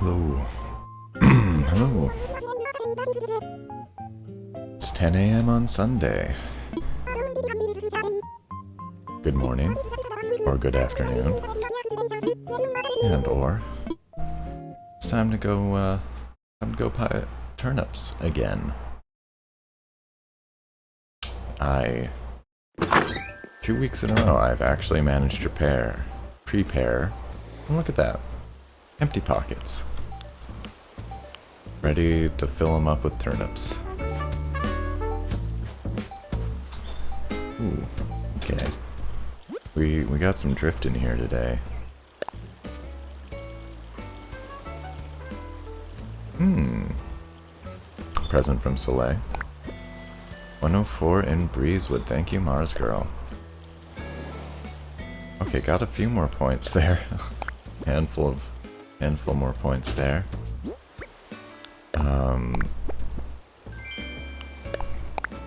Hello. Hello. It's 10 a.m. on Sunday. Good morning, or good afternoon, and or it's time to go pie turnips again. 2 weeks in a row, I've actually managed to prepare. And look at that, empty pockets, ready to fill them up with turnips. Ooh, okay. We got some drift in here today. Present from Soleil. 104 in Breezewood. Thank you, Mars Girl. Okay, got a few more points there. handful more points there.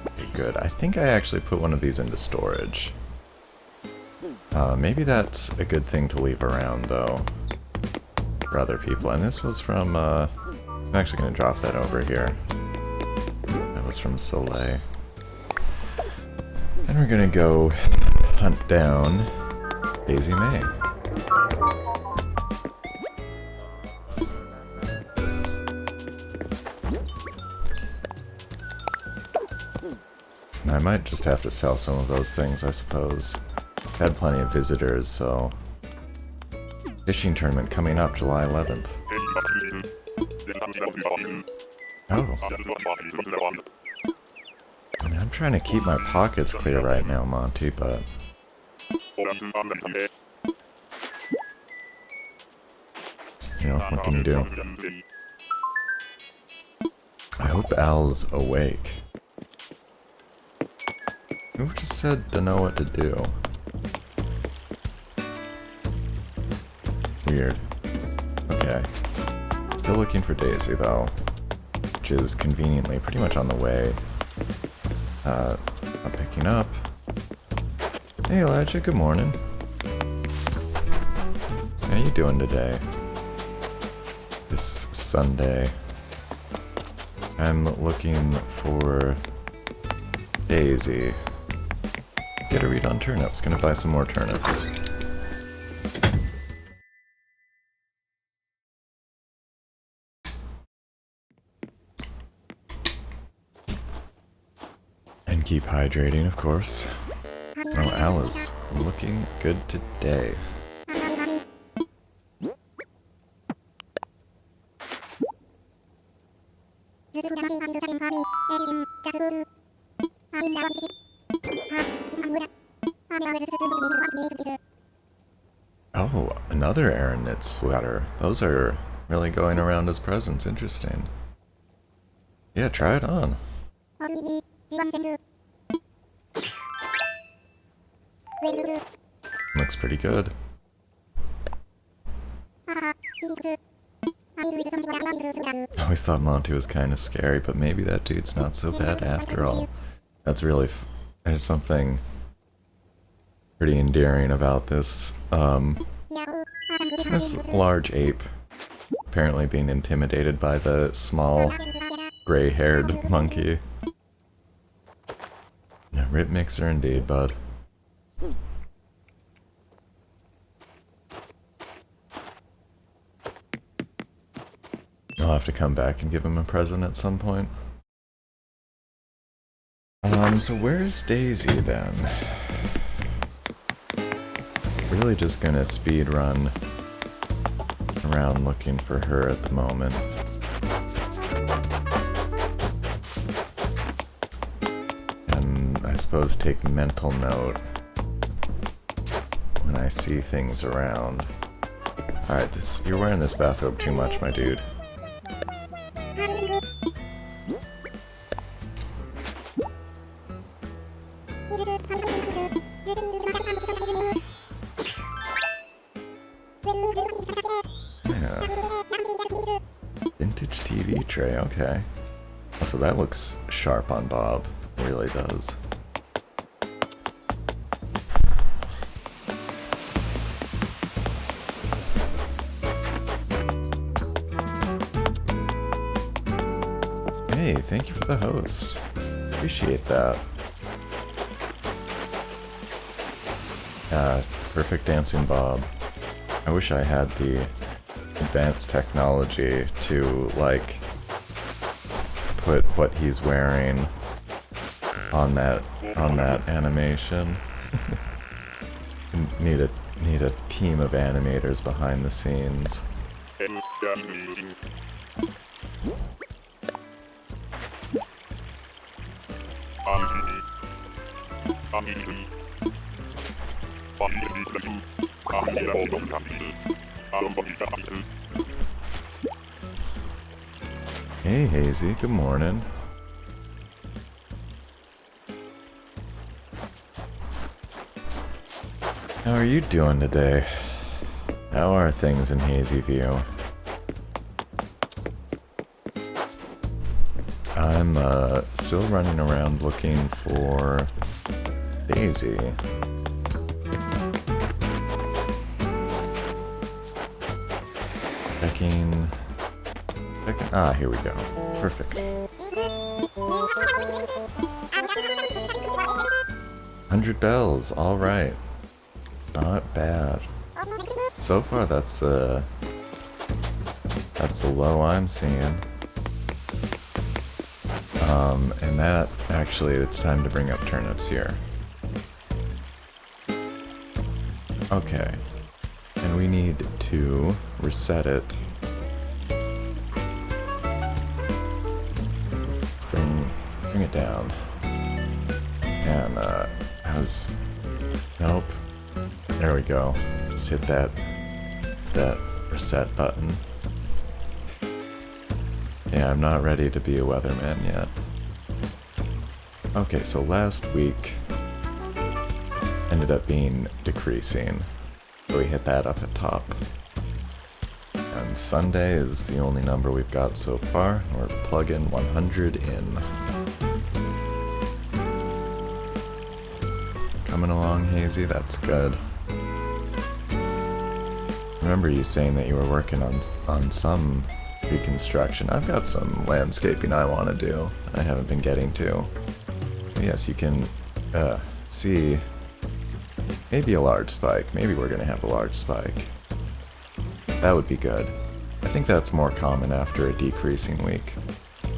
Okay, good. I think I actually put one of these into storage. Maybe that's a good thing to leave around, though, for other people. And this was from, I'm actually going to drop that over here. That was from Soleil. And we're going to go hunt down Daisy May. I might just have to sell some of those things, I suppose. Had plenty of visitors, so... Fishing tournament coming up July 11th. Oh. I mean, I'm trying to keep my pockets clear right now, Monty, but... You know, what can you do? I hope Al's awake. Who just said to know what to do? Weird. Okay. Still looking for Daisy, though. Which is conveniently pretty much on the way. I'm picking up. Hey Elijah, good morning. How you doing today? This Sunday. I'm looking for Daisy. Get a read on turnips. Gonna buy some more turnips. And keep hydrating, of course. Oh, Al is looking good today. Oh, another Aaron knit sweater. Those are really going around as presents. Interesting. Yeah, try it on. Looks pretty good. I always thought Monty was kind of scary, but maybe that dude's not so bad after all. That's really... there's something pretty endearing about this. This large ape apparently being intimidated by the small gray-haired monkey. A rip mixer indeed, bud. I'll have to come back and give him a present at some point. So where's Daisy then? Really just gonna speed run around looking for her at the moment. And I suppose take mental note when I see things around. Alright, you're wearing this bathrobe too much, my dude. Yeah. Vintage TV tray, okay. So that looks sharp on Bob. It really does. Hey, thank you for the host. Appreciate that. Perfect Dancing Bob. I wish I had the advanced technology to, like, put what he's wearing on that animation. need a team of animators behind the scenes. Hey Hazy, good morning. How are you doing today? How are things in Hazy View? I'm still running around looking for Daisy. Checking. Ah, here we go. Perfect. 100 bells, alright. Not bad. So far that's the low I'm seeing. And that, actually, it's time to bring up turnips here. Okay. And we need to reset it. Let's bring it down. And, nope. There we go. Just hit that reset button. Yeah, I'm not ready to be a weatherman yet. Okay, so last week ended up being decreasing. So we hit that up at top. And Sunday is the only number we've got so far. We're plugging 100 in. Coming along, Hazy, that's good. Remember you saying that you were working on some reconstruction. I've got some landscaping I want to do. I haven't been getting to. But yes, you can see maybe a large spike. Maybe we're going to have a large spike. That would be good. I think that's more common after a decreasing week.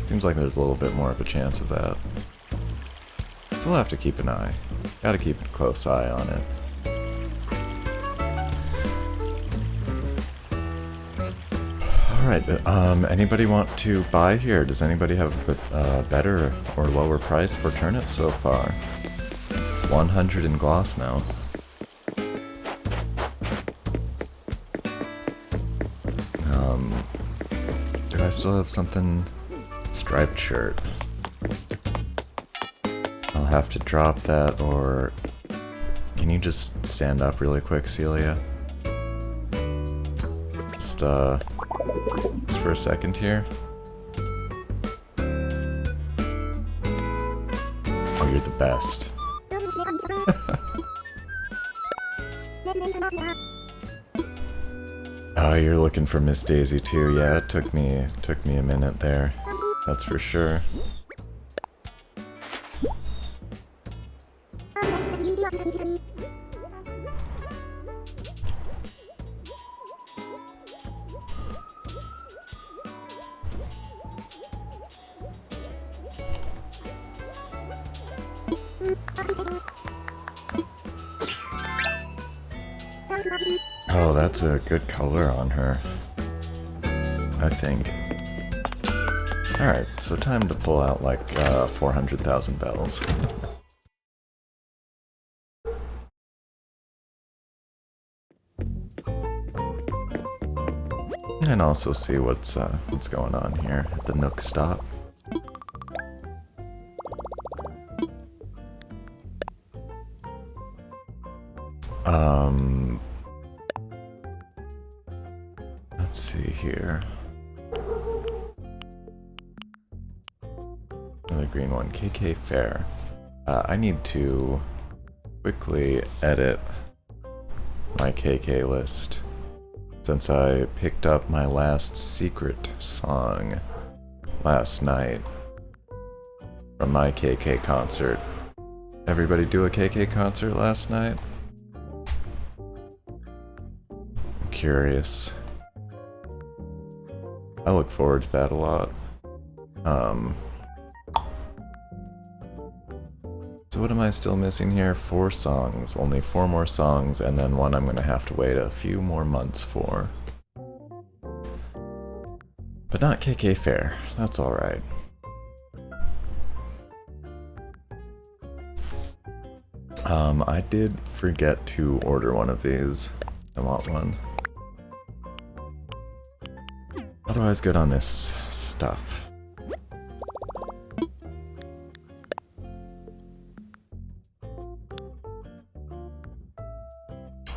Seems like there's a little bit more of a chance of that. So we'll have to keep an eye. Gotta keep a close eye on it. Alright, anybody want to buy here? Does anybody have a better or lower price for turnips so far? It's 100 in Glossmount. Do I still have something? Striped shirt. I'll have to drop that, or... Can you just stand up really quick, Celia? Just for a second here. Oh, you're the best. Oh, you're looking for Miss Daisy too. Yeah, it took me a minute there. That's for sure. Oh, that's a good color on her, I think. Alright, so time to pull out like 400,000 bells. And also see what's going on here at the Nook stop. Let's see here. Another green one, KK Fair. I need to quickly edit my KK list since I picked up my last secret song last night. from my KK concert. Everybody do a KK concert last night? I'm curious. I look forward to that a lot. So what am I still missing here? 4 songs. Only 4 more songs, and then one I'm gonna have to wait a few more months for. But not KK Fair. That's alright. I did forget to order one of these. I want one. Otherwise good on this stuff.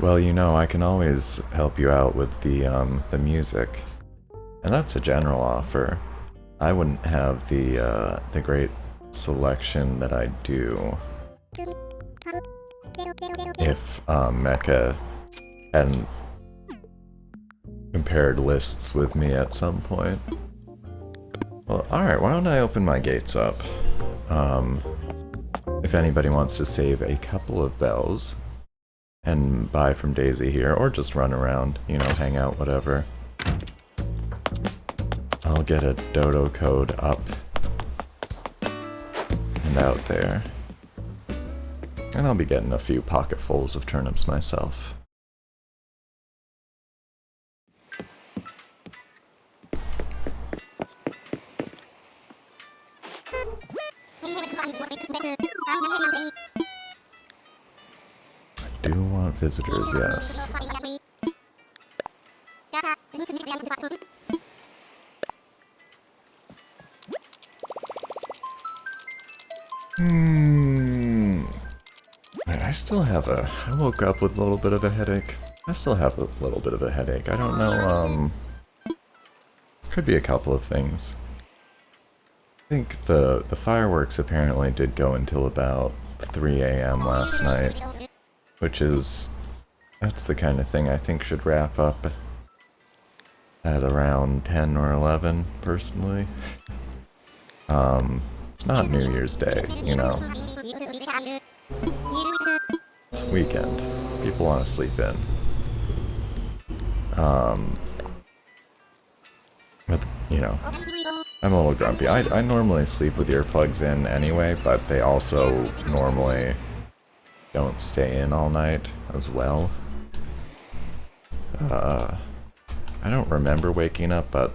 Well, you know, I can always help you out with the music. And that's a general offer. I wouldn't have the great selection that I do if Mecha hadn't compared lists with me at some point. Well, alright, why don't I open my gates up? If anybody wants to save a couple of bells and buy from Daisy here, or just run around, you know, hang out, whatever. I'll get a dodo code up and out there. And I'll be getting a few pocketfuls of turnips myself. I do want visitors, yes. I still have I woke up with a little bit of a headache. I still have a little bit of a headache. I don't know, could be a couple of things. I think the fireworks apparently did go until about 3 AM last night, which is, that's the kind of thing I think should wrap up at around 10 or 11, personally. It's not New Year's Day, you know. It's weekend. People want to sleep in. But, you know, I'm a little grumpy. I normally sleep with earplugs in anyway, but they also normally don't stay in all night as well. I don't remember waking up, but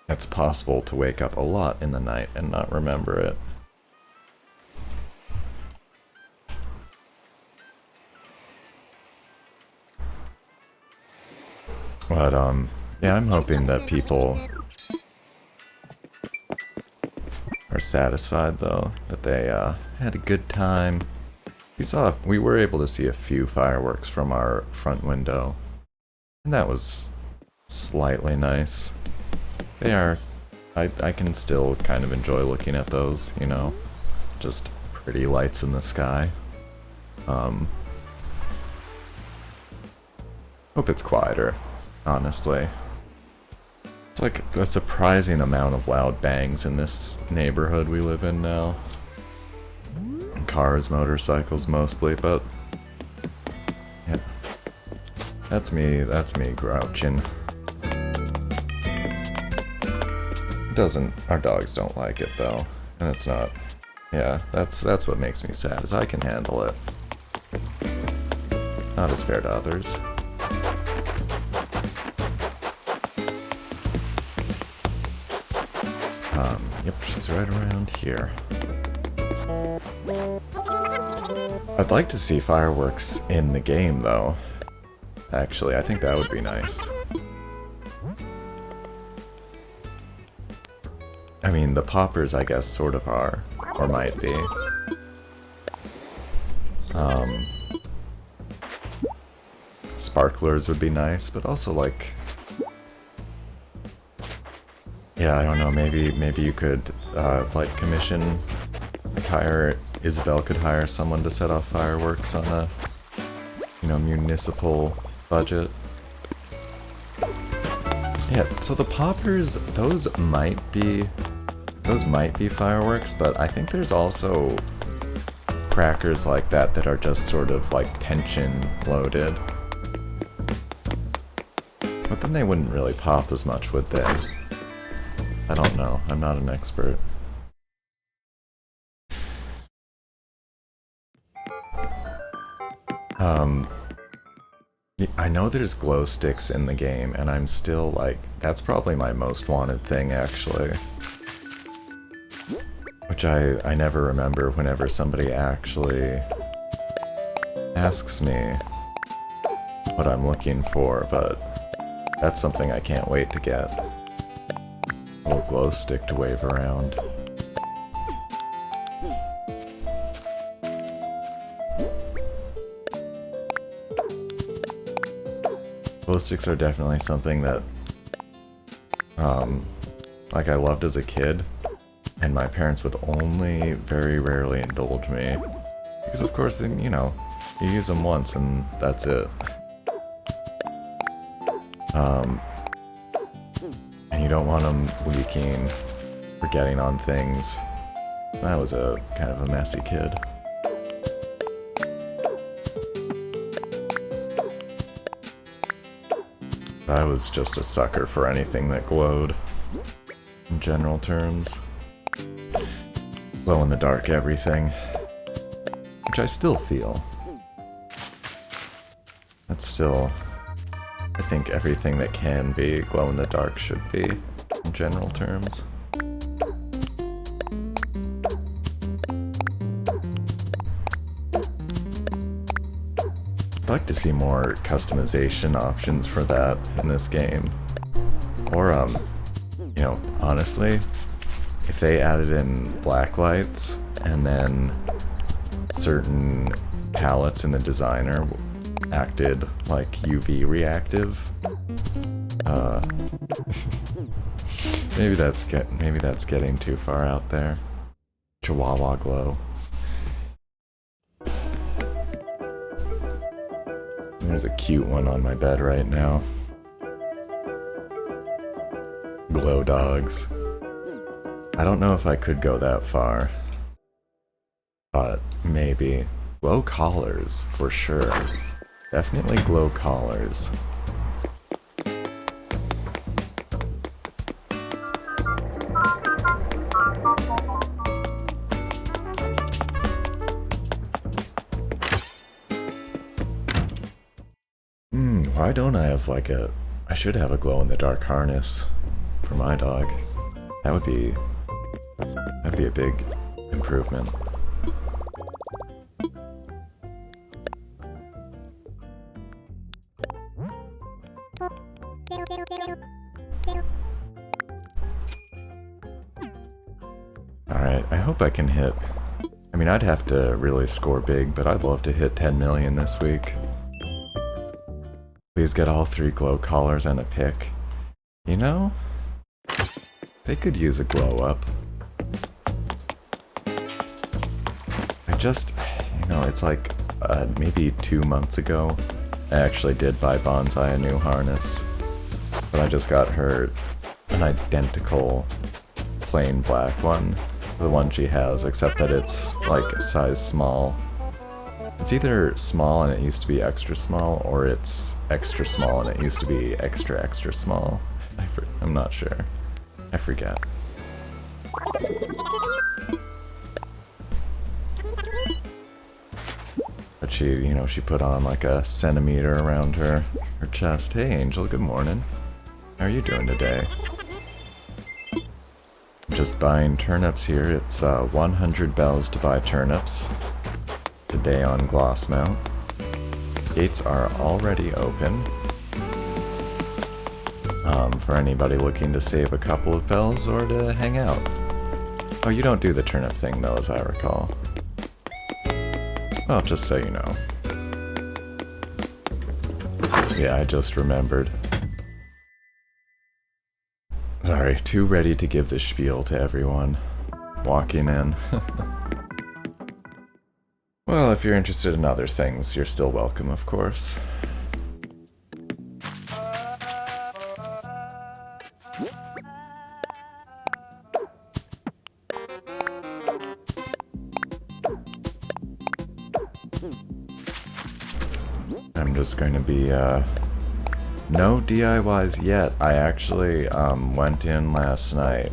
it's possible to wake up a lot in the night and not remember it. But, yeah, I'm hoping that people are satisfied, though, that they, had a good time. We were able to see a few fireworks from our front window, and that was slightly nice. They are, I can still kind of enjoy looking at those, you know, just pretty lights in the sky. Hope it's quieter, honestly. It's like a surprising amount of loud bangs in this neighborhood we live in now. Cars, motorcycles mostly, but yeah. That's me grouching. Our dogs don't like it though, and it's not, yeah, that's what makes me sad, is I can handle it. Not as fair to others. Yep, she's right around here. I'd like to see fireworks in the game, though. Actually, I think that would be nice. I mean, the poppers, I guess, sort of are. Or might be. Sparklers would be nice, but also, like... Yeah, I don't know, maybe you could, like, commission, like, Isabel could hire someone to set off fireworks on a, you know, municipal budget. Yeah, so the poppers, those might be Those might be fireworks, but I think there's also crackers like that that are just sort of like tension loaded. But then they wouldn't really pop as much, would they? I don't know. I'm not an expert. I know there's glow sticks in the game, and I'm still like, that's probably my most wanted thing, actually. Which I never remember whenever somebody actually asks me what I'm looking for, but that's something I can't wait to get. A little glow stick to wave around. Glow sticks are definitely something that, like I loved as a kid, and my parents would only very rarely indulge me. Because of course, then, you know, you use them once and that's it. And you don't want them leaking or getting on things. I was a kind of a messy kid. I was just a sucker for anything that glowed, in general terms. Glow in the dark everything. Which I still feel. That's still, I think everything that can be glow in the dark should be, in general terms. I'd like to see more customization options for that in this game. Or, you know, honestly, if they added in black lights and then certain palettes in the designer acted like UV reactive, maybe that's getting too far out there. Chihuahua glow. There's a cute one on my bed right now. Glow dogs. I don't know if I could go that far, but maybe. Glow collars, for sure. Definitely glow collars. Why don't I have like a... I should have a glow-in-the-dark harness for my dog. That'd be a big improvement. Alright, I hope I can hit... I mean, I'd have to really score big, but I'd love to hit 10 million this week. Please get all 3 glow collars and a pick. You know, they could use a glow up. I just, you know, it's like maybe 2 months ago, I actually did buy Bonsai a new harness, but I just got her an identical plain black one, the one she has, except that it's like a size small. It's either small and it used to be extra small, or it's extra small and it used to be extra extra small. I'm not sure. I forget. But she, you know, she put on like a centimeter around her chest. Hey Angel, good morning. How are you doing today? Just buying turnips here. It's 100 bells to buy turnips. Today on Glossmount. Gates are already open. For anybody looking to save a couple of bells or to hang out. Oh, you don't do the turnip thing though, as I recall. Well, just so you know. Yeah, I just remembered. Sorry, too ready to give the spiel to everyone walking in. Well, if you're interested in other things, you're still welcome, of course. I'm just going to be, no DIYs yet. I actually, went in last night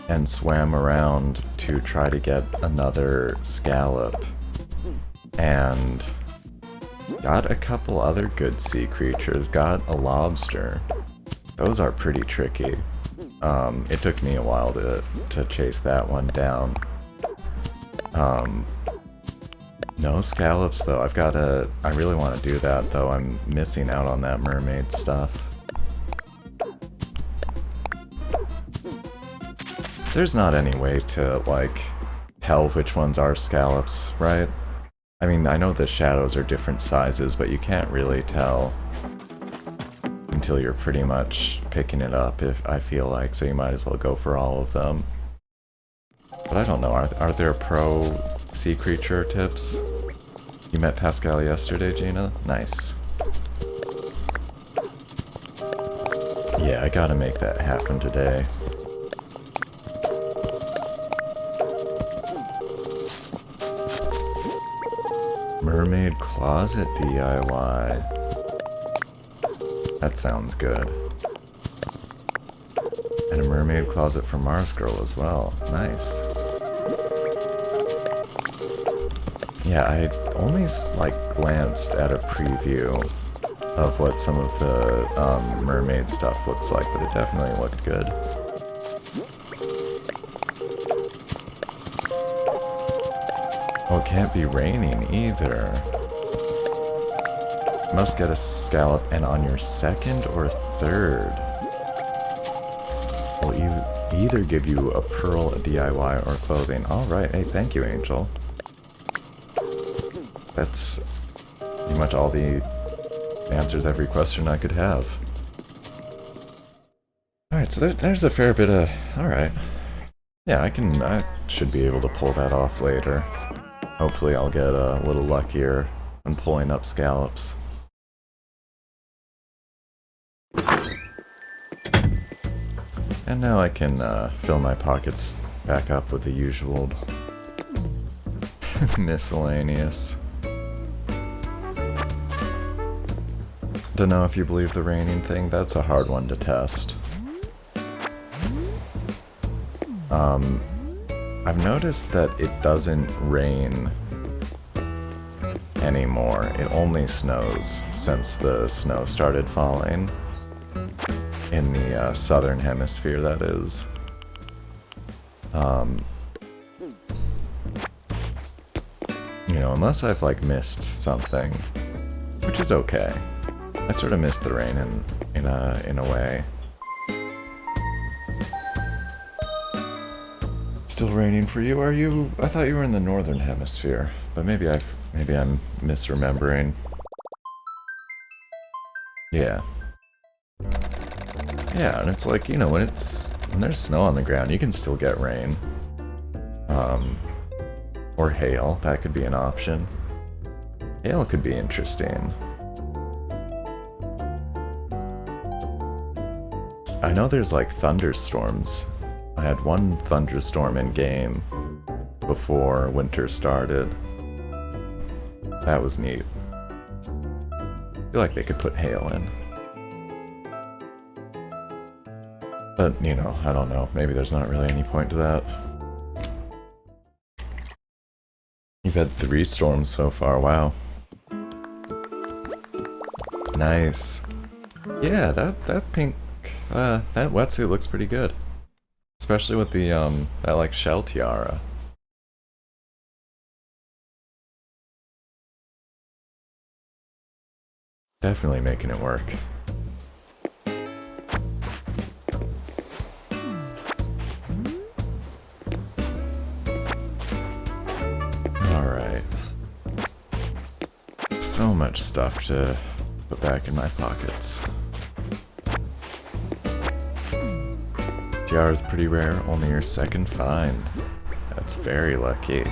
and swam around to try to get another scallop. And got a couple other good sea creatures. Got a lobster. Those are pretty tricky. It took me a while to chase that one down. No scallops though. I really want to do that though. I'm missing out on that mermaid stuff. There's not any way to, like, tell which ones are scallops, right? I mean, I know the shadows are different sizes, but you can't really tell until you're pretty much picking it up, if I feel like, so you might as well go for all of them. But I don't know, are there pro sea creature tips? You met Pascal yesterday, Gina? Nice. Yeah, I gotta make that happen today. Mermaid closet DIY. That sounds good. And a mermaid closet for Mars Girl as well. Nice. Yeah, I only glanced at a preview of what some of the mermaid stuff looks like, but it definitely looked good. Oh, it can't be raining either. Must get a scallop, and on your second or third, will either give you a pearl, a DIY, or clothing. Alright, hey, thank you, Angel. That's pretty much all the answers every question I could have. Alright, so there's a fair bit of... Alright. Yeah, I should be able to pull that off later. Hopefully I'll get a little luckier when pulling up scallops. And now I can fill my pockets back up with the usual miscellaneous. Don't know if you believe the raining thing. That's a hard one to test. I've noticed that it doesn't rain anymore. It only snows since the snow started falling. In the southern hemisphere, that is. You know, unless I've like missed something, which is okay. I sort of missed the rain in a way. Still raining for you? Are you? I thought you were in the northern hemisphere, but maybe I'm misremembering. Yeah. Yeah, and it's like, you know, when there's snow on the ground, you can still get rain. Or hail, that could be an option. Hail could be interesting. I know there's like thunderstorms. I had one thunderstorm in game before winter started. That was neat. I feel like they could put hail in. But, you know, I don't know. Maybe there's not really any point to that. You've had 3 storms so far, wow. Nice. Yeah, that pink, that wetsuit looks pretty good. Especially with the, that, like, shell tiara. Definitely making it work. Alright. So much stuff to put back in my pockets. Tiara's pretty rare, only your second find. That's very lucky.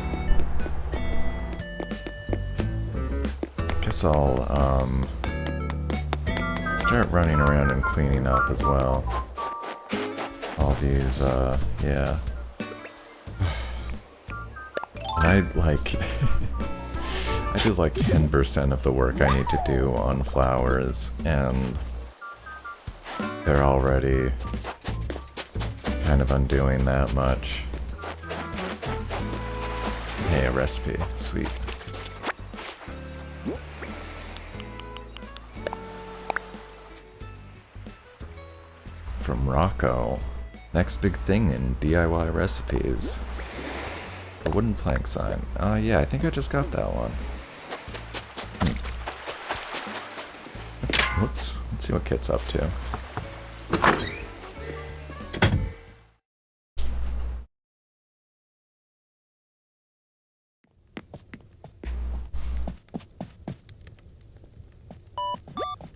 Guess I'll, start running around and cleaning up as well. All these, yeah. And I do like 10% of the work I need to do on flowers, and they're already kind of undoing that much. Hey, a recipe. Sweet. From Rocco. Next big thing in DIY recipes. A wooden plank sign. Yeah, I think I just got that one. Whoops. Let's see what Kit's up to.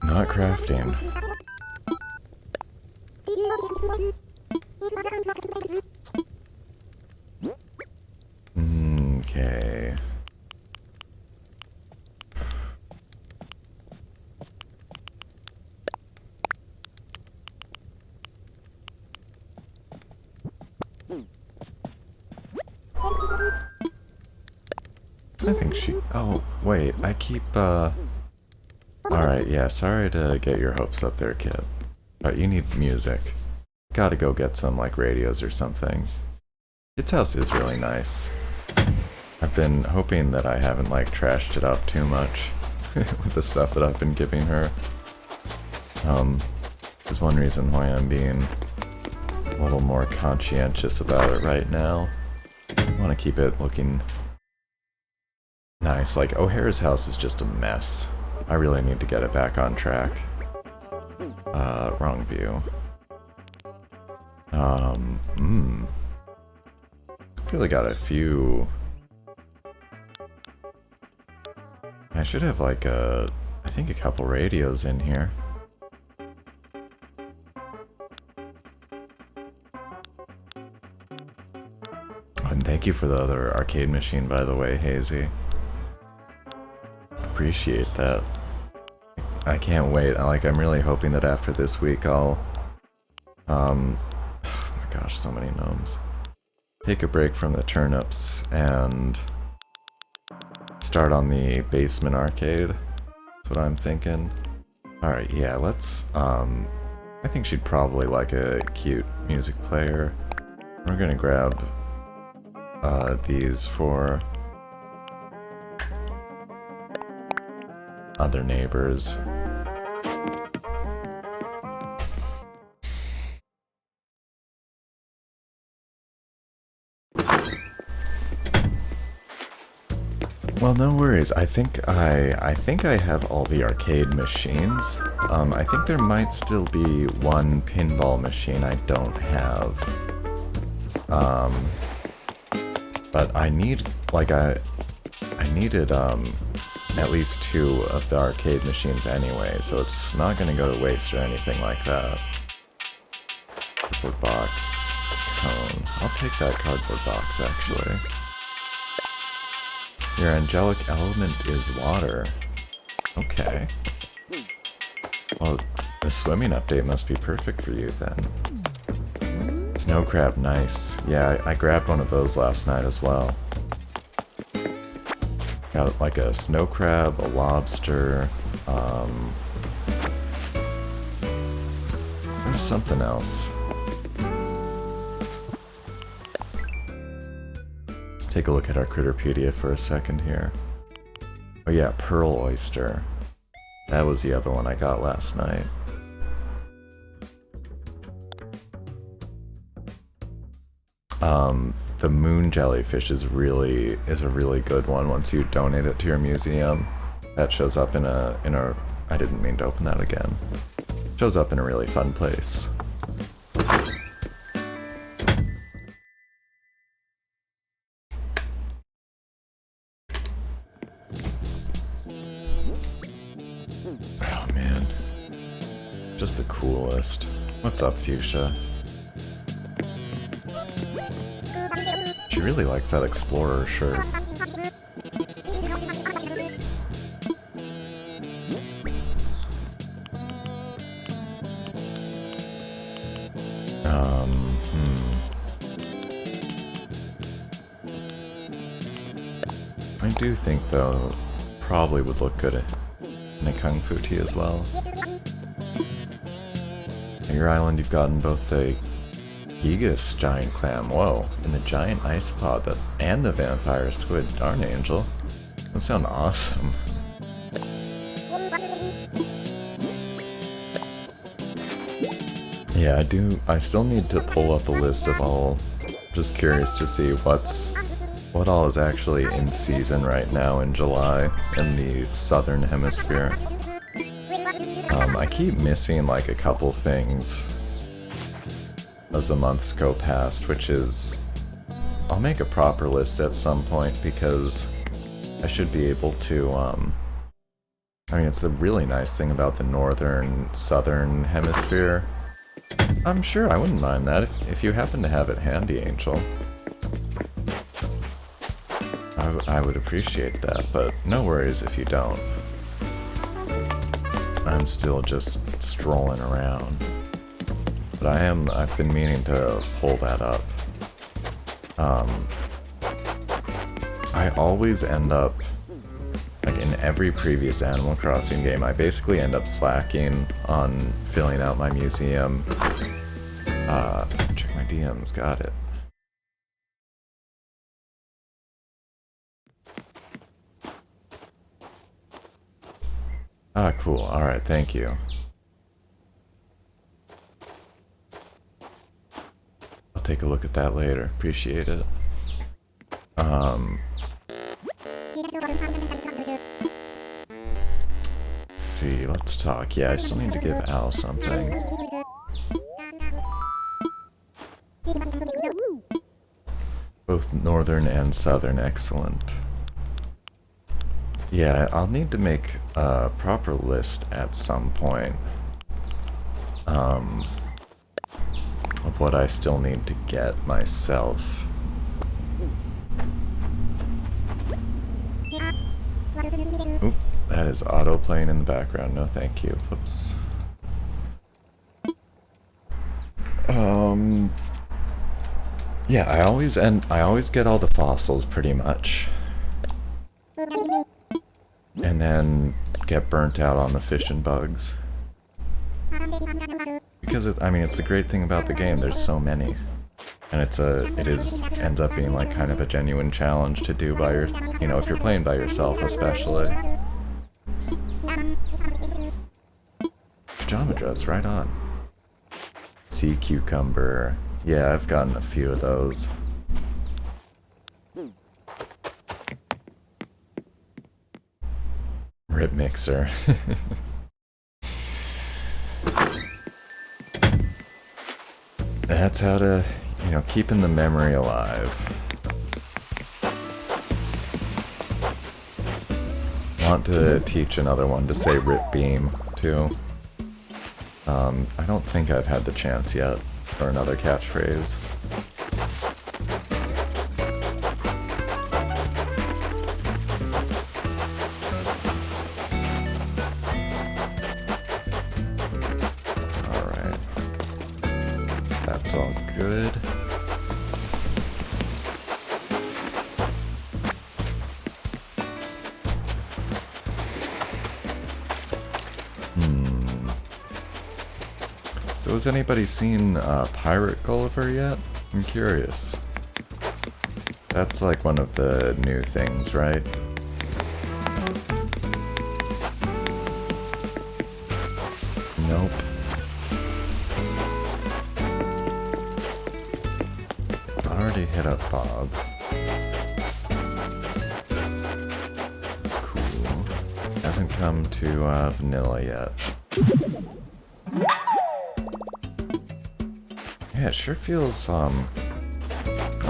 Not crafting. Okay. I think she... Oh, wait, I keep, Alright, yeah, sorry to get your hopes up there, Kit. But you need music. Gotta go get some, like, radios or something. Kit's house is really nice. I've been hoping that I haven't, like, trashed it up too much with the stuff that I've been giving her. Is one reason why I'm being a little more conscientious about it right now. I want to keep it looking nice. Like, O'Hara's house is just a mess. I really need to get it back on track. Wrong view. I've really got a few... I should have like I think a couple radios in here. And thank you for the other arcade machine, by the way, Hazy. Appreciate that. I can't wait. I'm really hoping that after this week I'll... oh my gosh, so many gnomes. Take a break from the turnips and start on the basement arcade. That's what I'm thinking. Alright, yeah, let's... I think she'd probably like a cute music player. We're gonna grab these for other neighbors. Well, no worries. I think I have all the arcade machines. I think there might still be one pinball machine I don't have. But I need, like, I needed, at least 2 of the arcade machines anyway, so it's not gonna go to waste or anything like that. Cardboard box, cone. I'll take that cardboard box, actually. Your angelic element is water. Okay. Well, the swimming update must be perfect for you then. Snow crab, nice. Yeah, I grabbed one of those last night as well. Got like a snow crab, a lobster, there's something else. Take a look at our Critterpedia for a second here. Oh yeah, pearl oyster. That was the other one I got last night. The moon jellyfish is a really good one once you donate it to your museum. That shows up in a I didn't mean to open that again. Shows up in a really fun place. Oh man. Just the coolest. What's up, Fuchsia? She really likes that explorer shirt. I do think, though, probably would look good in a Kung Fu tea as well. On your island, you've gotten both the Gigas giant clam, whoa, and the giant isopod and the vampire squid. Darn, Angel. Those sound awesome. Yeah, I still need to pull up a list of all. Just curious to see what all is actually in season right now in July in the southern hemisphere. I keep missing like a couple things as the months go past, which is... I'll make a proper list at some point because I should be able to, I mean, it's the really nice thing about the northern, southern hemisphere. I'm sure I wouldn't mind that if you happen to have it handy, Angel. I would appreciate that, but no worries if you don't. I'm still just strolling around. But I've been meaning to pull that up. I always end up, like in every previous Animal Crossing game, I basically end up slacking on filling out my museum. Check my DMs, got it. Ah, cool. Alright, thank you. I'll take a look at that later. Appreciate it. Let's see, let's talk. Yeah, I still need to give Al something. Both northern and southern, excellent. Yeah, I'll need to make a proper list at some point of what I still need to get myself. Oop, that is auto-playing in the background, no thank you. Whoops. Yeah, I always get all the fossils pretty much. And then get burnt out on the fish and bugs. Because I mean, it's the great thing about the game, there's so many. And ends up being like kind of a genuine challenge to do by if you're playing by yourself especially. Pajama dress, right on. Sea cucumber. Yeah, I've gotten a few of those. Rip mixer. That's how to, keeping the memory alive. Want to teach another one to say rip beam, too. I don't think I've had the chance yet for another catchphrase. Alright. That's all good. So has anybody seen Pirate Gulliver yet? I'm curious. That's like one of the new things, right? Nope. Already hit up Bob. That's cool. Hasn't come to vanilla yet. Yeah, it sure feels, I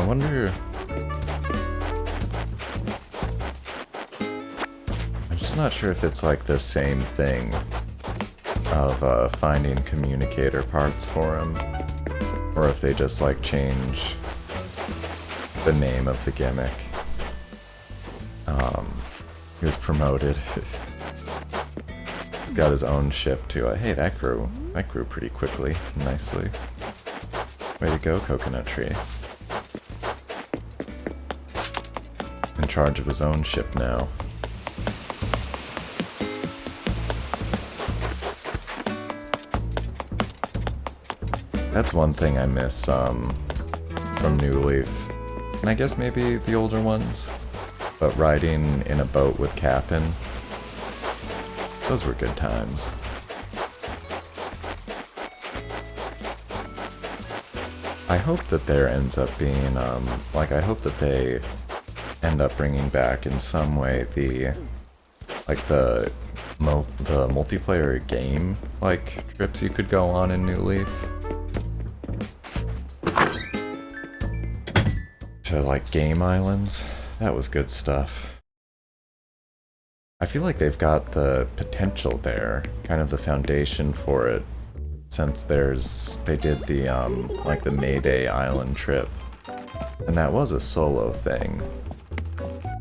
wonder... I'm still not sure if it's like the same thing of finding communicator parts for him, or if they just like change the name of the gimmick. He was promoted. He's got his own ship too. Hey, that grew pretty quickly, nicely. Way to go, Coconut Tree. In charge of his own ship now. That's one thing I miss from New Leaf. And I guess maybe the older ones. But riding in a boat with Cap'n, those were good times. I hope that there ends up being, like, I hope that they end up bringing back in some way the multiplayer game, like, trips you could go on in New Leaf. To, like, game islands. That was good stuff. I feel like they've got the potential there, kind of the foundation for it, since they did the, like the Mayday Island trip. And that was a solo thing.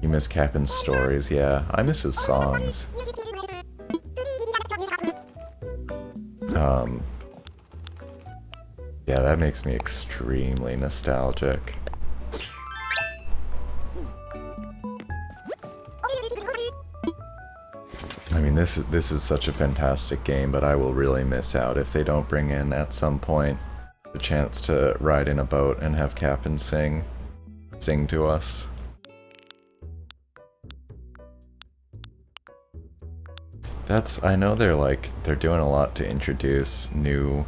You miss Cap'n's stories, yeah. I miss his songs. Yeah, that makes me extremely nostalgic. I mean, this is such a fantastic game, but I will really miss out if they don't bring in, at some point, the chance to ride in a boat and have Cap'n sing to us. I know they're doing a lot to introduce new,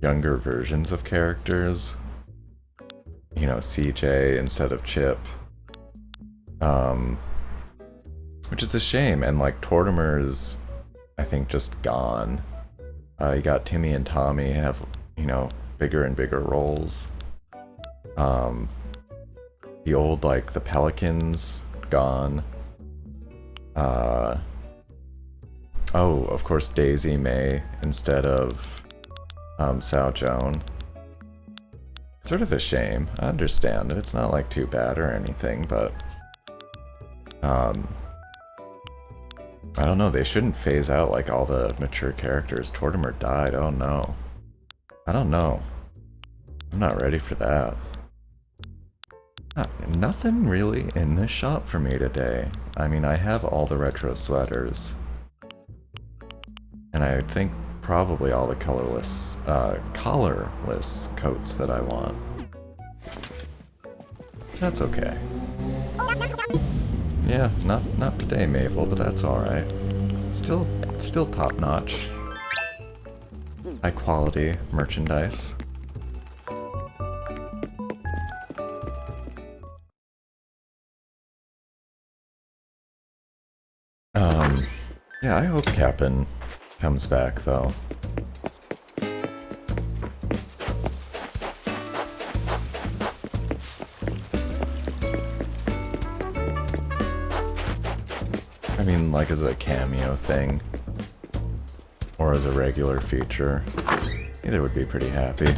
younger versions of characters. You know, CJ instead of Chip. Which is a shame, and like Tortimer's, I think, just gone. You got Timmy and Tommy have, you know, bigger and bigger roles. The old, like, the Pelicans, gone. Oh, of course, Daisy May instead of Sao Joan. Sort of a shame. I understand it. It's not like too bad or anything, but I don't know, they shouldn't phase out like all the mature characters. Tortimer died, oh no. I don't know. I'm not ready for that. Nothing really in this shop for me today. I mean, I have all the retro sweaters. And I think probably all the colorless coats that I want. That's okay. Yeah, not today, Mabel, but that's alright. Still top-notch. High-quality merchandise. Yeah, I hope Cap'n comes back, though. I mean, like as a cameo thing, or as a regular feature. Either would be pretty happy.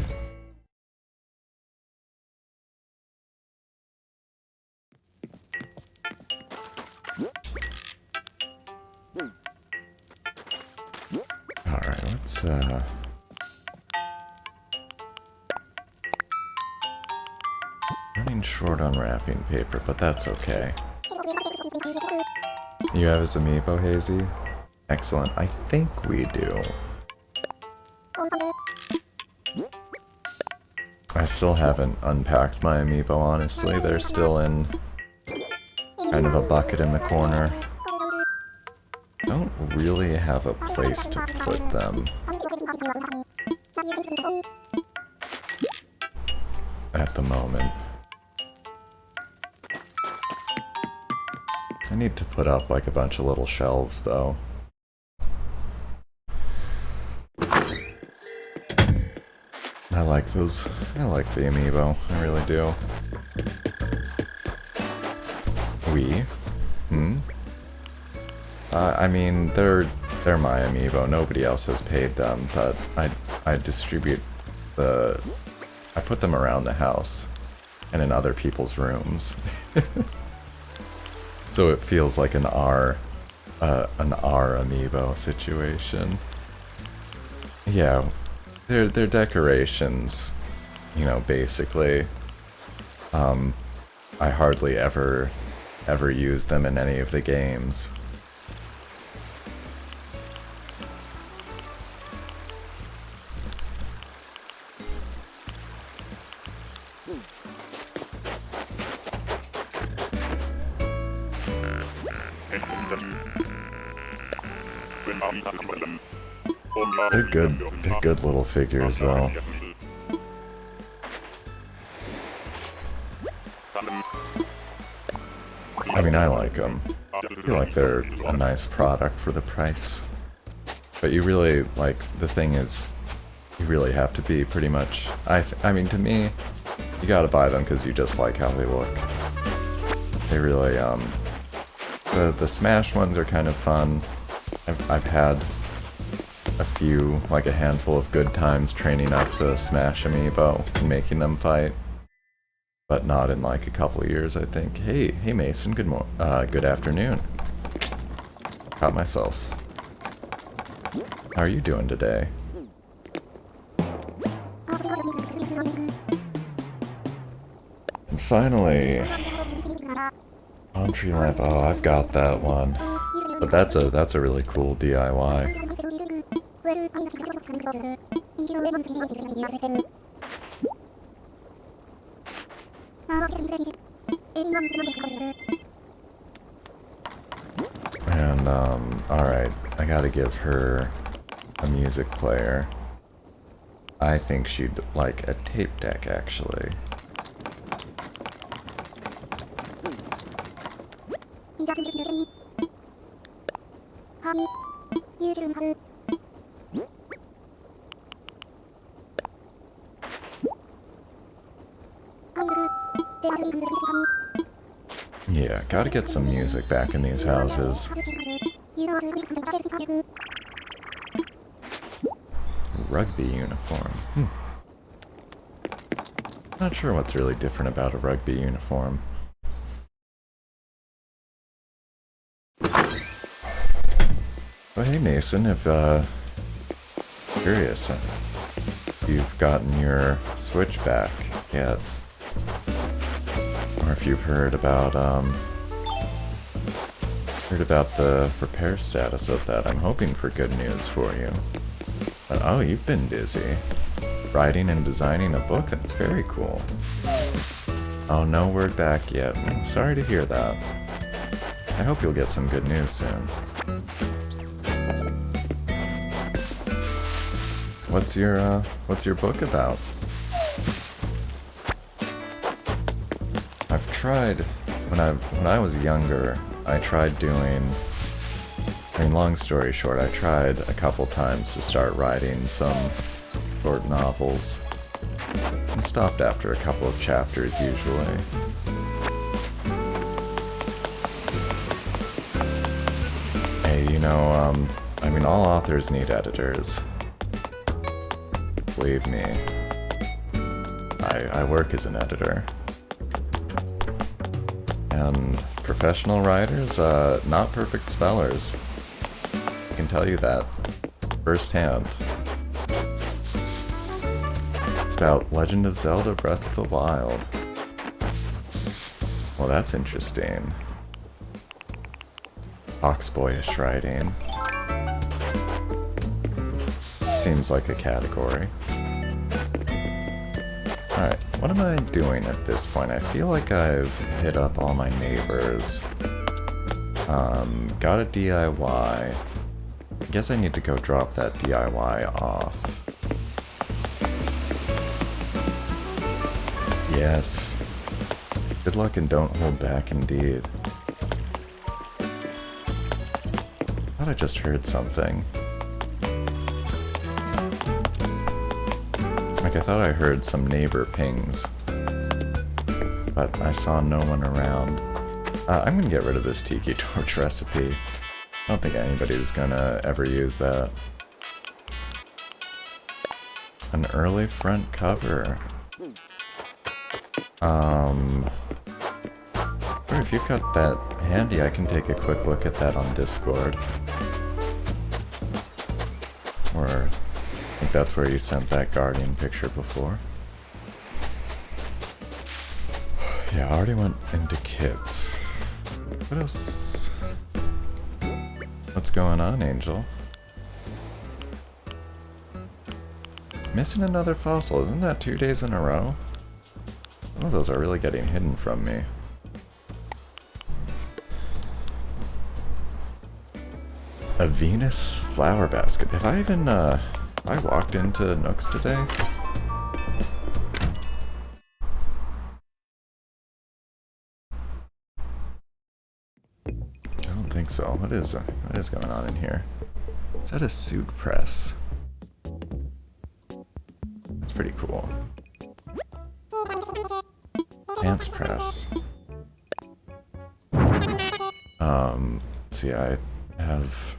Alright, let's running short on wrapping paper, but that's okay. You have his amiibo, Hazy? Excellent. I think we do. I still haven't unpacked my amiibo, honestly. They're still in kind of a bucket in the corner. Don't really have a place to put them at the moment. I need to put up like a bunch of little shelves, though. I like those. I like the amiibo. I really do. I mean, they're my amiibo. Nobody else has paid them, but I distribute the... I put them around the house and in other people's rooms. So it feels like an R amiibo situation. Yeah, they're decorations, you know, basically. I hardly ever use them in any of the games. They're good little figures though. I mean, I like them. I feel like they're a nice product for the price. But you really, like, the thing is, you really have to be pretty much... I mean, to me, you gotta buy them because you just like how they look. They really, the Smash ones are kind of fun. I've had a few, like a handful of good times training up the Smash amiibo and making them fight. But not in like a couple of years, I think. Hey Mason, good afternoon. Caught myself. How are you doing today? And finally, palm tree lamp. Oh, I've got that one. But that's a really cool DIY. And alright, I gotta give her a music player. I think she'd like a tape deck, actually. Yeah, gotta get some music back in these houses. Rugby uniform. Not sure what's really different about a rugby uniform. But hey Mason, if curious if you've gotten your Switch back yet, or if you've heard about the repair status of that. I'm hoping for good news for you. But oh, you've been busy writing and designing a book. That's very cool. Oh, no word back yet. Sorry to hear that. I hope you'll get some good news soon. What's your book about? I've tried when I was younger, I tried doing, I mean, long story short, I tried a couple times to start writing some short novels and stopped after a couple of chapters usually. Hey, you know, I mean, all authors need editors. Believe me, I work as an editor. And professional writers, not perfect spellers. I can tell you that firsthand. It's about Legend of Zelda Breath of the Wild. Well, that's interesting. Foxboyish writing. Seems like a category. Alright, what am I doing at this point? I feel like I've hit up all my neighbors. Got a DIY. I guess I need to go drop that DIY off. Yes. Good luck and don't hold back indeed. I thought I just heard something. Like, I thought I heard some neighbor pings, but I saw no one around. I'm gonna get rid of this tiki torch recipe. I don't think anybody's gonna ever use that. An early front cover. Or if you've got that handy, I can take a quick look at that on Discord. Or I think that's where you sent that Guardian picture before. Yeah, I already went into kits. What else? What's going on, Angel? Missing another fossil. Isn't that 2 days in a row? Some of those are really getting hidden from me. A Venus flower basket. Have I even, I walked into Nooks today? I don't think so. What is going on in here? Is that a suit press? That's pretty cool. Pants press. See, I have...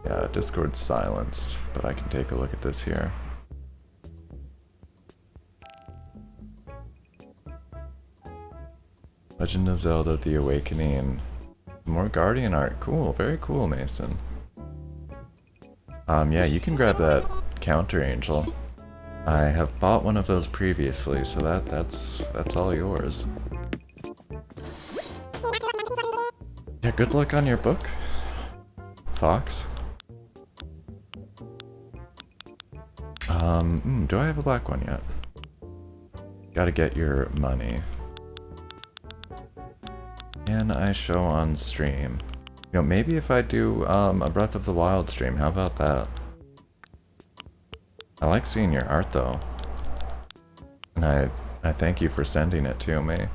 Yeah, Discord's silenced, but I can take a look at this here. Legend of Zelda: The Awakening. More Guardian art. Cool, very cool, Mason. Yeah, you can grab that counter, Angel. I have bought one of those previously, so that's all yours. Yeah, good luck on your book, Fox. Do I have a black one yet? Gotta get your money. Can I show on stream? You know, maybe if I do a Breath of the Wild stream, how about that? I like seeing your art though. And I thank you for sending it to me.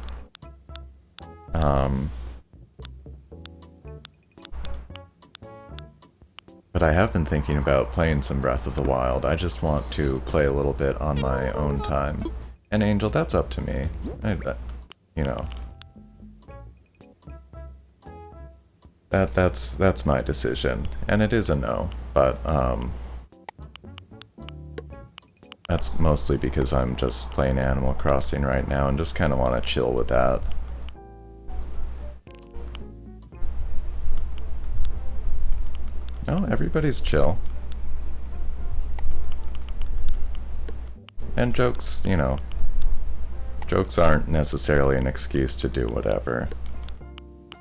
But I have been thinking about playing some Breath of the Wild. I just want to play a little bit on my own time. And Angel, that's up to me. You know. That's my decision. And it is a no, but that's mostly because I'm just playing Animal Crossing right now and just kind of want to chill with that. Oh, everybody's chill. And jokes, you know, jokes aren't necessarily an excuse to do whatever.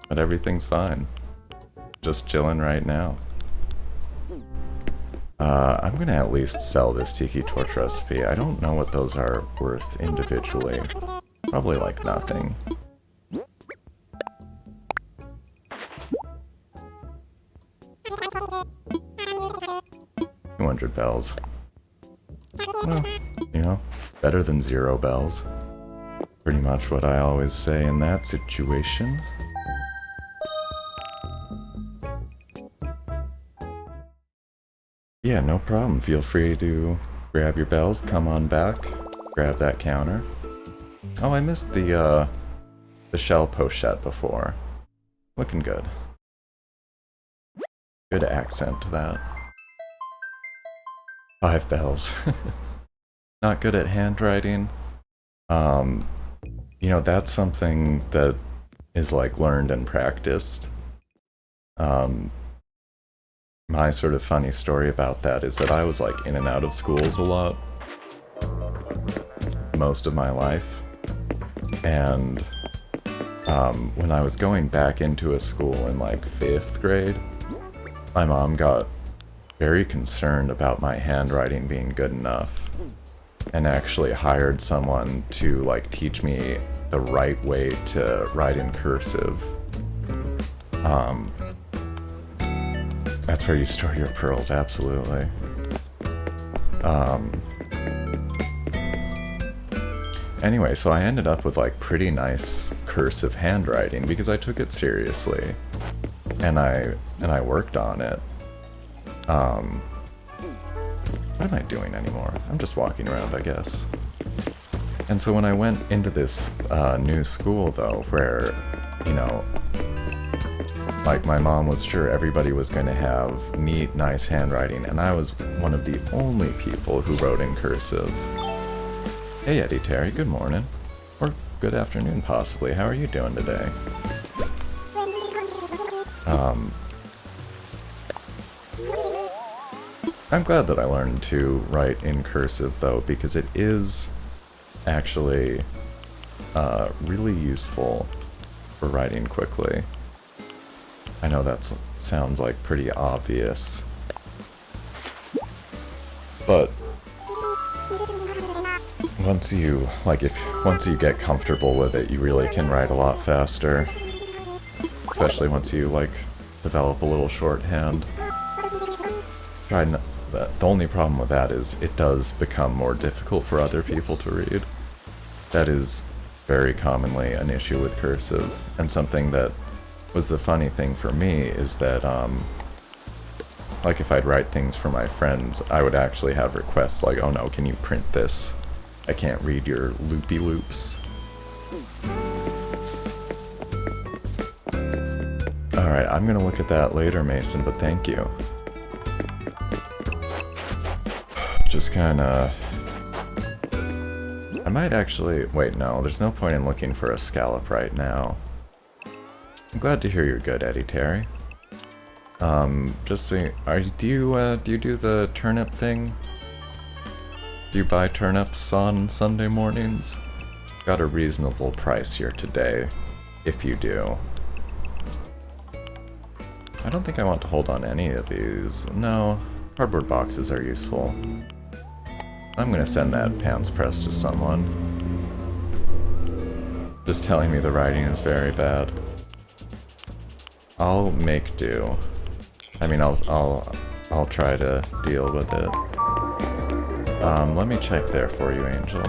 But everything's fine. Just chilling right now. I'm gonna at least sell this Tiki Torch recipe. I don't know what those are worth individually. Probably like nothing. 200 bells. Well, you know, better than 0 bells. Pretty much what I always say in that situation. Yeah, no problem. Feel free to grab your bells, come on back, grab that counter. Oh, I missed the shell pochette before. Looking good. Good accent to that. 5 bells. Not good at handwriting. You know, that's something that is like learned and practiced. My sort of funny story about that is that I was like in and out of schools a lot. Most of my life. And when I was going back into a school in like 5th grade, my mom got very concerned about my handwriting being good enough and actually hired someone to like teach me the right way to write in cursive. That's where you store your pearls, absolutely. Anyway, so I ended up with like pretty nice cursive handwriting because I took it seriously, and I worked on it. What am I doing anymore? I'm just walking around, I guess. And so when I went into this new school, though, where, you know, like my mom was sure everybody was going to have neat, nice handwriting, and I was one of the only people who wrote in cursive. Hey Eddie Terry, good morning. Or good afternoon, possibly. How are you doing today? I'm glad that I learned to write in cursive, though, because it is actually really useful for writing quickly. I know that sounds like pretty obvious, but once you get comfortable with it, you really can write a lot faster. Especially once you like develop a little shorthand. The only problem with that is it does become more difficult for other people to read. That is very commonly an issue with cursive, and something that was the funny thing for me is that, like if I'd write things for my friends, I would actually have requests like, oh no, can you print this? I can't read your loopy loops. Alright, I'm gonna look at that later, Mason, but thank you. Just kinda... I might actually... Wait, no, there's no point in looking for a scallop right now. I'm glad to hear you're good, Eddie Terry. Just so do you do the turnip thing? Do you buy turnips on Sunday mornings? Got a reasonable price here today, if you do. I don't think I want to hold on any of these. No, cardboard boxes are useful. I'm gonna send that pants press to someone. Just telling me the writing is very bad. I'll make do. I mean, I'll try to deal with it. Let me check there for you, Angel.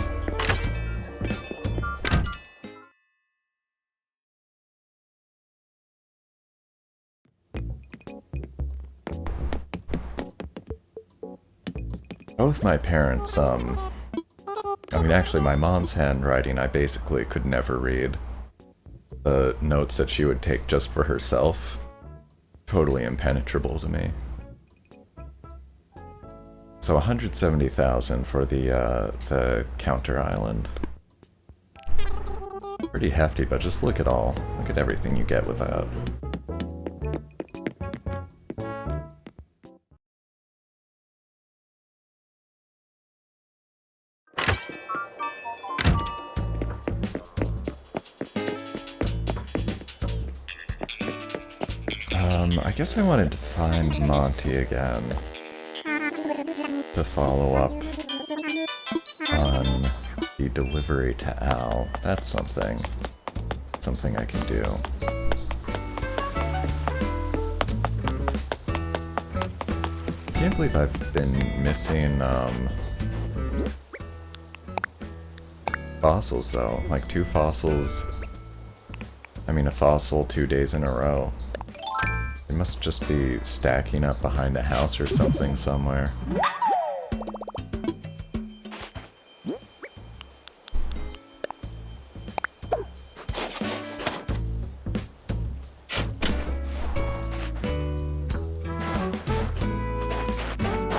Both my parents, I mean, actually, my mom's handwriting I basically could never read. The notes that she would take just for herself, totally impenetrable to me. So 170,000 for the counter island. Pretty hefty, but just look at everything you get with that. I guess I wanted to find Monty again to follow up on the delivery to Al. That's something I can do. I can't believe I've been missing fossils though, like 2 fossils. I mean, a fossil 2 days in a row. It must just be stacking up behind a house or something somewhere.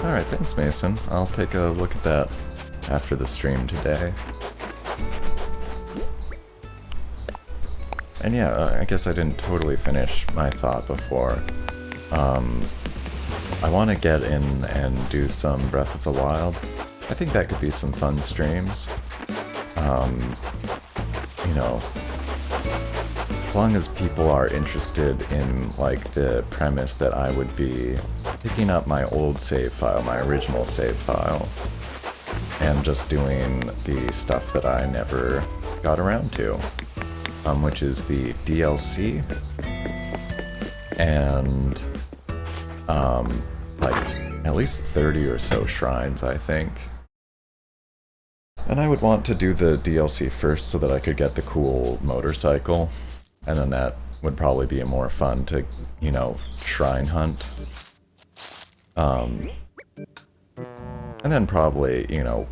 Alright, thanks Mason. I'll take a look at that after the stream today. And yeah, I guess I didn't totally finish my thought before. I want to get in and do some Breath of the Wild. I think that could be some fun streams. You know, as long as people are interested in, like, the premise that I would be picking up my old save file, my original save file, and just doing the stuff that I never got around to. Which is the DLC, and, like, at least 30 or so shrines, I think. And I would want to do the DLC first so that I could get the cool motorcycle, and then that would probably be more fun to, you know, shrine hunt. And then probably, you know,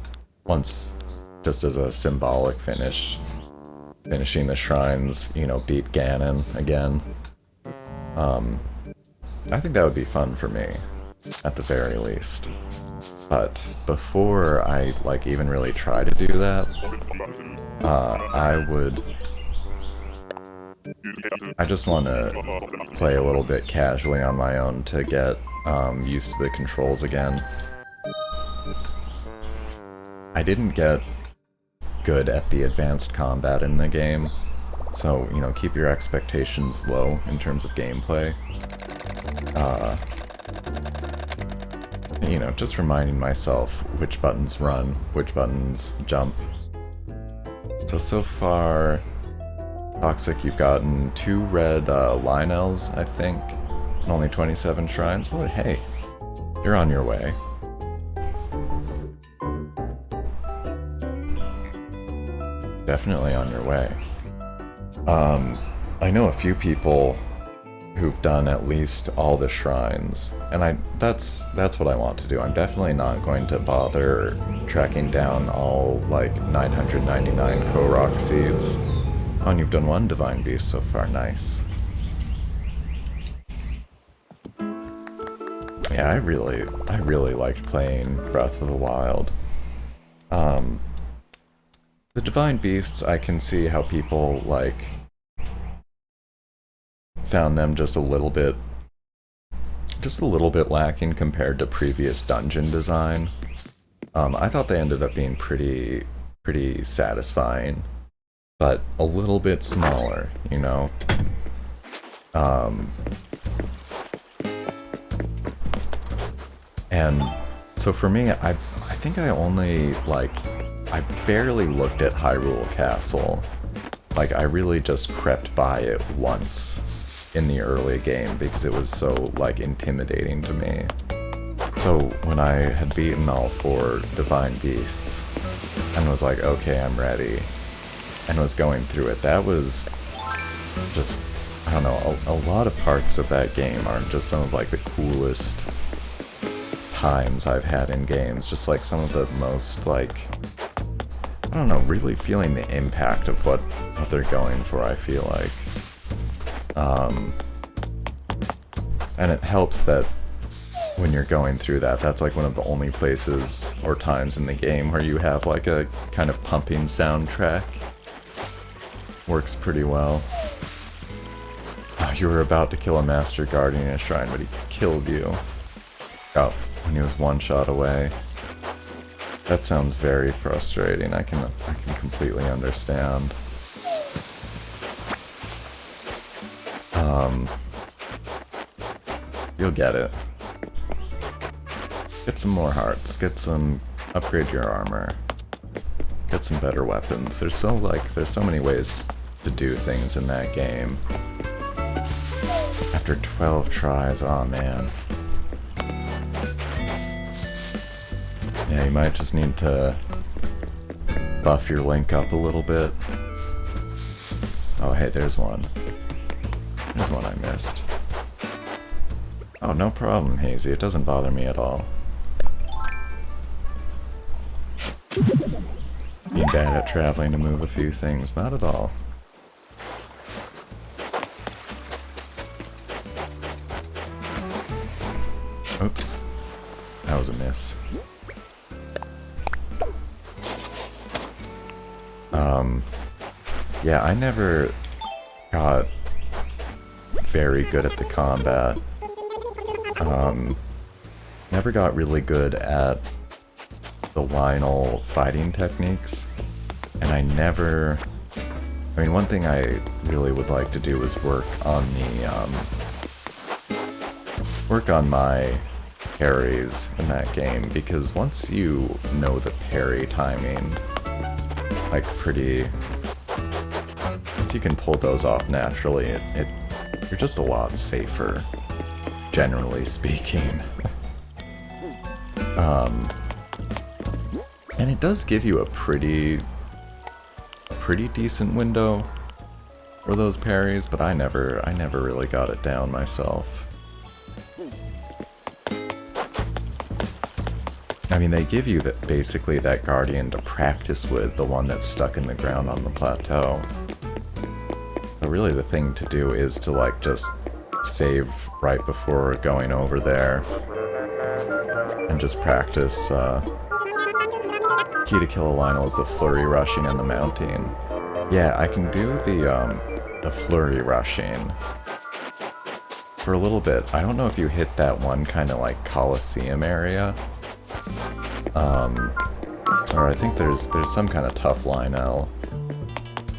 once, just as a symbolic finish, finishing the shrines, you know, beat Ganon again. I think that would be fun for me, at the very least. But before I, like, even really try to do that, I just want to play a little bit casually on my own to get used to the controls again. I didn't get good at the advanced combat in the game, so, you know, keep your expectations low in terms of gameplay. You know, just reminding myself which buttons run, which buttons jump. So far, Toxic, you've gotten 2 red Lionels, I think. Only 27 shrines? Well, hey, you're on your way. Definitely on your way. I know a few people who've done at least all the shrines, and that's what I want to do. I'm definitely not going to bother tracking down all, like, 999 Korok seeds. Oh, and you've done one Divine Beast so far, nice. Yeah, I really liked playing Breath of the Wild. The Divine Beasts, I can see how people, like, found them just a little bit lacking compared to previous dungeon design. I thought they ended up being pretty satisfying, but a little bit smaller, you know? And so for me, I think I only, like, I barely looked at Hyrule Castle. Like, I really just crept by it once in the early game because it was so, like, intimidating to me. So when I had beaten all 4 Divine Beasts and was like, okay, I'm ready, and was going through it, that was just, I don't know, a lot of parts of that game are just some of, like, the coolest times I've had in games. Just, like, some of the most, like, I don't know, really feeling the impact of what they're going for, I feel like. And it helps that when you're going through that, that's like one of the only places or times in the game where you have like a kind of pumping soundtrack. Works pretty well. Oh, you were about to kill a Master Guardian in a shrine, but he killed you. Oh, when he was 1 shot away. That sounds very frustrating. I can completely understand. You'll get it. Get some more hearts. Upgrade your armor. Get some better weapons. There's so many ways to do things in that game. After 12 tries, oh man. Yeah, you might just need to buff your Link up a little bit. Oh hey, there's one. There's one I missed. Oh, no problem, Hazy. It doesn't bother me at all. Being bad at traveling to move a few things, not at all. Oops. That was a miss. Yeah, I never got very good at the combat. Never got really good at the Lionel fighting techniques, and I mean, one thing I really would like to do is work on my parries in that game, because once you know the parry timing, like once you can pull those off naturally, you're just a lot safer, generally speaking. And it does give you a pretty decent window for those parries, but I never really got it down myself. I mean, they give you basically that Guardian to practice with, the one that's stuck in the ground on the plateau. But really the thing to do is to, like, just save right before going over there and just practice. Key to kill a Lionel is the flurry rushing and the mounting. Yeah, I can do the flurry rushing for a little bit. I don't know if you hit that one kind of like Coliseum area. Or I think there's some kind of tough Lionel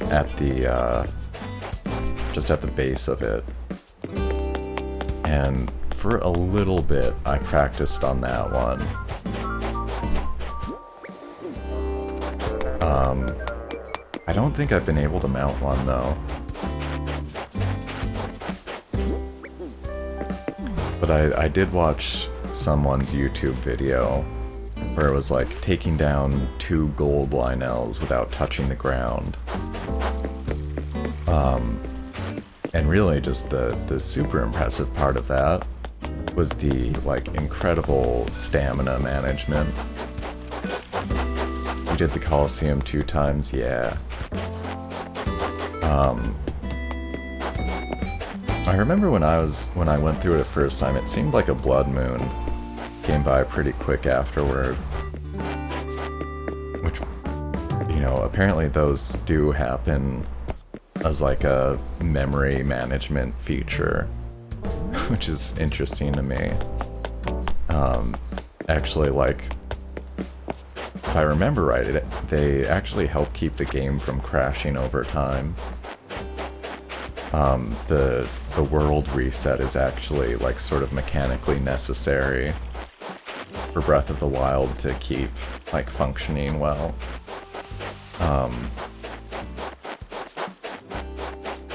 at the just at the base of it. And for a little bit, I practiced on that one. I don't think I've been able to mount one, though. But I did watch someone's YouTube video where it was like taking down 2 gold Lionels without touching the ground. And really just the super impressive part of that was the like incredible stamina management. We did the Colosseum 2 times, yeah. I remember when I went through it the first time, it seemed like a blood moon came by pretty quick afterward. Which, you know, apparently those do happen as like a memory management feature, which is interesting to me. Actually, like, if I remember right, they actually help keep the game from crashing over time. The world reset is actually like sort of mechanically necessary for Breath of the Wild to keep like functioning well.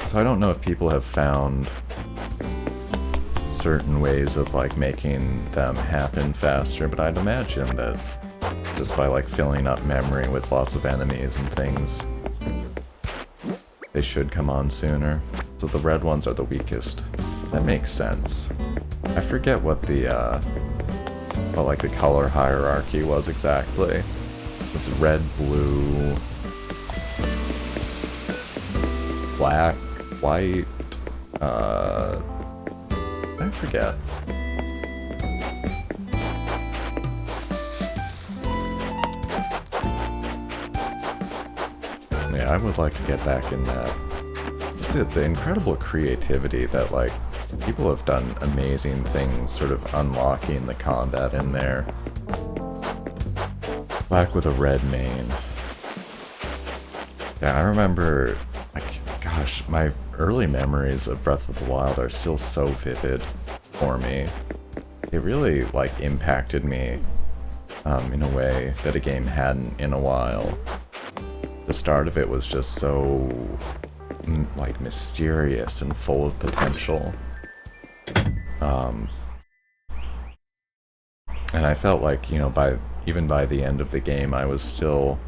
So I don't know if people have found certain ways of like making them happen faster, but I'd imagine that just by like filling up memory with lots of enemies and things, they should come on sooner. So the red ones are the weakest. That makes sense. I forget what the like the color hierarchy was exactly. It's red, blue, black, white, I forget. Yeah, I would like to get back in that. Just the incredible creativity that, like, people have done amazing things sort of unlocking the combat in there. Black with a red mane. Yeah, I remember, like, gosh, my early memories of Breath of the Wild are still so vivid for me. It really, like, impacted me in a way that a game hadn't in a while. The start of it was just so, like, mysterious and full of potential. And I felt like, you know, even by the end of the game, I was still,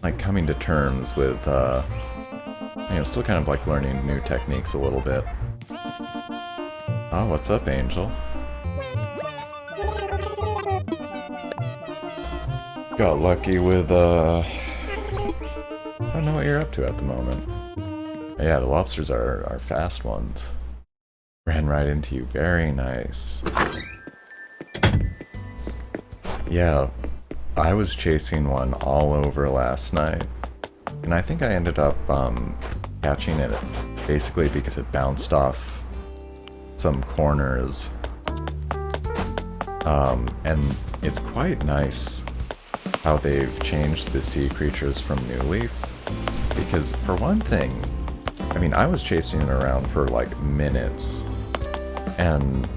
like, coming to terms with, you know, still kind of, like, learning new techniques a little bit. Oh, what's up, Angel? Got lucky with, I don't know what you're up to at the moment. Yeah, the lobsters are fast ones. Ran right into you. Very nice. Yeah, I was chasing one all over last night. And I think I ended up catching it basically because it bounced off some corners. And it's quite nice how they've changed the sea creatures from New Leaf. Because for one thing, I mean, I was chasing it around for like minutes. And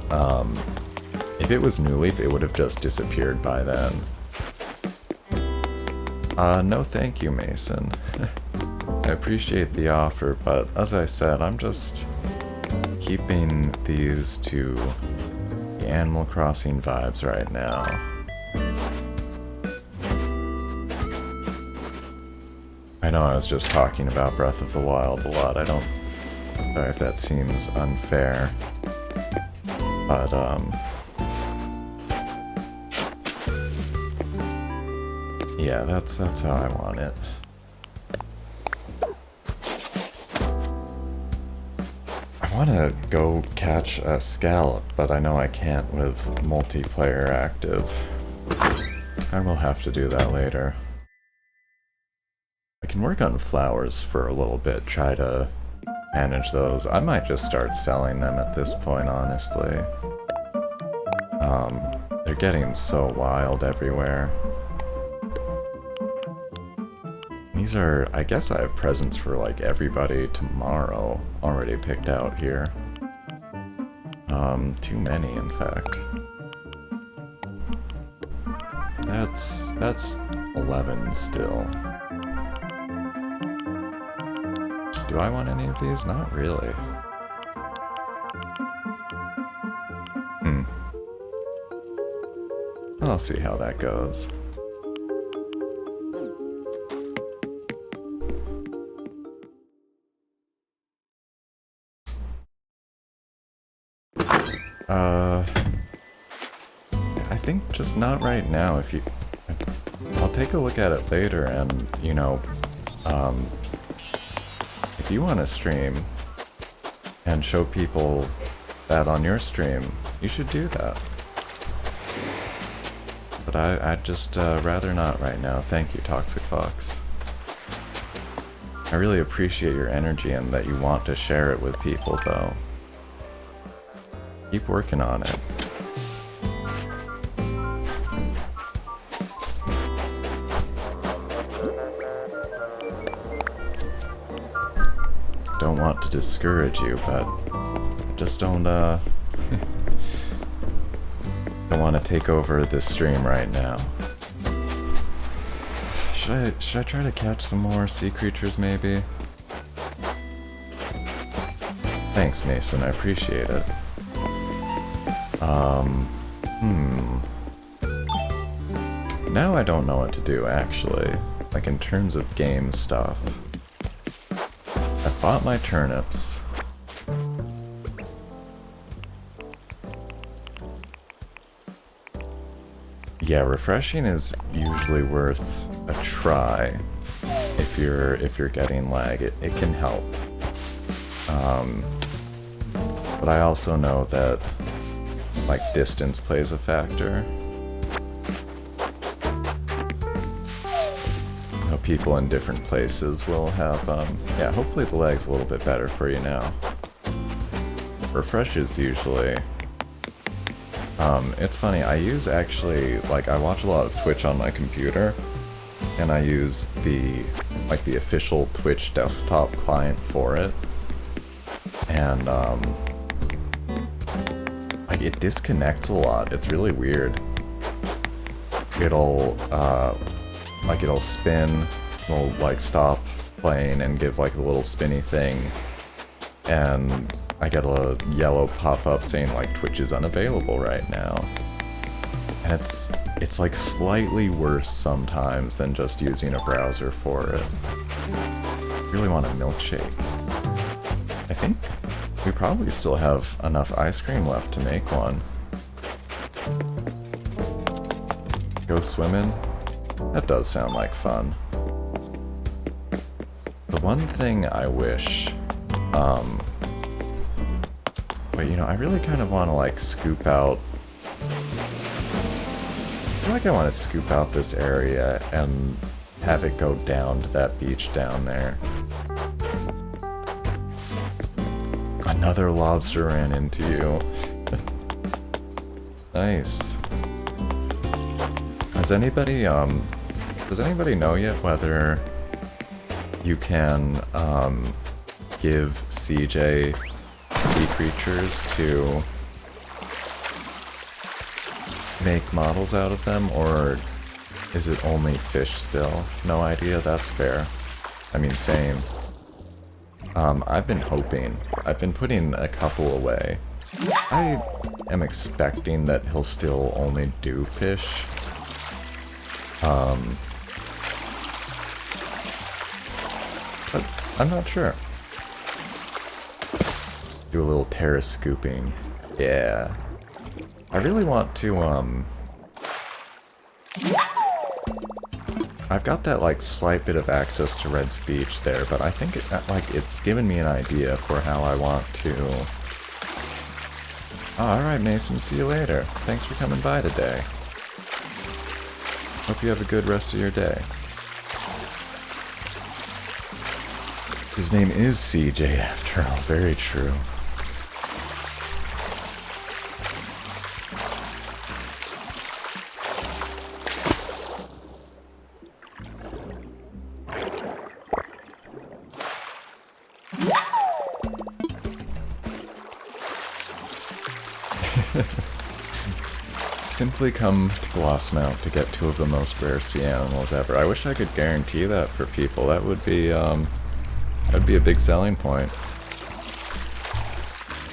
if it was New Leaf, it would have just disappeared by then. No thank you, Mason. I appreciate the offer, but as I said, I'm just keeping these to the Animal Crossing vibes right now. I know I was just talking about Breath of the Wild a lot. I don't know if that seems unfair. But, yeah, that's how I want it. I want to go catch a scallop, but I know I can't with multiplayer active. I will have to do that later. I can work on flowers for a little bit, try to manage those. I might just start selling them at this point, honestly. They're getting so wild everywhere. These are, I guess I have presents for like everybody tomorrow already picked out here. Too many, in fact. That's 11 still. Do I want any of these? Not really. I'll see how that goes. I think just not right now. I'll take a look at it later, and, you know, if you want to stream and show people that on your stream, you should do that. But I'd just rather not right now. Thank you, Toxic Fox. I really appreciate your energy and that you want to share it with people, though. Keep working on it. Don't want to discourage you, but I just don't want to take over this stream right now. Should I try to catch some more sea creatures, maybe? Thanks, Mason, I appreciate it. Now I don't know what to do, actually. Like, in terms of game stuff. I bought my turnips. Yeah, refreshing is usually worth a try if you're getting lag. It can help. But I also know that like distance plays a factor. You know, people in different places will have yeah, hopefully the lag's a little bit better for you now. Refresh is usually it's funny, I use actually, like, I watch a lot of Twitch on my computer, and I use the official Twitch desktop client for it, and, like, it disconnects a lot. It's really weird. It'll spin, it'll, like, stop playing and give, like, a little spinny thing, and I get a yellow pop-up saying like Twitch is unavailable right now. And it's like slightly worse sometimes than just using a browser for it. I really want a milkshake. I think we probably still have enough ice cream left to make one. Go swimming? That does sound like fun. The one thing I wish, but, you know, I really kind of want to, like, scoop out... I feel like I want to scoop out this area and have it go down to that beach down there. Another lobster ran into you. Nice. Does anybody know yet whether you can, give CJ sea creatures to make models out of them, or is it only fish still? No idea, that's fair. I mean, same. I've been hoping. I've been putting a couple away. I am expecting that he'll still only do fish. But I'm not sure. Do a little terrace scooping. Yeah. I really want to, I've got that, like, slight bit of access to Red's Beach there, but I think it's given me an idea for how I want to... Oh, alright, Mason, see you later. Thanks for coming by today. Hope you have a good rest of your day. His name is CJ after all, very true. Simply come to Glossmount to get 2 of the most rare sea animals ever. I wish I could guarantee that for people. That would be a big selling point.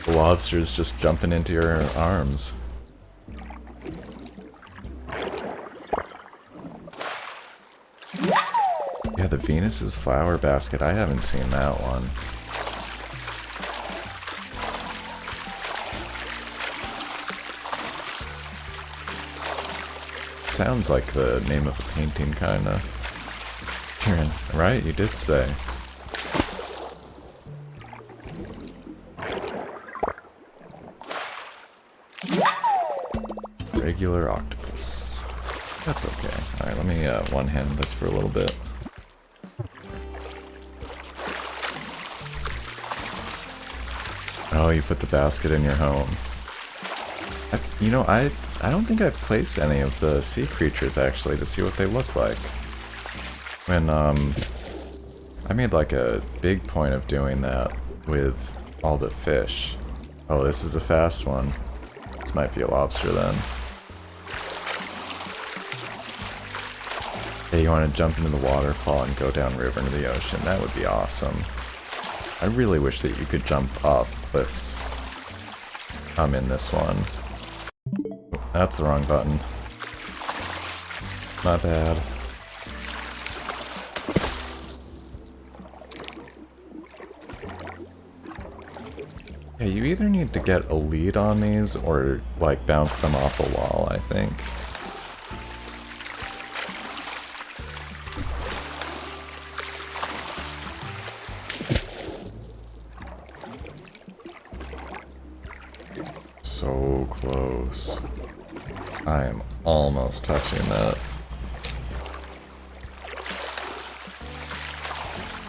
The lobsters just jumping into your arms. Venus's flower basket. I haven't seen that one. Sounds like the name of a painting, kinda. Kieran, right? You did say. Regular octopus. That's okay. Alright, let me one-hand this for a little bit. Oh, you put the basket in your home. You know, I don't think I've placed any of the sea creatures, actually, to see what they look like. When, I made, like, a big point of doing that with all the fish. Oh, this is a fast one. This might be a lobster, then. Hey, you want to jump into the waterfall and go downriver into the ocean? That would be awesome. I really wish that you could jump off cliffs. I'm in this one. That's the wrong button. My bad. Yeah, you either need to get a lead on these or, like, bounce them off a wall, I think. So close. I am almost touching that.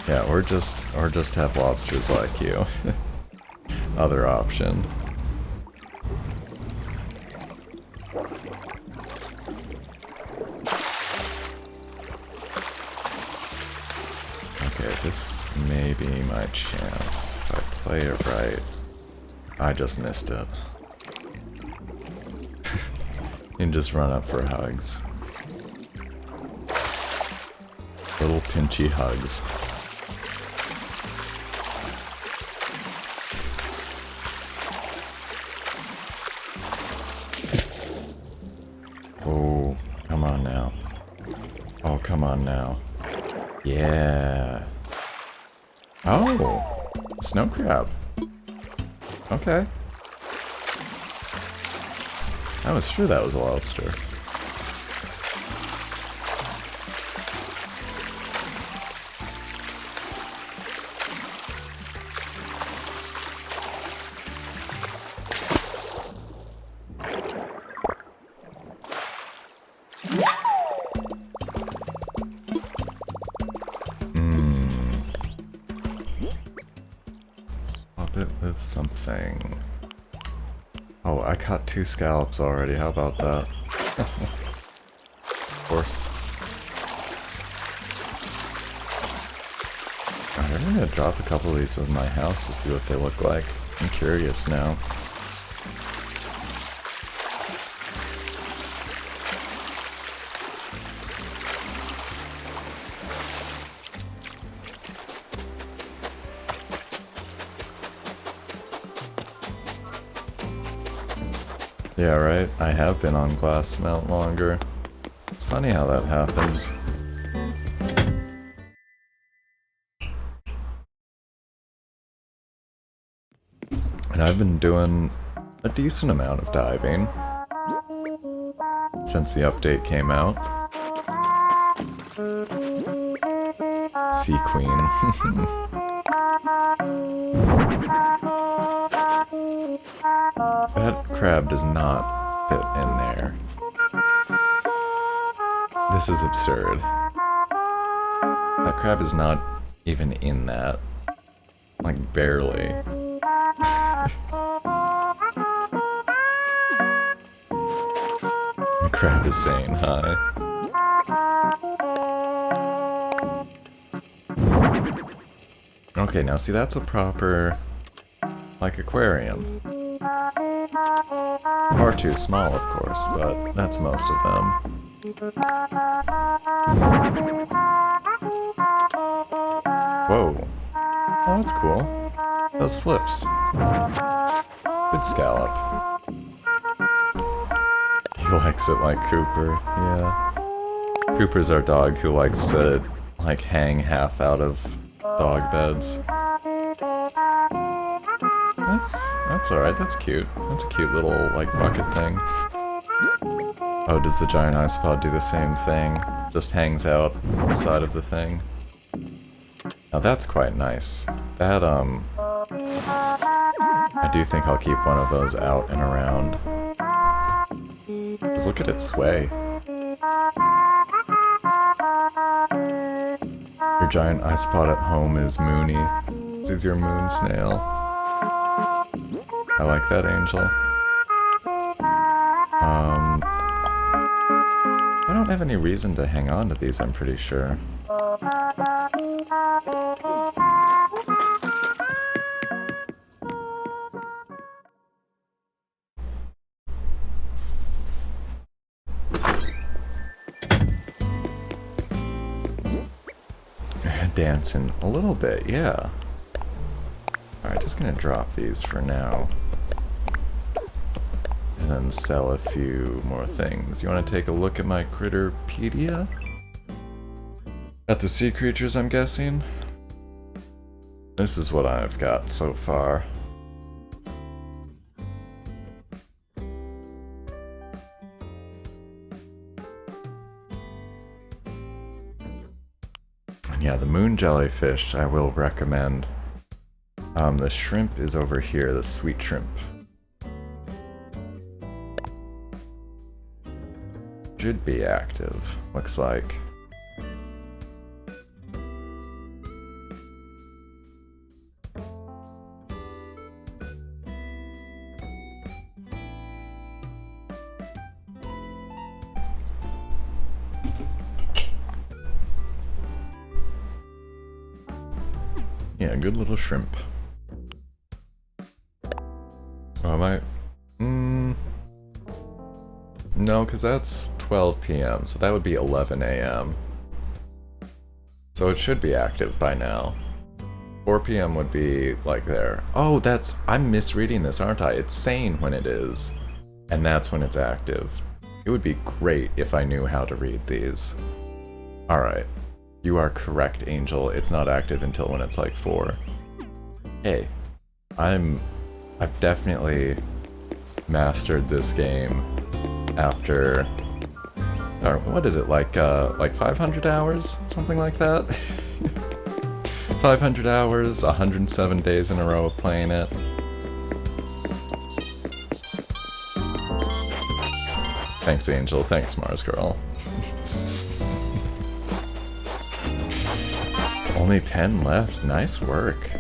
Yeah, or just have lobsters like you. Other option. Okay, this may be my chance. If I play it right. I just missed it. And just run up for hugs. Little pinchy hugs. Oh, come on now. Oh, come on now. Yeah. Oh, snow crab. Okay. I was sure that was a lobster. Swap it with something. Oh, I caught 2 scallops already. How about that? Of course. Alright, I'm gonna drop a couple of these in my house to see what they look like. I'm curious now. Yeah, right? I have been on Glossmount longer. It's funny how that happens. And I've been doing a decent amount of diving since the update came out. Sea Queen. That crab does not fit in there. This is absurd. That crab is not even in that. Like, barely. The crab is saying hi. Okay, now see, that's a proper, like, aquarium. Far too small, of course, but that's most of them. Whoa. Oh, that's cool. Those flips. Good scallop. He likes it like Cooper, yeah. Cooper's our dog who likes to like hang half out of dog beds. That's alright, that's cute. That's a cute little, like, bucket thing. Oh, does the giant isopod do the same thing? Just hangs out the side of the thing. Now that's quite nice. That, I do think I'll keep one of those out and around. Just look at it sway. Your giant isopod at home is Moony. This is your moon snail. I like that, Angel. I don't have any reason to hang on to these, I'm pretty sure. Dancing a little bit, yeah. Alright, just gonna drop these for now. And then sell a few more things. You wanna take a look at my Critterpedia? At the sea creatures, I'm guessing? This is what I've got so far. Yeah, the moon jellyfish I will recommend. The shrimp is over here, the sweet shrimp. Should be active, looks like. Yeah, good little shrimp. Oh, am I? No, because that's 12 p.m., so that would be 11 a.m. So it should be active by now. 4 p.m. would be, like, there. Oh, that's... I'm misreading this, aren't I? It's saying when it is, and that's when it's active. It would be great if I knew how to read these. Alright. You are correct, Angel. It's not active until when it's like 4. Hey, I've definitely mastered this game after, or what is it, like 500 hours? Something like that? 500 hours, 107 days in a row of playing it. Thanks, Angel. Thanks, Mars Girl. Only 10 left. Nice work.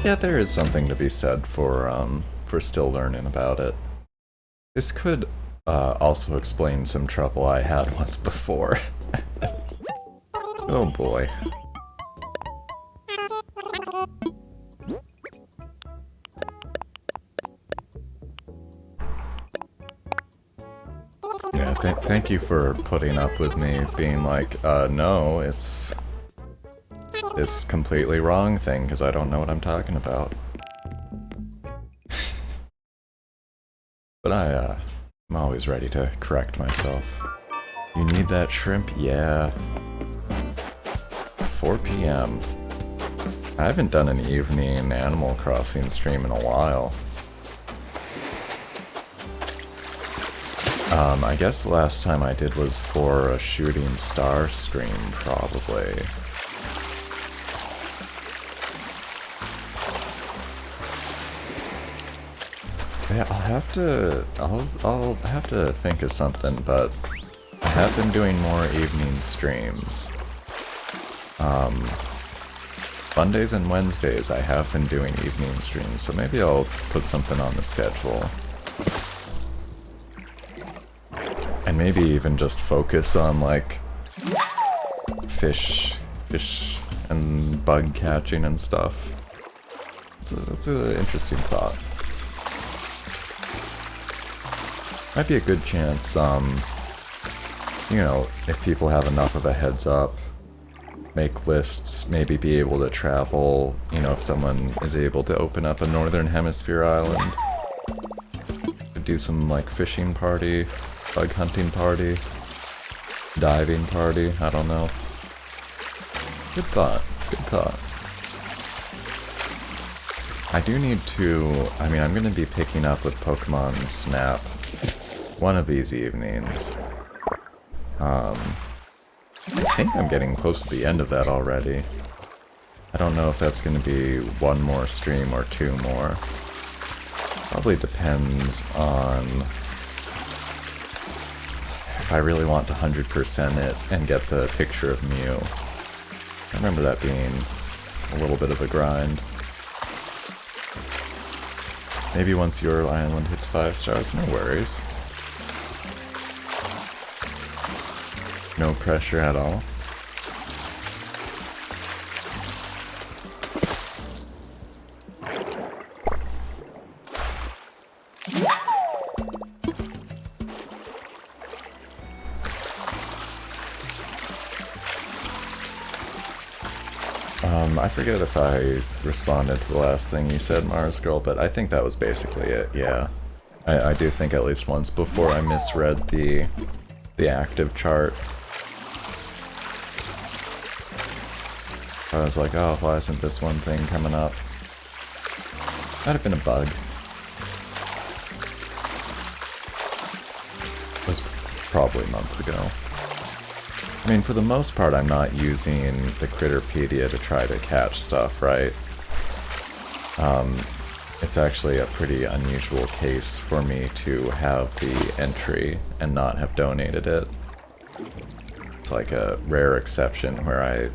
Yeah, there is something to be said for still learning about it. This could also explain some trouble I had once before. Oh boy. Yeah, thank you for putting up with me being like, no, it's this completely wrong thing, because I don't know what I'm talking about. But I'm always ready to correct myself. You need that shrimp? Yeah. 4 p.m. I haven't done an evening Animal Crossing stream in a while. I guess the last time I did was for a Shooting Star stream, probably. Yeah, I'll have to think of something, but I have been doing more evening streams. Mondays and Wednesdays I have been doing evening streams, so maybe I'll put something on the schedule. And maybe even just focus on, like, fish and bug catching and stuff. It's an interesting thought. Might be a good chance, you know, if people have enough of a heads up, make lists, maybe be able to travel, you know, if someone is able to open up a Northern Hemisphere island. It'd could do some like fishing party, bug hunting party, diving party, I don't know. Good thought, good thought. I do need to, I mean, I'm going to be picking up with Pokemon Snap one of these evenings. I think I'm getting close to the end of that already. I don't know if that's going to be one more stream or two more. Probably depends on if I really want to 100% it and get the picture of Mew. I remember that being a little bit of a grind. Maybe once your island hits 5 stars, no worries. No pressure at all. I forget if I responded to the last thing you said, Mars Girl, but I think that was basically it, yeah. I do think at least once before I misread the active chart. I was like, oh, why isn't this one thing coming up? Might have been a bug. It was probably months ago. I mean, for the most part, I'm not using the Critterpedia to try to catch stuff, right? It's actually a pretty unusual case for me to have the entry and not have donated it. It's like a rare exception where I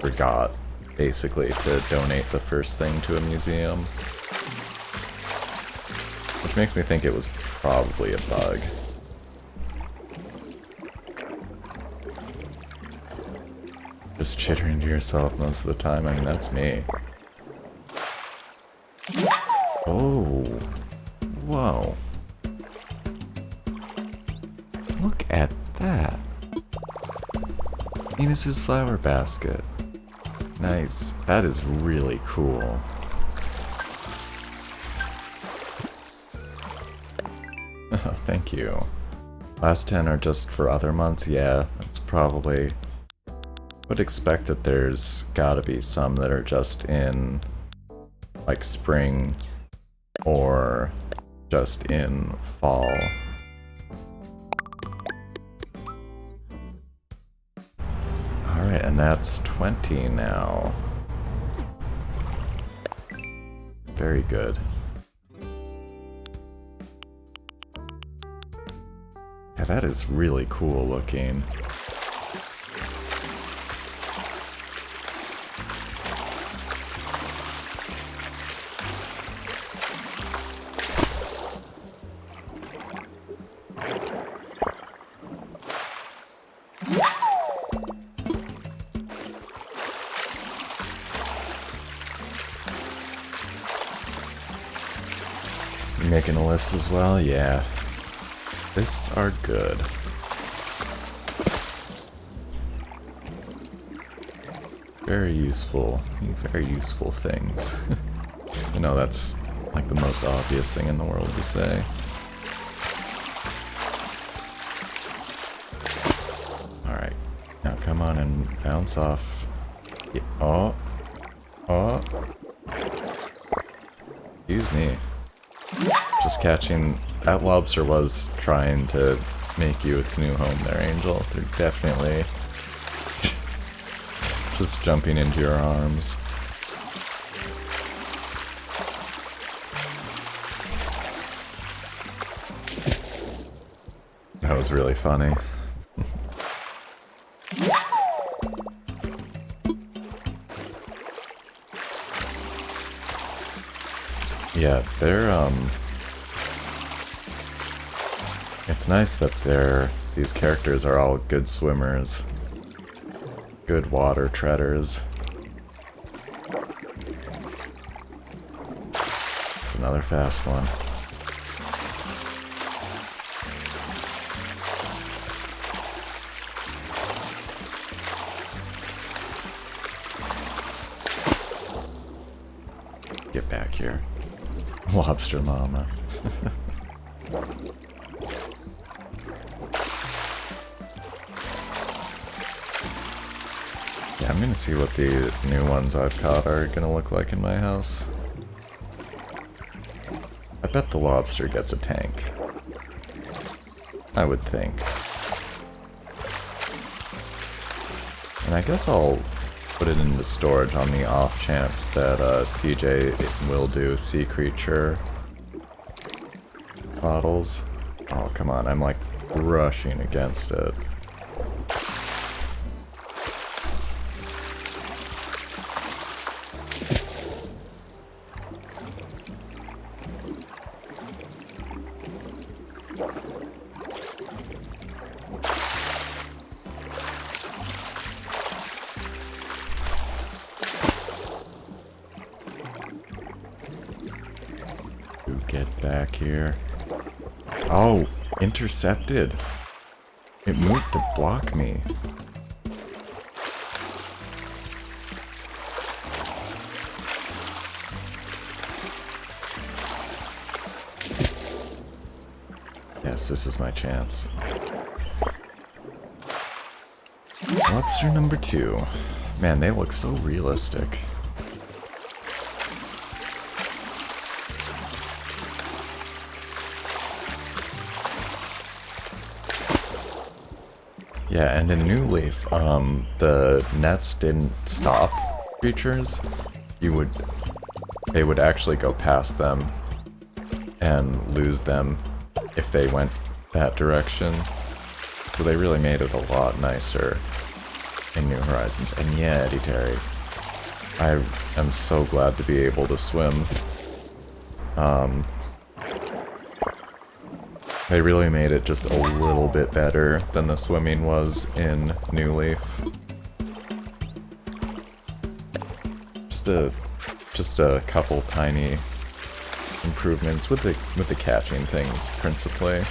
forgot, basically, to donate the first thing to a museum. Which makes me think it was probably a bug. Just chittering to yourself most of the time. I mean, that's me. Oh. Whoa. Look at that. Venus's flower basket. Nice. That is really cool. Oh, thank you. Last 10 are just for other months? Yeah, that's probably... Would expect that there's gotta be some that are just in like spring or just in fall. Alright, and that's 20 now. Very good. Yeah, that is really cool looking. Making a list as well? Yeah. Lists are good. Very useful things. You know, that's like the most obvious thing in the world to say. Alright. Now come on and bounce off. Yeah. Oh. Oh. Excuse me. Just catching... That lobster was trying to make you its new home there, Angel. They're definitely just jumping into your arms. That was really funny. Yeah, they're, it's nice that these characters are all good swimmers. Good water treaders. It's another fast one. Get back here. Lobster mama. Yeah, I'm gonna see what the new ones I've caught are gonna look like in my house. I bet the lobster gets a tank. I would think. And I guess I'll put it into storage on the off chance that CJ will do sea creature bottles. Oh, come on, I'm like rushing against it. Get back here. Oh, intercepted. It moved to block me. Yes, this is my chance. Lobster number 2. Man, they look so realistic. Yeah, and in New Leaf, the nets didn't stop creatures. They would actually go past them and lose them if they went that direction. So they really made it a lot nicer in New Horizons. And yeah, Eddie Terry, I am so glad to be able to swim. They really made it just a little bit better than the swimming was in New Leaf. Just a couple tiny improvements with the catching things principally.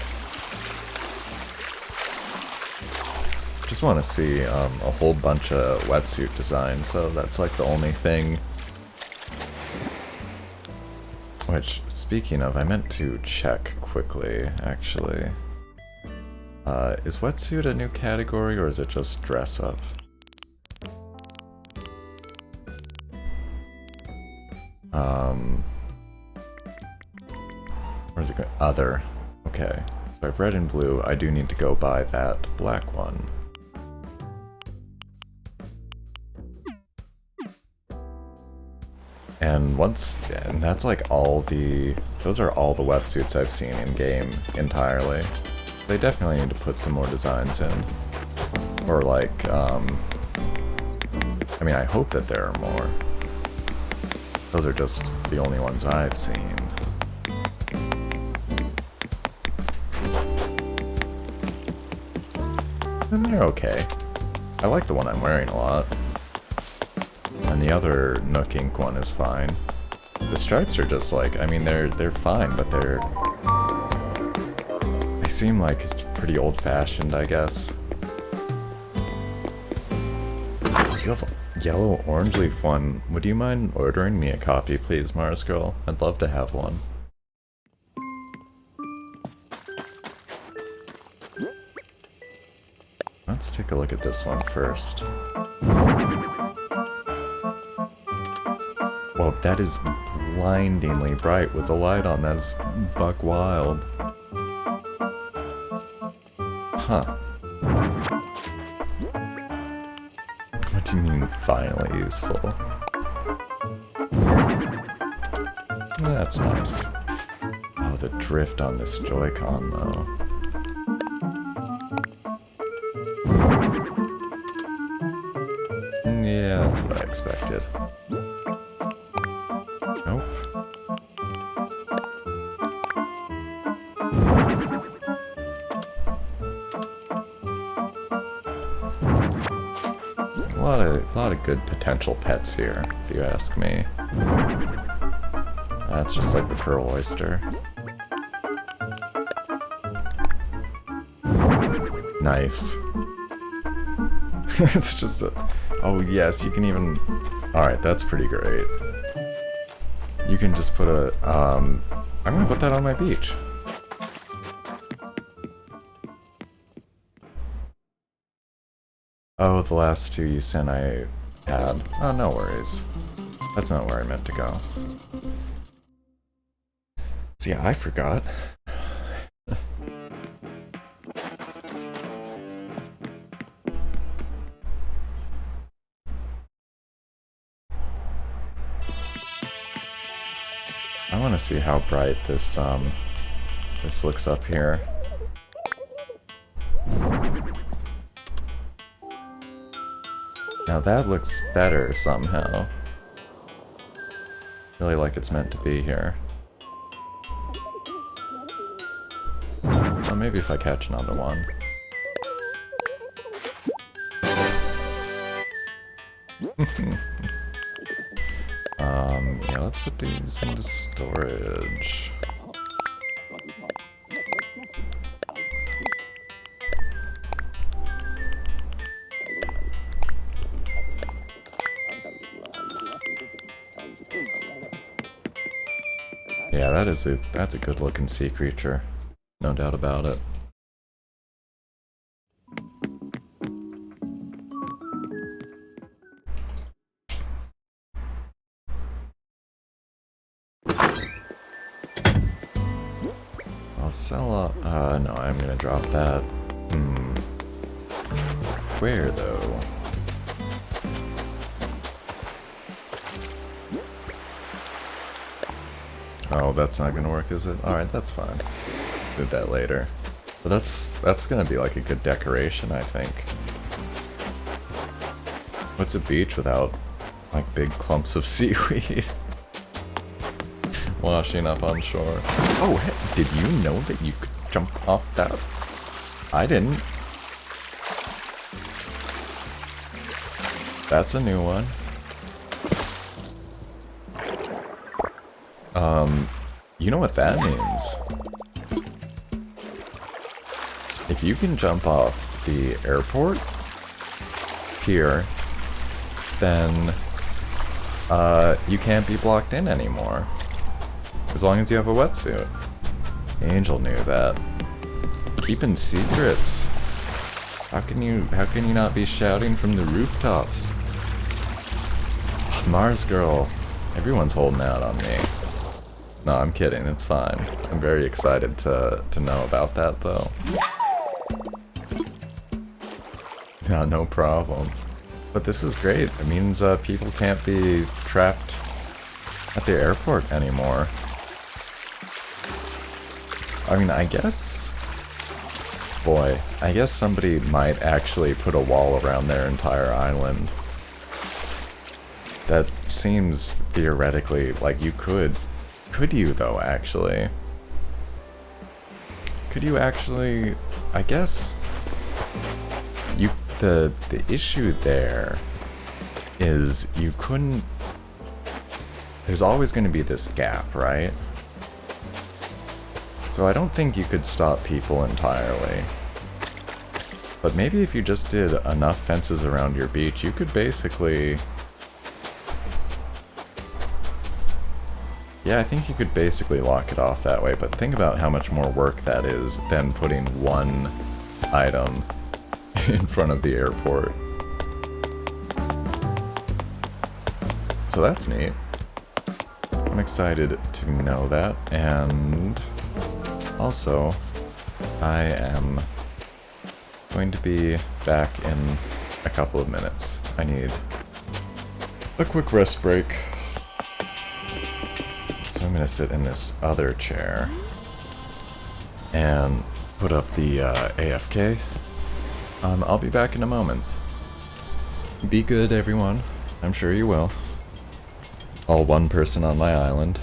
Just want to see a whole bunch of wetsuit designs, so that's like the only thing. Which, speaking of, I meant to check quickly, actually. Is wetsuit a new category, or is it just dress up? Where's it going? Other. Okay. So I have red and blue. I do need to go buy that black one. And that's like those are all the wetsuits I've seen in game entirely. They definitely need to put some more designs in. Or like, I mean, I hope that there are more. Those are just the only ones I've seen. And they're okay. I like the one I'm wearing a lot. And the other Nook Ink one is fine. The stripes are just like, I mean, they're fine, but they seem like it's pretty old-fashioned, I guess. You have a yellow orange leaf one. Would you mind ordering me a copy, please, Mars Girl? I'd love to have one. Let's take a look at this one first. Whoa, that is blindingly bright with the light on. That is buck wild. Huh. What do you mean, finally useful? That's nice. Oh, the drift on this Joy-Con, though. Yeah, that's what I expected. Nope. A lot of good potential pets here, if you ask me. That's just like the pearl oyster. Nice. It's just a... Oh yes, you can even... Alright, that's pretty great. You can just put a... I'm gonna put that on my beach. Oh, the last two you sent I had. Oh, no worries. That's not where I meant to go. See, I forgot. I want to see how bright this this looks up here. Now that looks better somehow. Really like it's meant to be here. Well, maybe if I catch another one. Yeah, let's put these into storage. Yeah, that's a good looking sea creature. No doubt about it. I'll sell no, I'm gonna drop that. Where though? Oh, that's not gonna work, is it? Alright, that's fine. Do that later. But that's gonna be like a good decoration, I think. What's a beach without like big clumps of seaweed washing up on shore? Oh, hey, did you know that you could jump off that? I didn't. That's a new one. You know what that means? If you can jump off the airport pier, then you can't be blocked in anymore. As long as you have a wetsuit. Angel knew that. Keeping secrets. How can you not be shouting from the rooftops? Mars girl. Everyone's holding out on me. No, I'm kidding, it's fine. I'm very excited to know about that though. Yeah, no problem. But this is great. It means people can't be trapped at the airport anymore. I mean, I guess... Boy, I guess somebody might actually put a wall around their entire island. That seems theoretically like you could. Could you, though, actually? Could you actually... I guess... You... The issue there is you couldn't... There's always going to be this gap, right? So I don't think you could stop people entirely. But maybe if you just did enough fences around your beach, you could basically... Yeah, I think you could basically lock it off that way, but think about how much more work that is than putting one item in front of the airport. So that's neat. I'm excited to know that, and also, I am going to be back in a couple of minutes. I need a quick rest break. So I'm gonna sit in this other chair and put up the AFK. I'll be back in a moment. Be good, everyone. I'm sure you will. All one person on my island.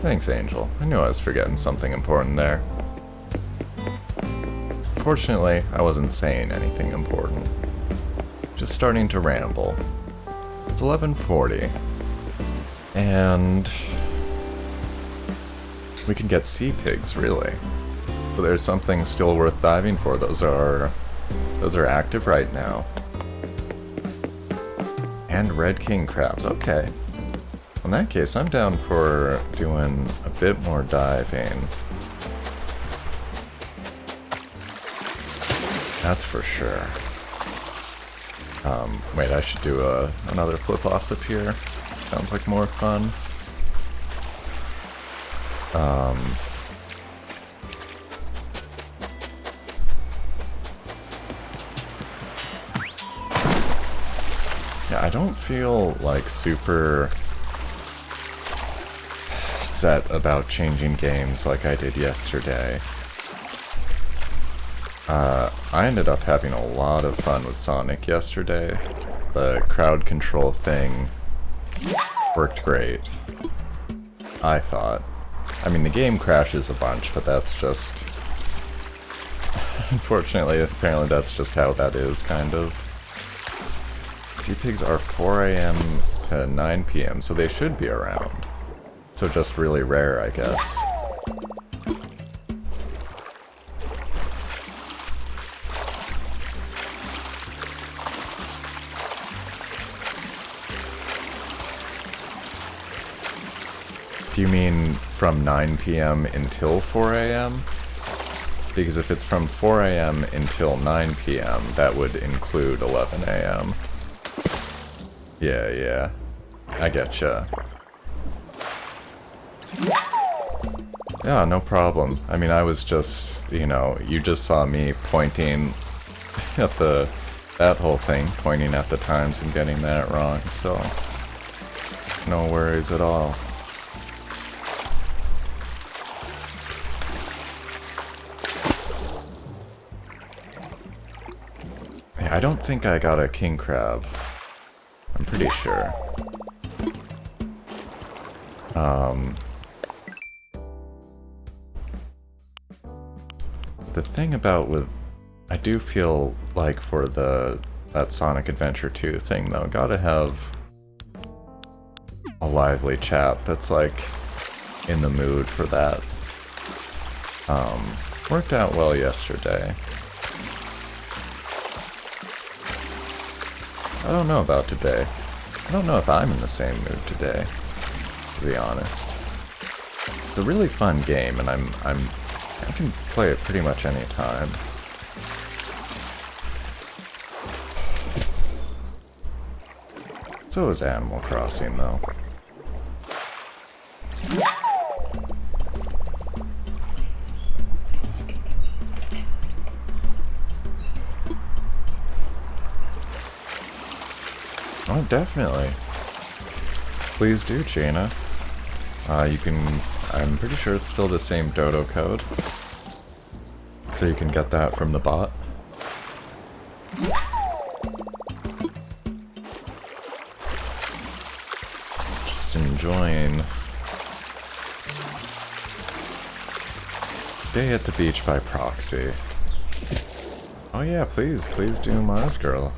Thanks, Angel. I knew I was forgetting something important there. Fortunately, I wasn't saying anything important. Just starting to ramble. It's 11:40. And we can get sea pigs, really. But there's something still worth diving for. Those are active right now. And red king crabs. Okay. In that case, I'm down for doing a bit more diving. That's for sure. Wait, I should do another flip off the pier. Sounds like more fun. Yeah, I don't feel like super set about changing games like I did yesterday. I ended up having a lot of fun with Sonic yesterday. The crowd control thing worked great, I thought. I mean, the game crashes a bunch, but that's just... Unfortunately, apparently that's just how that is, kind of. Sea pigs are 4 a.m. to 9 p.m., so they should be around. So just really rare, I guess. Do you mean from 9 p.m. until 4 a.m.? Because if it's from 4 a.m. until 9 p.m., that would include 11 a.m. Yeah. I getcha. Yeah, no problem. I mean, I was just, you just saw me pointing at that whole thing, pointing at the times and getting that wrong, so no worries at all. Yeah, I don't think I got a king crab. I'm pretty sure. The thing about I do feel like for that Sonic Adventure 2 thing though, gotta have a lively chap that's like in the mood for that. Worked out well yesterday. I don't know about today. I don't know if I'm in the same mood today, to be honest. It's a really fun game, and I can play it pretty much any time. So is Animal Crossing, though. Oh, definitely. Please do, Jaina. I'm pretty sure it's still the same dodo code. So you can get that from the bot. Just enjoying day at the beach by proxy. Oh yeah, please do Mars Girl.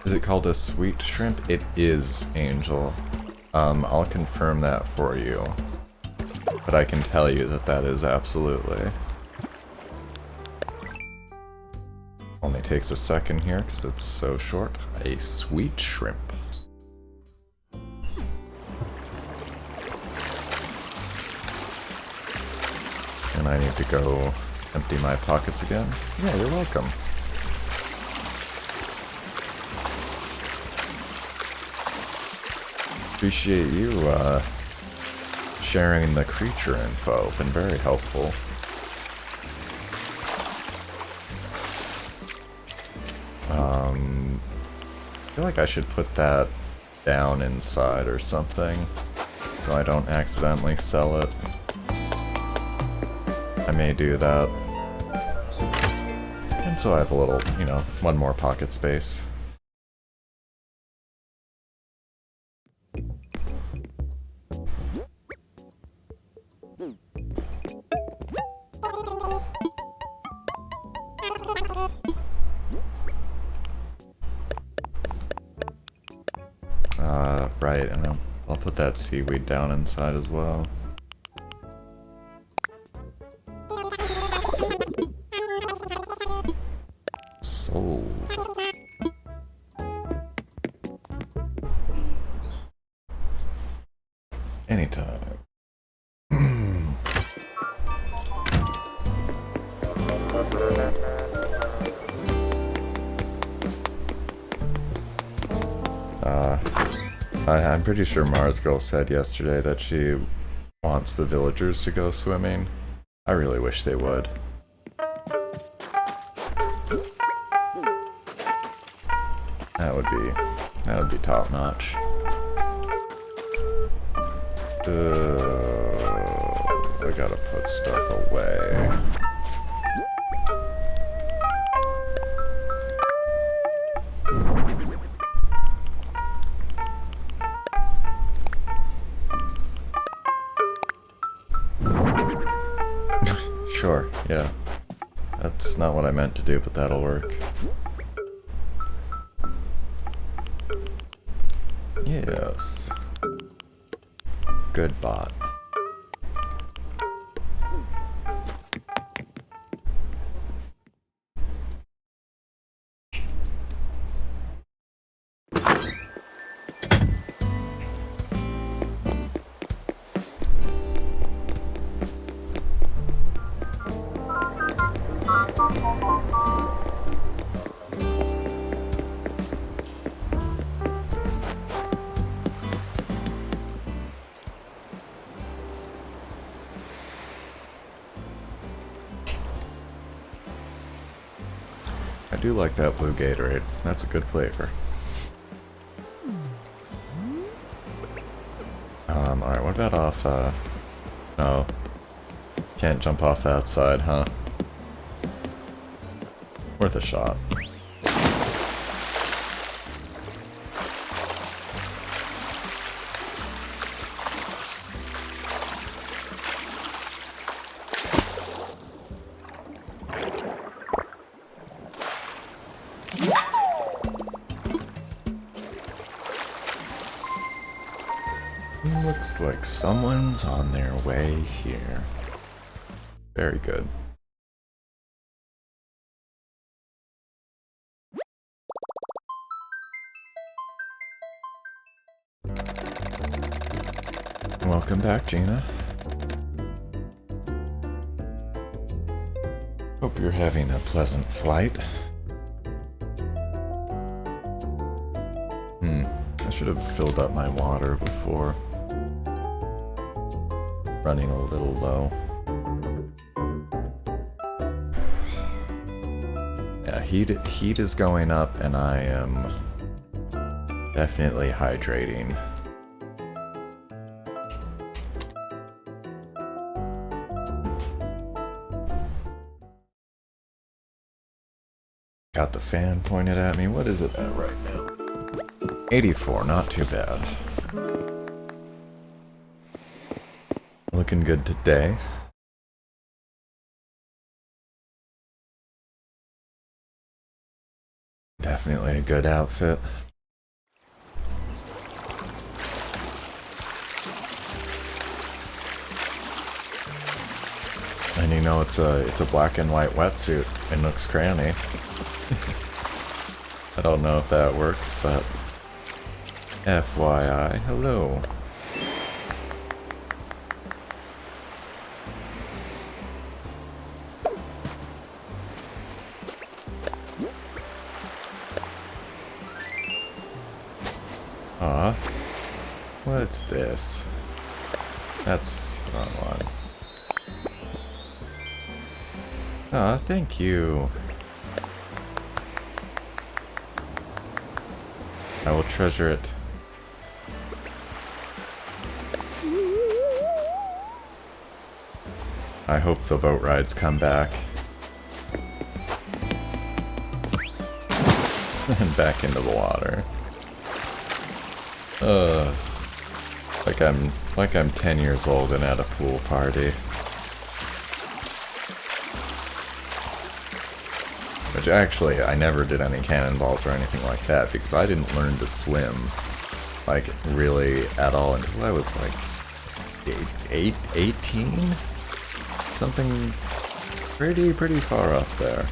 Is it called a sweet shrimp? It is, Angel. I'll confirm that for you. But I can tell you that is absolutely. Only takes a second here because it's so short. A sweet shrimp. And I need to go empty my pockets again. Yeah, you're welcome. Appreciate you sharing the creature info. Been very helpful. I feel like I should put that down inside or something so I don't accidentally sell it. I may do that. And so I have a little, one more pocket space. Right, and I'll put that seaweed down inside as well. Sold. Anytime. I'm pretty sure Mars Girl said yesterday that she wants the villagers to go swimming. I really wish they would. That would be top notch. I gotta put stuff away. Sure, yeah. That's not what I meant to do, but that'll work. Yes. Good bot. I do like that blue Gatorade. That's a good flavor. Alright, what about off, no. Can't jump off that side, huh? Worth a shot. Looks like someone's on their way here. Very good. Welcome back, Gina. Hope you're having a pleasant flight. I should have filled up my water before. Running a little low. Yeah, heat is going up and I am definitely hydrating. Got the fan pointed at me. What is it at right now? 84, not too bad. Looking good today. Definitely a good outfit. And you know it's a black and white wetsuit in Nook's Cranny. I don't know if that works, but FYI, hello. Aw, what's this? That's the wrong one. Aw, thank you. I will treasure it. I hope the boat rides come back. And back into the water. Like I'm 10 years old and at a pool party. Which actually, I never did any cannonballs or anything like that because I didn't learn to swim, like, really at all until I was like 18? Something pretty far up there.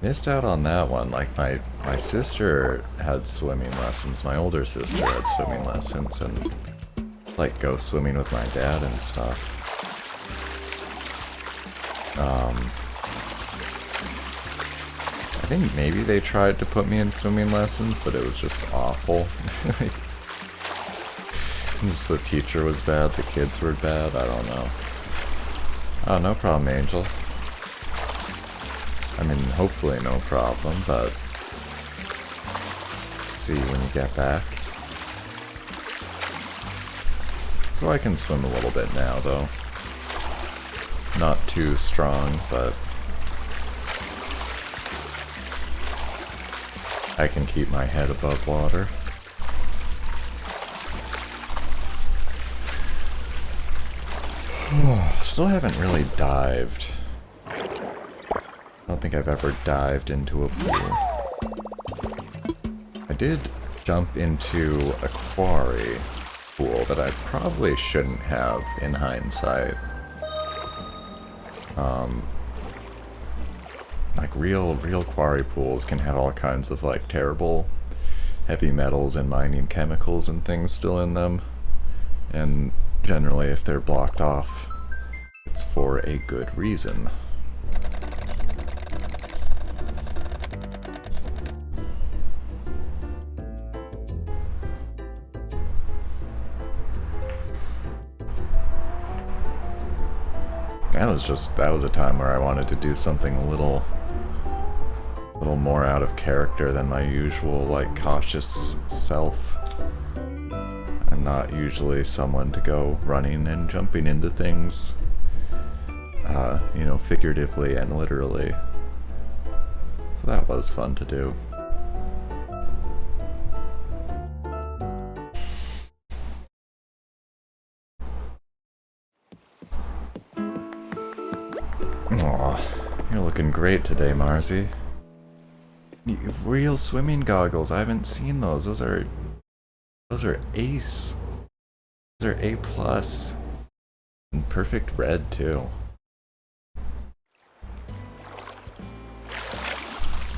Missed out on that one. Like, my sister had swimming lessons, my older sister had swimming lessons, and like go swimming with my dad and stuff. I think maybe they tried to put me in swimming lessons, but it was just awful. Just the teacher was bad, the kids were bad, I don't know. Oh, no problem, Angel. I mean, hopefully no problem, but see you when you get back. So I can swim a little bit now, though. Not too strong, but I can keep my head above water. Still haven't really dived. I don't think I've ever dived into a pool. I did jump into a quarry pool that I probably shouldn't have in hindsight. Like real quarry pools can have all kinds of like terrible heavy metals and mining chemicals and things still in them. And generally if they're blocked off, it's for a good reason. That was a time where I wanted to do something a little more out of character than my usual, like, cautious self. I'm not usually someone to go running and jumping into things, you know, figuratively and literally. So that was fun to do. Aw, you're looking great today, Marzi. Real swimming goggles, I haven't seen those. Those are ace. Those are A+. And perfect red, too.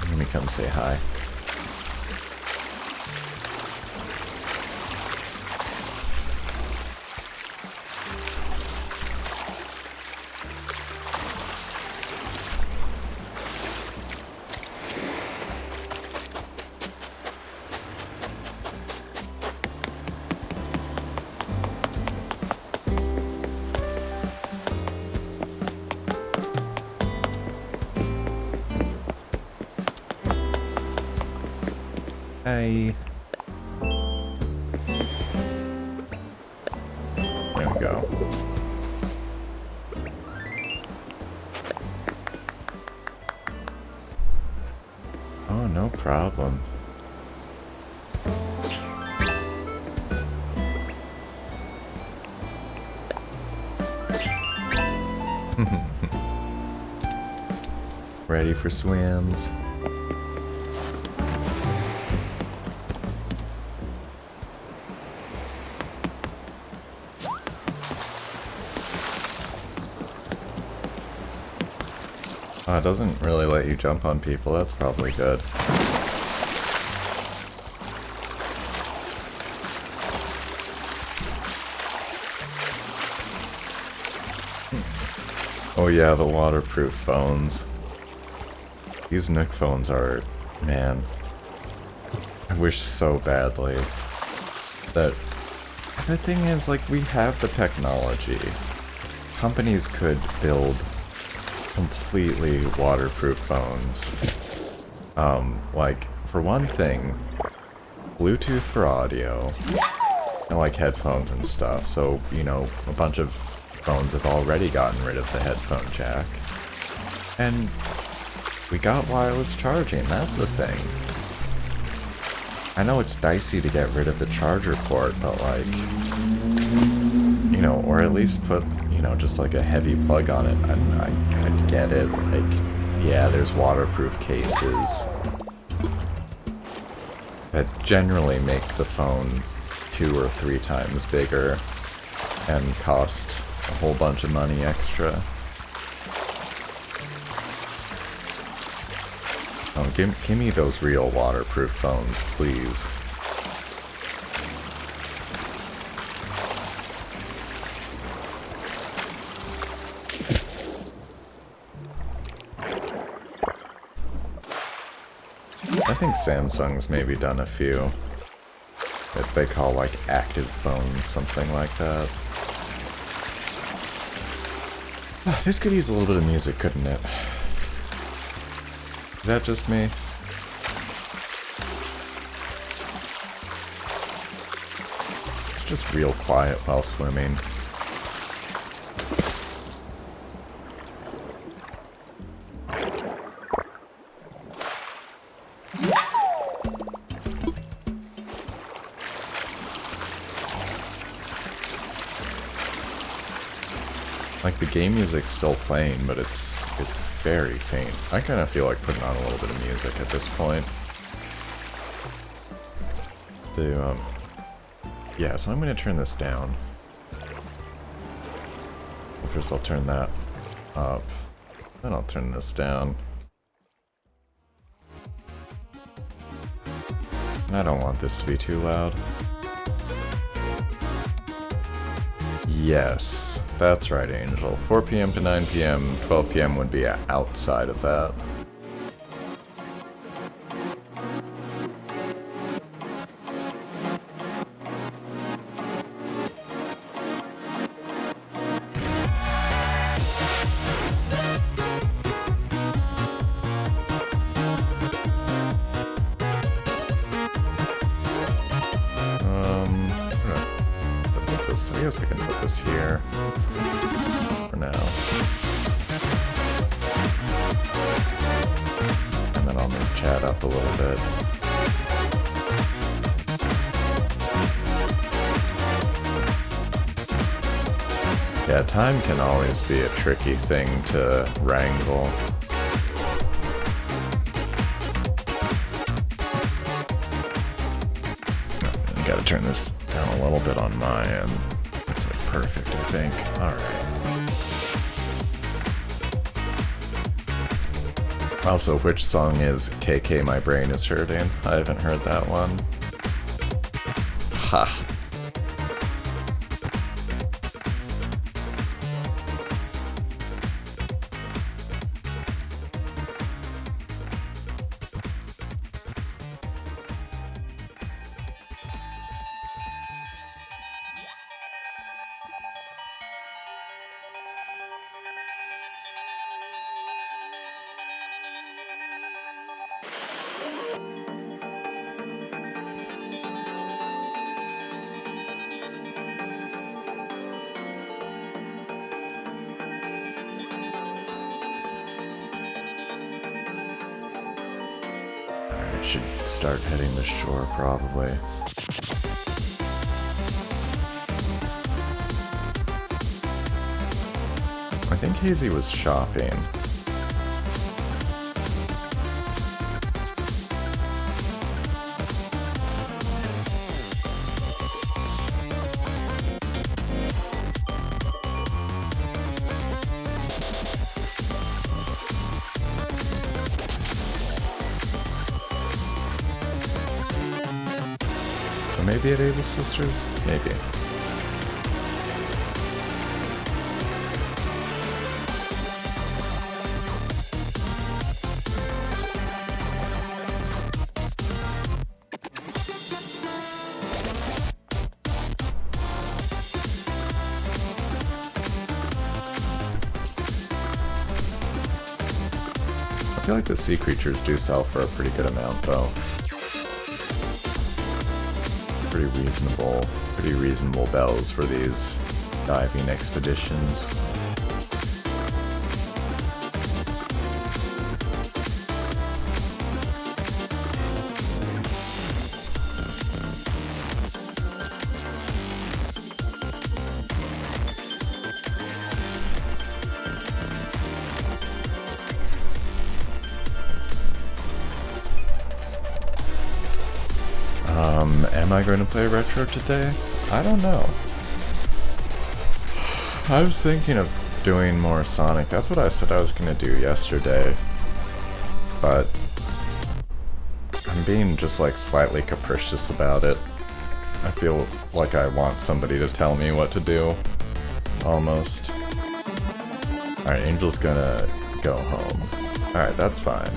Let me come say hi. Hi. There we go. Oh, no problem. Ready for swims? Oh, it doesn't really let you jump on people, that's probably good. Oh yeah, the waterproof phones. These Nook phones are, man, I wish so badly that... The thing is, like, we have the technology. Companies could build completely waterproof phones. Like, for one thing, Bluetooth for audio, and like headphones and stuff, so, you know, a bunch of phones have already gotten rid of the headphone jack. And we got wireless charging, that's the thing. I know it's dicey to get rid of the charger port, but like, you know, or at least put, you know, just like a heavy plug on it, and I get it, like, Yeah, there's waterproof cases that generally make the phone 2 or 3 times bigger and cost a whole bunch of money extra. Oh, give me those real waterproof phones, please. I think Samsung's maybe done a few that they call like active phones, something like that. This could use a little bit of music, couldn't it? Is that just me? It's just real quiet while swimming. Like, the game music's still playing, but it's very faint. I kind of feel like putting on a little bit of music at this point. Yeah, so I'm gonna turn this down. First I'll turn that up, then I'll turn this down. I don't want this to be too loud. Yes, that's right, Angel. 4 p.m. to 9 p.m., 12 p.m. would be outside of that. I guess I can put this here for now. And then I'll move chat up a little bit. Yeah, time can always be a tricky thing to wrangle. I gotta turn this down a little bit on my end. It's like perfect, I think. Alright. Also, which song is KK My Brain Is Hurting? I haven't heard that one. Ha! Should start heading to shore, probably. I think Hazy was shopping. Maybe at Able Sisters? Maybe. I feel like the sea creatures do sell for a pretty good amount, though. Pretty reasonable bells for these diving expeditions. Am I going to play retro today? I don't know. I was thinking of doing more Sonic. That's what I said I was going to do yesterday. But I'm being just like slightly capricious about it. I feel like I want somebody to tell me what to do. Almost. Alright, Angel's gonna go home. Alright, that's fine.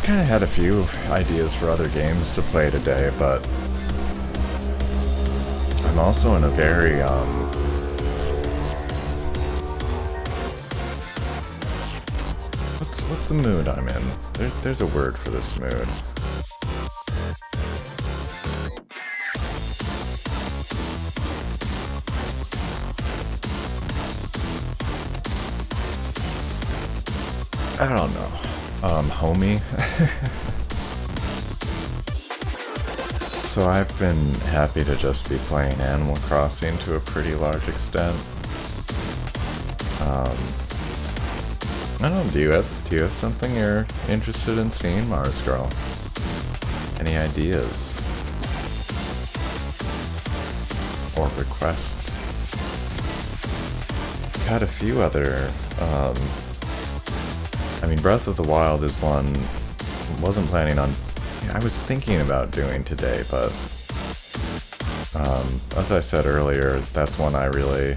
Kinda had a few ideas for other games to play today, but I'm also in a very, What's the mood I'm in? There's a word for this mood. I don't know. Homey. So I've been happy to just be playing Animal Crossing to a pretty large extent. I don't know, do you have something you're interested in seeing, Mars Girl? Any ideas? Or requests? I've had a few other, I mean, Breath of the Wild is one I wasn't planning on... I was thinking about doing today, but... as I said earlier, that's one I really...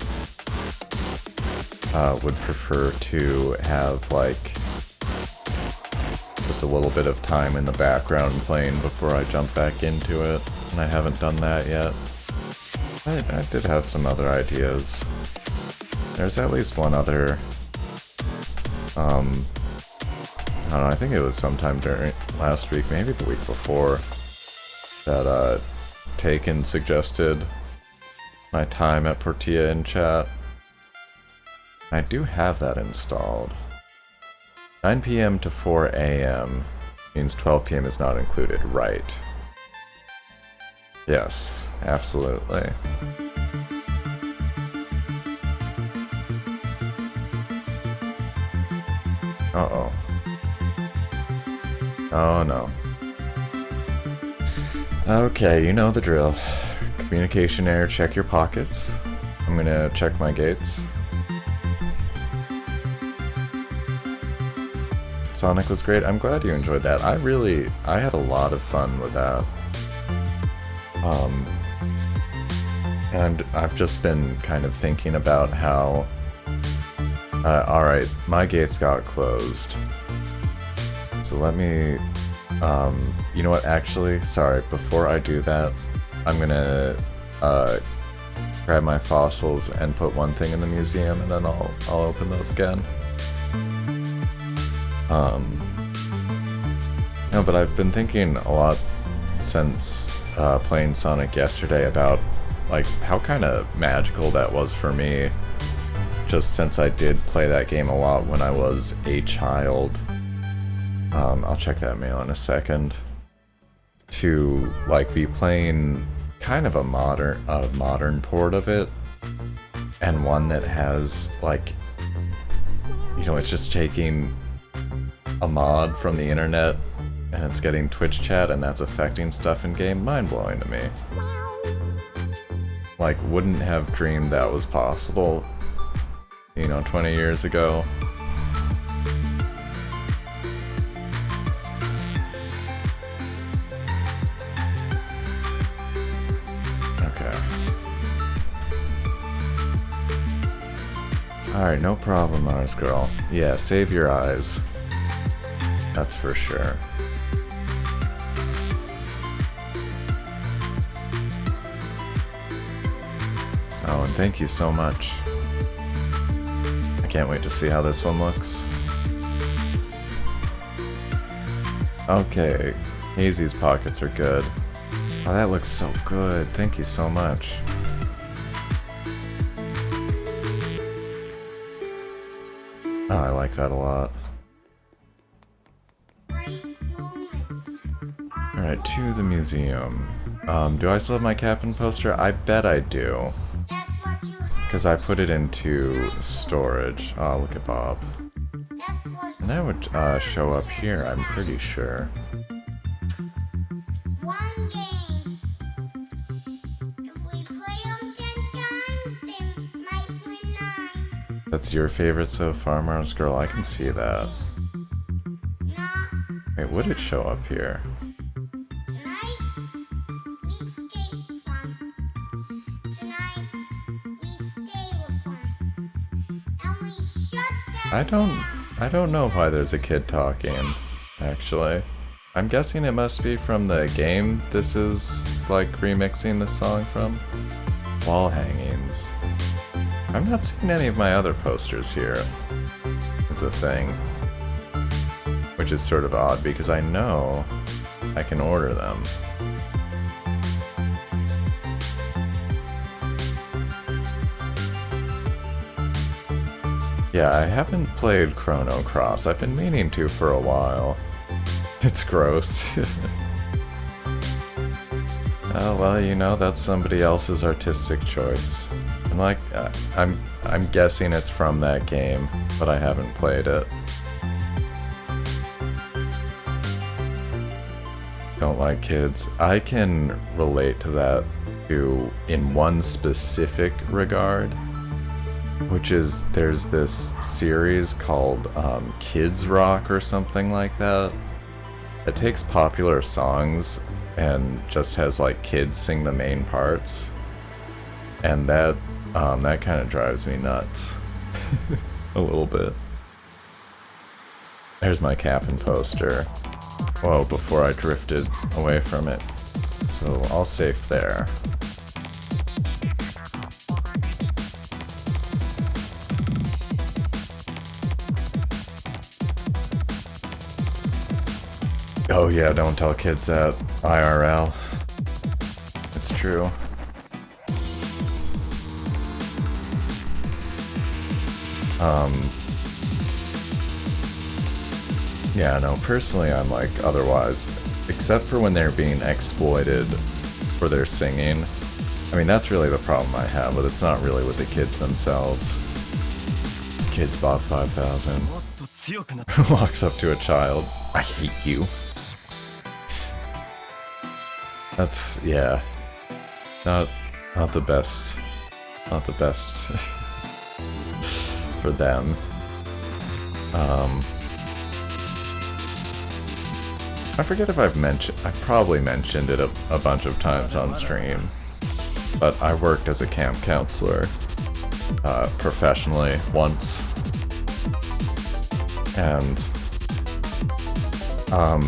would prefer to have, like, just a little bit of time in the background playing before I jump back into it, and I haven't done that yet. I did have some other ideas. There's at least one other, I don't know, I think it was sometime during last week, maybe the week before, that, Taken suggested my time at Portilla in chat. I do have that installed. 9 PM to 4 AM means 12 PM is not included, right? Yes, absolutely. Uh-oh. Oh no. Okay, you know the drill. Communication error, check your pockets. I'm gonna check my gates. Sonic was great. I'm glad you enjoyed that. I had a lot of fun with that. And I've just been kind of thinking about how... alright, my gates got closed. So let me... you know what, actually, sorry, before I do that, I'm gonna grab my fossils and put one thing in the museum, and then I'll open those again. No, but I've been thinking a lot since playing Sonic yesterday about like how kind of magical that was for me, just since I did play that game a lot when I was a child. I'll check that mail in a second. To like be playing kind of a modern port of it, and one that has like, you know, it's just taking a mod from the internet and it's getting Twitch chat and that's affecting stuff in game. Mind-blowing to me. Like, wouldn't have dreamed that was possible, you know, 20 years ago. Okay. Alright, no problem, Mars Girl. Yeah, save your eyes. That's for sure. Oh, and thank you so much. I can't wait to see how this one looks. Okay, Hazy's pockets are good. Oh, that looks so good. Thank you so much. Oh, I like that a lot. Alright, to the museum. Do I still have my Captain poster? I bet I do. Because I put it into storage. Oh, look at Bob. And that would show up here, I'm pretty sure. One game. If we play them 10 times, they might win 9. That's your favorite so far, Mars Girl? I can see that. No. Wait, would it show up here? Tonight, we skate from. Tonight, we stay with them. And we shut them I don't know why there's a kid talking, actually. I'm guessing it must be from the game this is, like, remixing the song from. Wall hangings. I'm not seeing any of my other posters here. It's a thing. Which is sort of odd, because I know I can order them. Yeah, I haven't played Chrono Cross. I've been meaning to for a while. It's gross. Oh, well, you know, that's somebody else's artistic choice. And like, I'm guessing it's from that game, but I haven't played it. Don't like kids. I can relate to that too in one specific regard, which is there's this series called Kids Rock or something like that. It takes popular songs and just has like kids sing the main parts, and that kind of drives me nuts a little bit. There's my Cap'n poster. Whoa, before I drifted away from it. So I'll save there. Oh yeah, don't tell kids that. IRL. It's true. Yeah, no, personally I'm like otherwise, except for when they're being exploited for their singing. I mean, that's really the problem I have, but it's not really with the kids themselves. Kids bought 5,000. Walks up to a child. I hate you. That's, yeah. Not the best. Not the best for them. I forget if I've probably mentioned it a bunch of times on stream, but I worked as a camp counselor professionally once, and I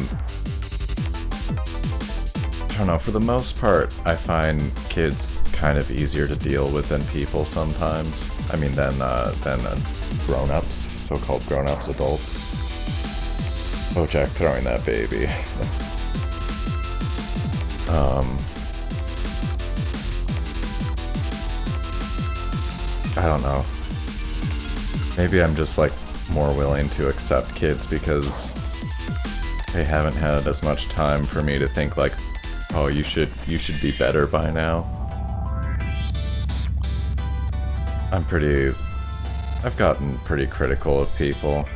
don't know, for the most part I find kids kind of easier to deal with than people sometimes. I mean than grown-ups, so-called grown-ups, adults. Bojack throwing that baby. I don't know. Maybe I'm just like more willing to accept kids because they haven't had as much time for me to think like, oh, you should be better by now. I've gotten pretty critical of people.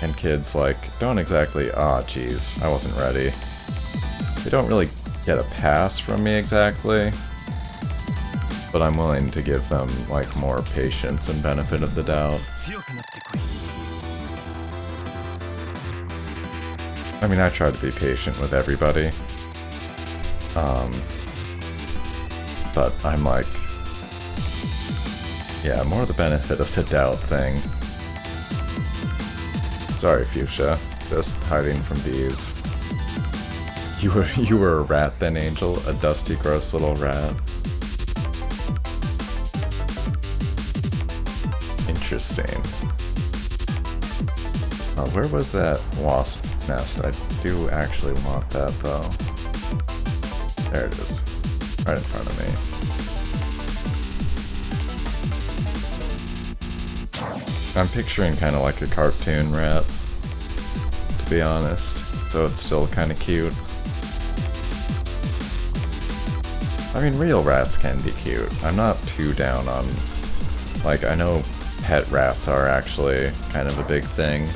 And kids, like, don't exactly, geez, I wasn't ready. They don't really get a pass from me exactly, but I'm willing to give them, like, more patience and benefit of the doubt. I mean, I try to be patient with everybody. But I'm like, yeah, more the benefit of the doubt thing. Sorry, Fuchsia. Just hiding from bees. You were a rat then, Angel? A dusty, gross little rat. Interesting. Where was that wasp nest? I do actually want that, though. There it is. Right in front of me. I'm picturing kind of like a cartoon rat, to be honest, so it's still kind of cute. I mean, real rats can be cute. I'm not too down on, like, I know pet rats are actually kind of a big thing,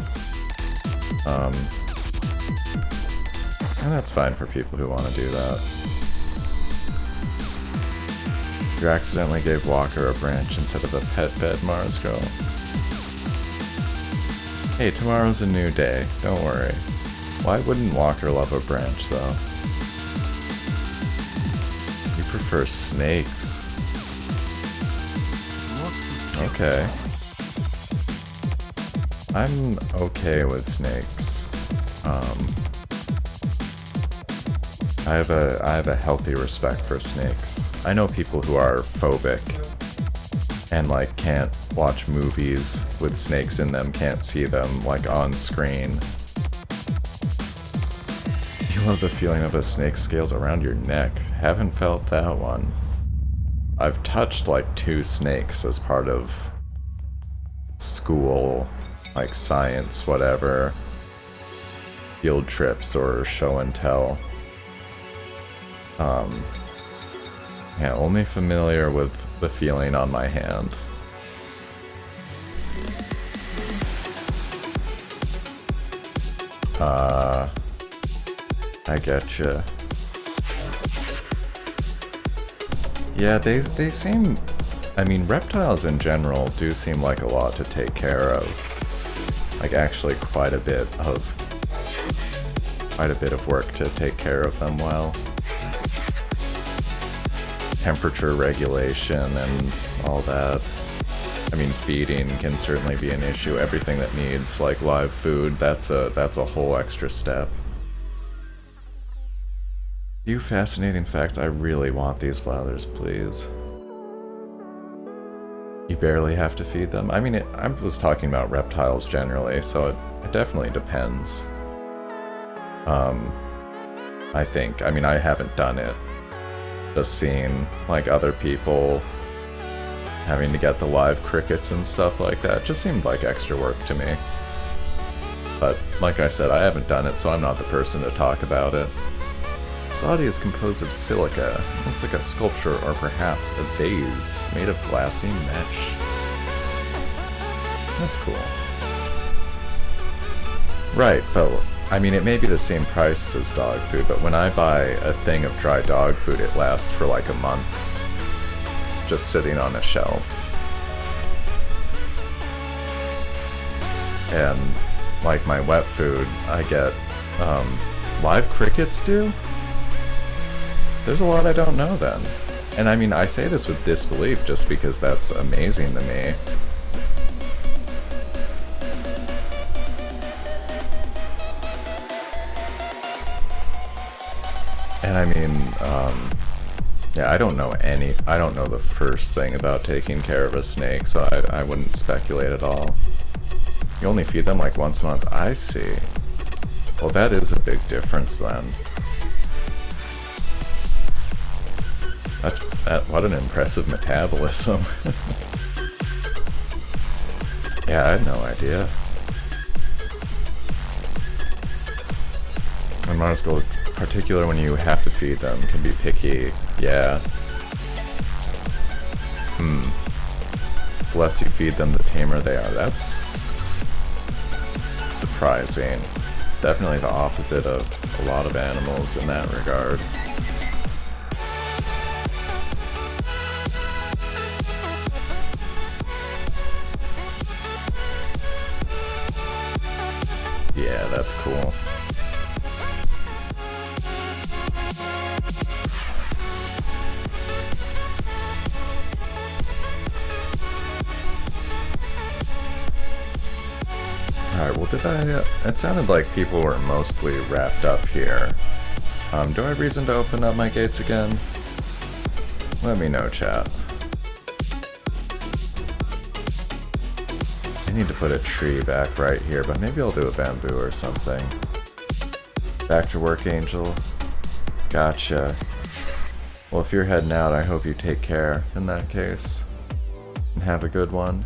And that's fine for people who want to do that. You accidentally gave Walker a branch instead of a pet bed, Mars Girl. Hey, tomorrow's a new day, don't worry. Why wouldn't Walker love a branch, though? You prefer snakes. Okay. I'm okay with snakes. I have a healthy respect for snakes. I know people who are phobic and like can't watch movies with snakes in them, can't see them like on screen. You love the feeling of the snake scales around your neck. Haven't felt that one. I've touched like 2 snakes as part of school, like science, whatever, field trips or show and tell. Yeah, only familiar with the feeling on my hand. I getcha. Yeah, they seem... I mean, reptiles in general do seem like a lot to take care of. Like, actually quite a bit of work to take care of them well. Temperature regulation and all that. I mean, feeding can certainly be an issue. Everything that needs like live food, that's a whole extra step. Few fascinating facts. I really want these blathers, please. You barely have to feed them. I mean, I was talking about reptiles generally, so it definitely depends. I think. I mean, I haven't done it. Just seeing like other people having to get the live crickets and stuff like that just seemed like extra work to me. But like I said, I haven't done it, so I'm not the person to talk about it. Its body is composed of silica. It looks like a sculpture or perhaps a vase made of glassy mesh. That's cool. Right, but I mean, it may be the same price as dog food, but when I buy a thing of dry dog food, it lasts for like a month, just sitting on a shelf. And like my wet food, I get live crickets do? There's a lot I don't know then. And I mean, I say this with disbelief just because that's amazing to me. And I mean, yeah, I don't know the first thing about taking care of a snake, so I wouldn't speculate at all. You only feed them like once a month. I see. Well, that is a big difference then. What an impressive metabolism. Yeah, I had no idea. And Mars Gold, particular when you have to feed them, can be picky. Yeah. The less you feed them, the tamer they are. That's surprising. Definitely the opposite of a lot of animals in that regard. Yeah, that's cool. Alright, well it sounded like people were mostly wrapped up here. Do I have reason to open up my gates again? Let me know, chat. I need to put a tree back right here, but maybe I'll do a bamboo or something. Back to work, Angel. Gotcha. Well, if you're heading out, I hope you take care in that case. And have a good one.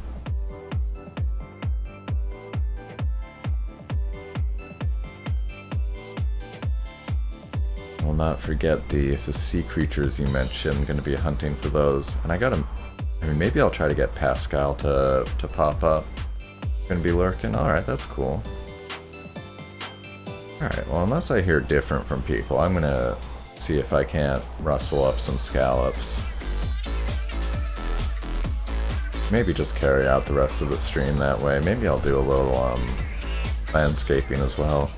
Will not forget the sea creatures you mentioned. Gonna be hunting for those. And I mean, maybe I'll try to get Pascal to pop up. Gonna be lurking? Alright, that's cool. Alright, well, unless I hear different from people, I'm gonna see if I can't rustle up some scallops. Maybe just carry out the rest of the stream that way. Maybe I'll do a little, landscaping as well.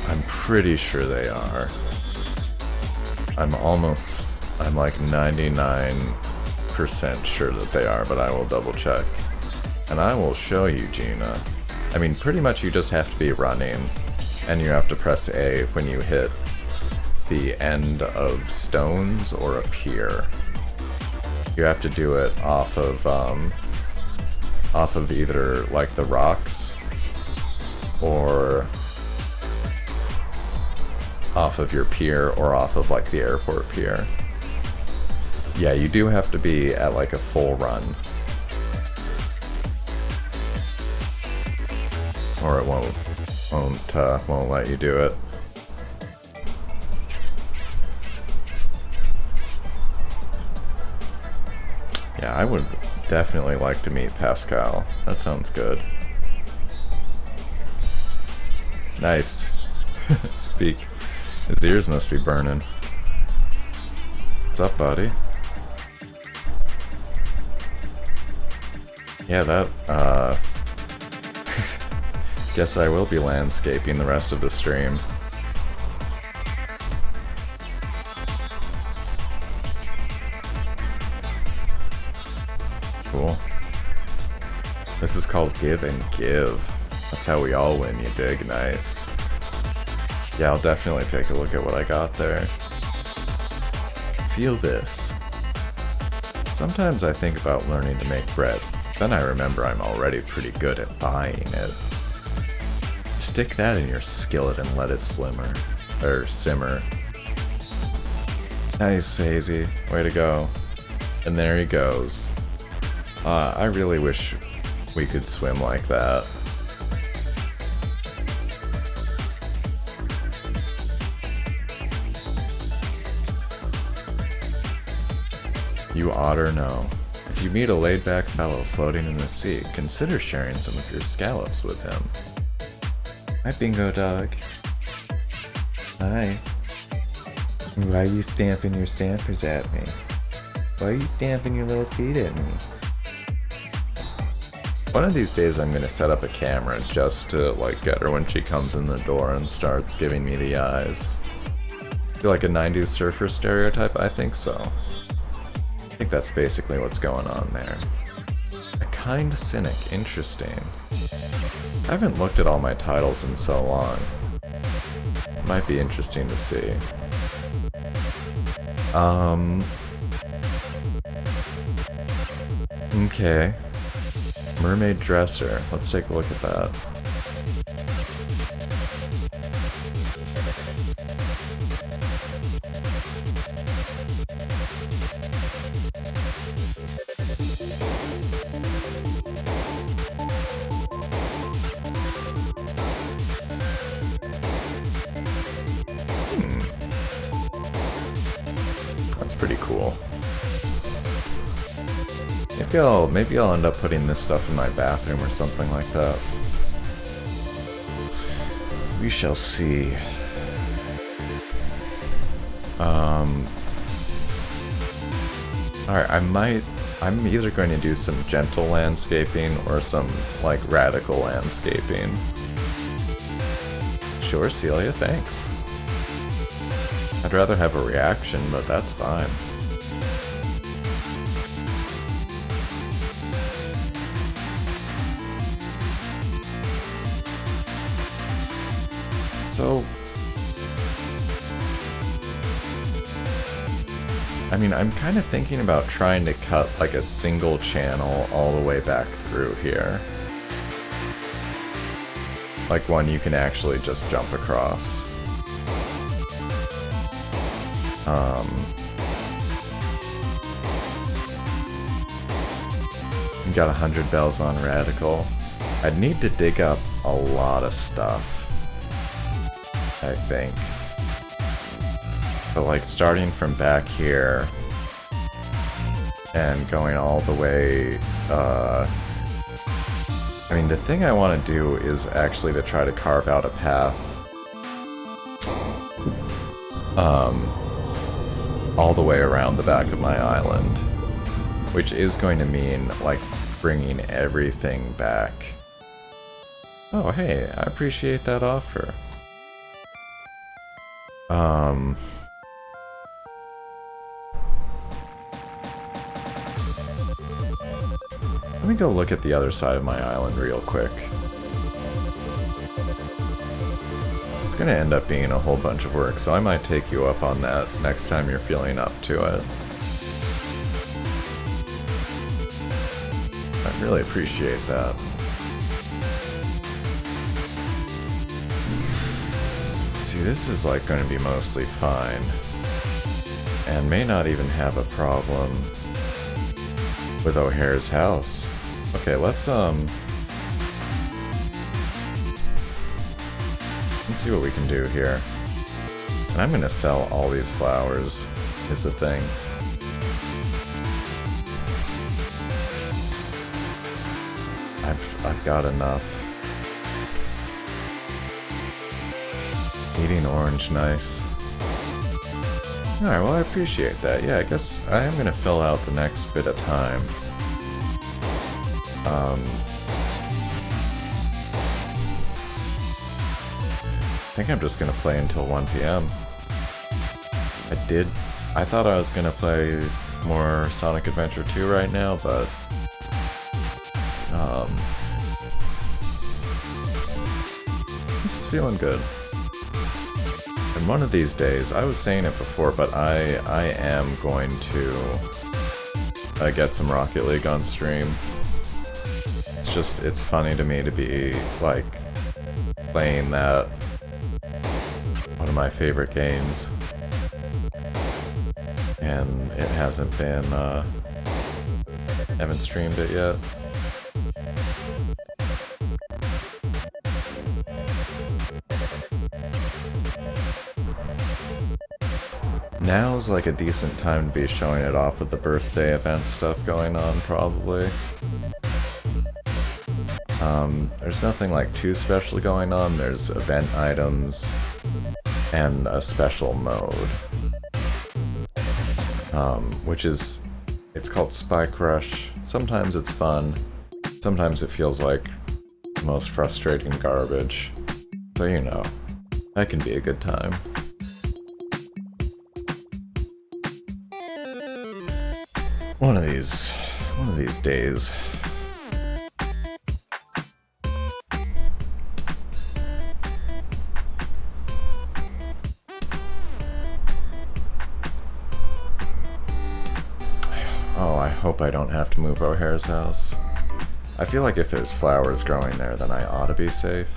I'm pretty sure they are. I'm like 99% sure that they are, but I will double check. And I will show you, Gina. I mean, pretty much you just have to be running, and you have to press A when you hit the end of stones or a pier. You have to do it off of either like the rocks or off of your pier or off of like the airport pier. Yeah, you do have to be at like a full run, or it won't let you do it. Yeah, I would definitely like to meet Pascal. That sounds good. Nice. Speak. His ears must be burning. What's up, buddy? Yeah, that, guess I will be landscaping the rest of the stream. Cool. This is called Give and Give. That's how we all win, you dig? Nice. Yeah, I'll definitely take a look at what I got there. Feel this. Sometimes I think about learning to make bread, then I remember I'm already pretty good at buying it. Stick that in your skillet and let it simmer. Nice, Hazy. Way to go. And there he goes. I really wish we could swim like that. You otter know. If you meet a laid-back fellow floating in the sea, consider sharing some of your scallops with him. Hi, Bingo Dog. Hi. Why are you stamping your stampers at me? Why are you stamping your little feet at me? One of these days I'm gonna set up a camera just to like get her when she comes in the door and starts giving me the eyes. Feel like a 90s surfer stereotype? I think so. I think that's basically what's going on there. A kind cynic, interesting. I haven't looked at all my titles in so long. Might be interesting to see. Okay. Mermaid dresser. Let's take a look at that. That's pretty cool. Maybe I'll end up putting this stuff in my bathroom or something like that. We shall see. Alright, I'm either going to do some gentle landscaping or some, like, radical landscaping. Sure, Celia, thanks. I'd rather have a reaction, but that's fine. So, I mean, I'm kind of thinking about trying to cut like a single channel all the way back through here. Like one you can actually just jump across. You got 100 bells on Radical. I'd need to dig up a lot of stuff, I think. But like starting from back here and going all the way I mean, the thing I want to do is actually to try to carve out a path all the way around the back of my island, which is going to mean, like, bringing everything back. Oh, hey, I appreciate that offer. Let me go look at the other side of my island real quick. It's gonna end up being a whole bunch of work, so I might take you up on that next time you're feeling up to it. I really appreciate that. See, this is like going to be mostly fine, and may not even have a problem with O'Hare's house. Okay, let's see what we can do here. And I'm gonna sell all these flowers, is the thing. I've got enough. Eating orange, nice. Alright, well I appreciate that. Yeah, I guess I am gonna fill out the next bit of time. I think I'm just gonna play until 1 p.m. I thought I was gonna play more Sonic Adventure 2 right now, but this is feeling good. And one of these days, I was saying it before, but I am going to get some Rocket League on stream. It's funny to me to be, like, playing that, one of my favorite games, and it hasn't been, haven't streamed it yet. Now's like a decent time to be showing it off with the birthday event stuff going on, probably. There's nothing like too special going on. There's event items and a special mode, which is, it's called Spike Rush. Sometimes it's fun, sometimes it feels like the most frustrating garbage. So you know, that can be a good time. One of these days. Oh, I hope I don't have to move O'Hare's house. I feel like if there's flowers growing there, then I ought to be safe.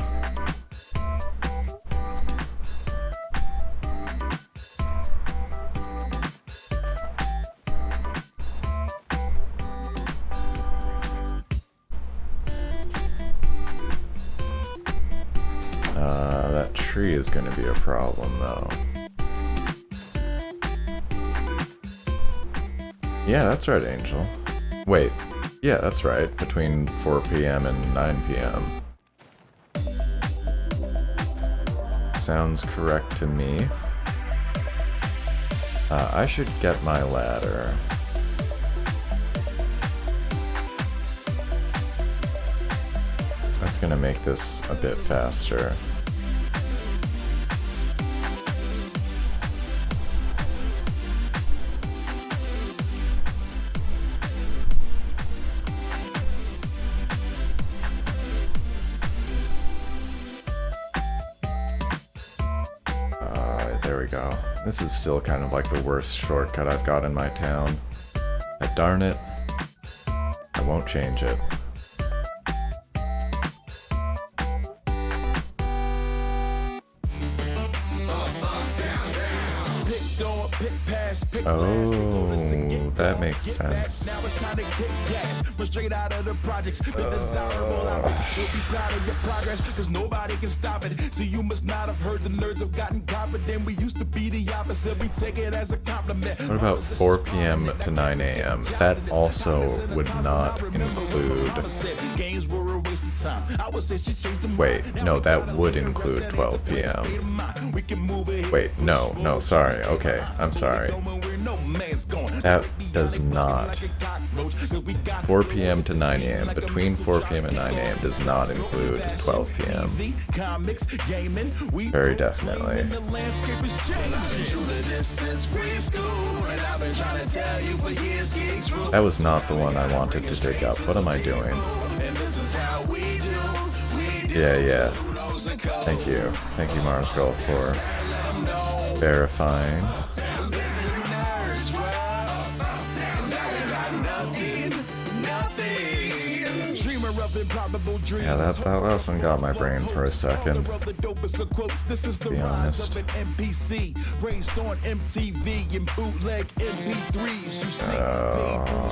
That tree is going to be a problem, though. Yeah, that's right, Angel. Wait, yeah, that's right. Between 4 p.m. and 9 p.m. Sounds correct to me. I should get my ladder. That's gonna make this a bit faster. There we go. This is still kind of like the worst shortcut I've got in my town. But darn it, I won't change it. Oh, that makes sense. Straight out of the projects, the desirable will be proud of your progress, because nobody can stop it. So you must not have heard the nerds have gotten confident. We used to be the opposite, we take it as a compliment. What about 4 p.m. to 9 a.m.? That also would not include Wait, no, that would include 12 p.m. Wait, no, sorry. Okay, I'm sorry. That does not. 4 p.m. to 9 a.m. Between 4 p.m. and 9 a.m. does not include 12 p.m. Very definitely. That was not the one I wanted to dig up. What am I doing? Yeah. Thank you, Mars Girl, for verifying. Yeah, that last one got my brain for a second, to be honest. Oh,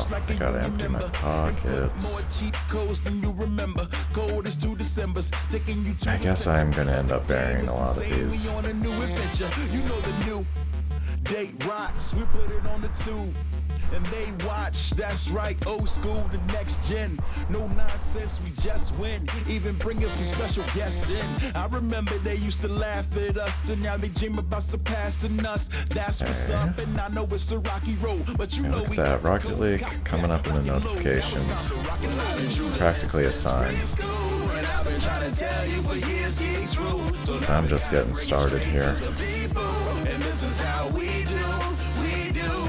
I gotta empty my pockets. I guess I'm gonna end up burying a lot of these. And they watch, that's right, old school, the next gen. No nonsense, we just win. Even bring us some special guests in. I remember they used to laugh at us, and now they dream about surpassing us. That's what's up, and I know it's a rocky road, but you know look we at that, Rocket League coming up in the notifications. Practically a sign. I'm just getting started here. And this is how we do.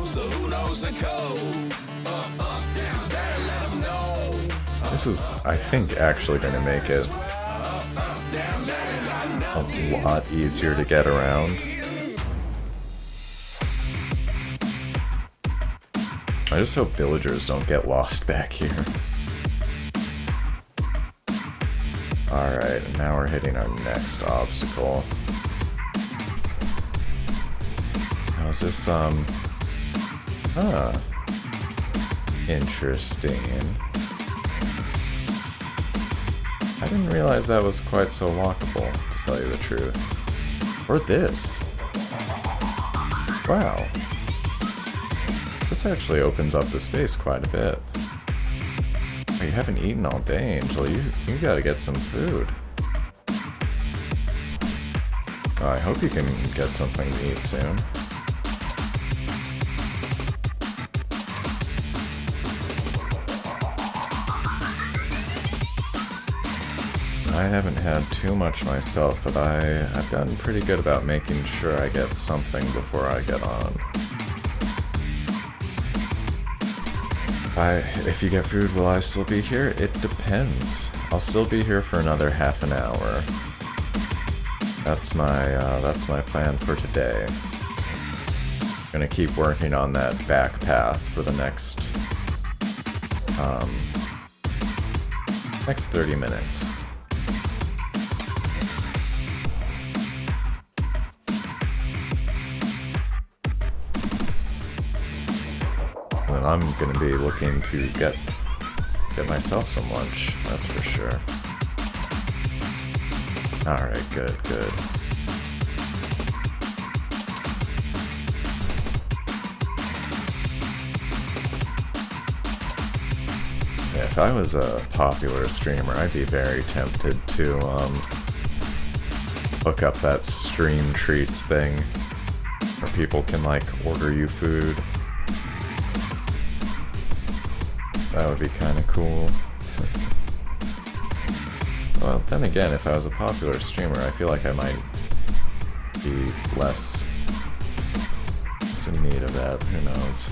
So who knows the code? Better let them know. This is, I think, actually going to make it a lot easier to get around. I just hope villagers don't get lost back here. Alright, now we're hitting our next obstacle. Now is this, interesting. I didn't realize that was quite so walkable, to tell you the truth. Or this. Wow. This actually opens up the space quite a bit. Oh, you haven't eaten all day, Angel. You gotta get some food. Oh, I hope you can get something to eat soon. I haven't had too much myself, but I've gotten pretty good about making sure I get something before I get on. If you get food, will I still be here? It depends. I'll still be here for another half an hour. That's my plan for today. Gonna keep working on that back path for the next 30 minutes. And I'm gonna be looking to get myself some lunch, that's for sure. Alright, good. Yeah, if I was a popular streamer, I'd be very tempted to hook up that stream treats thing where people can like order you food. That would be kind of cool. Well, then again, if I was a popular streamer, I feel like I might be less in need of that. Who knows?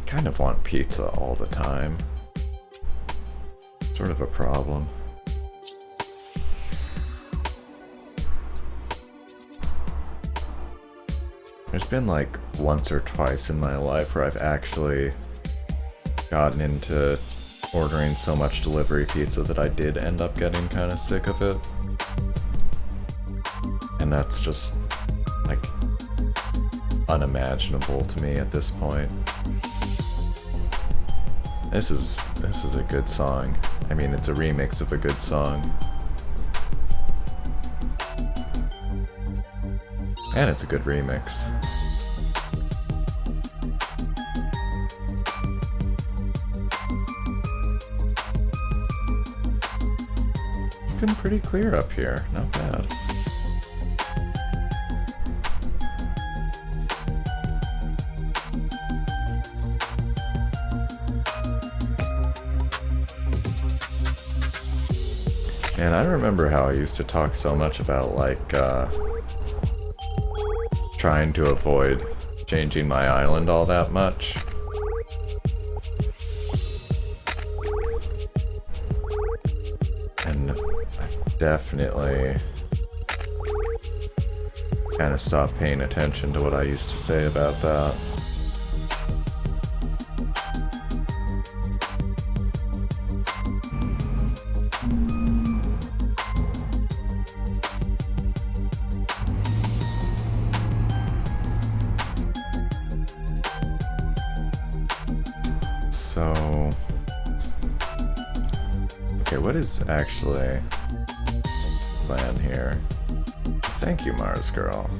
Kind of want pizza all the time. Sort of a problem. There's been like once or twice in my life where I've actually gotten into ordering so much delivery pizza that I did end up getting kind of sick of it. And that's just like unimaginable to me at this point. This is a good song. I mean, it's a remix of a good song. And it's a good remix. looking pretty clear up here. Not bad. And I remember how I used to talk so much about, like, trying to avoid changing my island all that much. And I've definitely kind of stopped paying attention to what I used to say about that. So, okay, what is actually the plan here? Thank you, Mars Girl.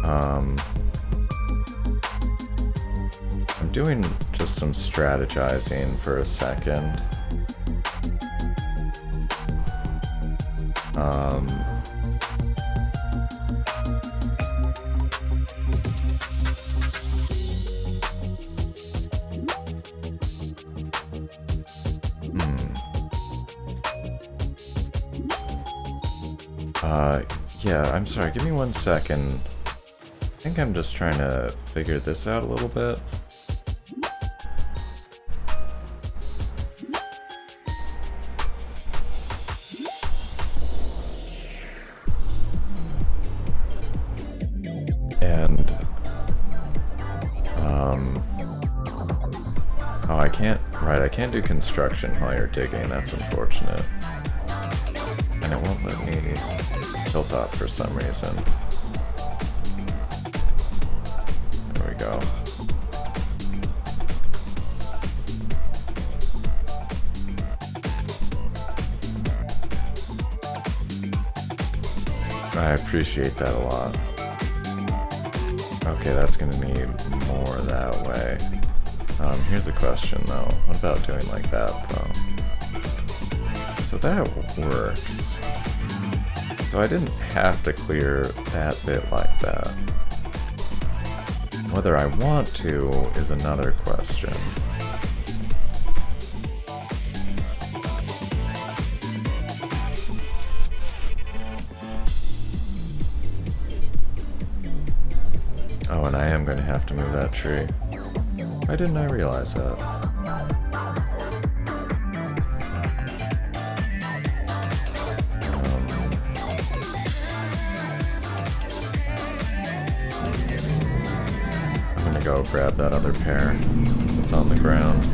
I'm doing just some strategizing for a second. Yeah, I'm sorry, give me 1 second. I think I'm just trying to figure this out a little bit. And, oh, I can't do construction while you're digging, that's unfortunate. And it won't let me tilt up for some reason. There we go. I appreciate that a lot. Okay, that's gonna need more that way. Here's a question though. What about doing like that though? So that works. So I didn't have to clear that bit like that. Whether I want to is another question. Oh, and I am going to have to move that tree. Why didn't I realize that? I'm gonna go grab that other pair that's on the ground.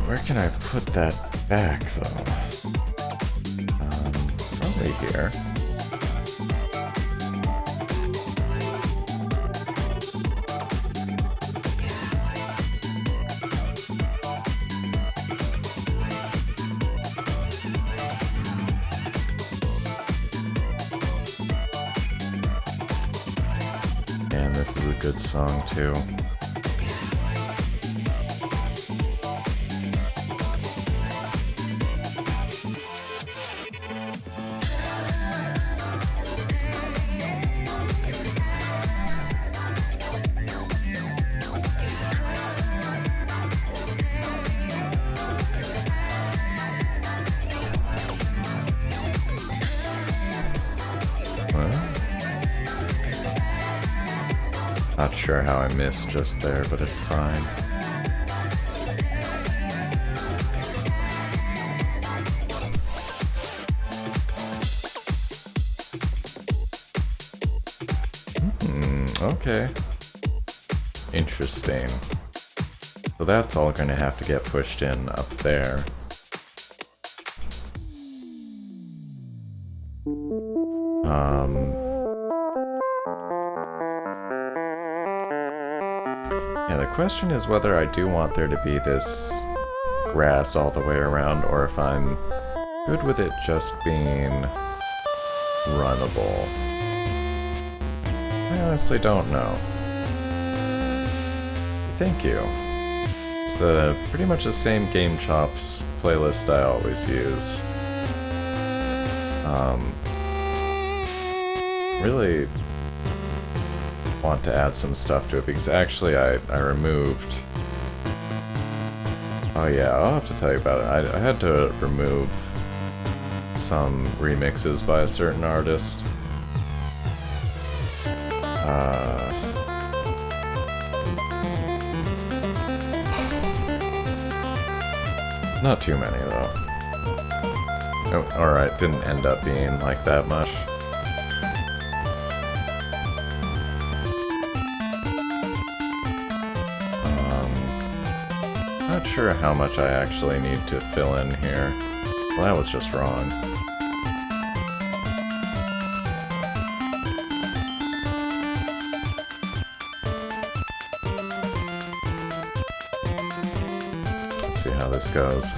Where can I put that back, though? Probably here. And this is a good song, too. Not sure how I missed just there, but it's fine. Okay. Interesting. So that's all going to have to get pushed in up there. Yeah, the question is whether I do want there to be this grass all the way around, or if I'm good with it just being runnable. I honestly don't know. Thank you. It's pretty much the same Game Chops playlist I always use. Really want to add some stuff to it because actually I removed... Oh yeah, I'll have to tell you about it. I had to remove some remixes by a certain artist. Not too many though. Oh, alright, didn't end up being like that much. Not sure how much I actually need to fill in here. Well, that was just wrong. Let's see how this goes.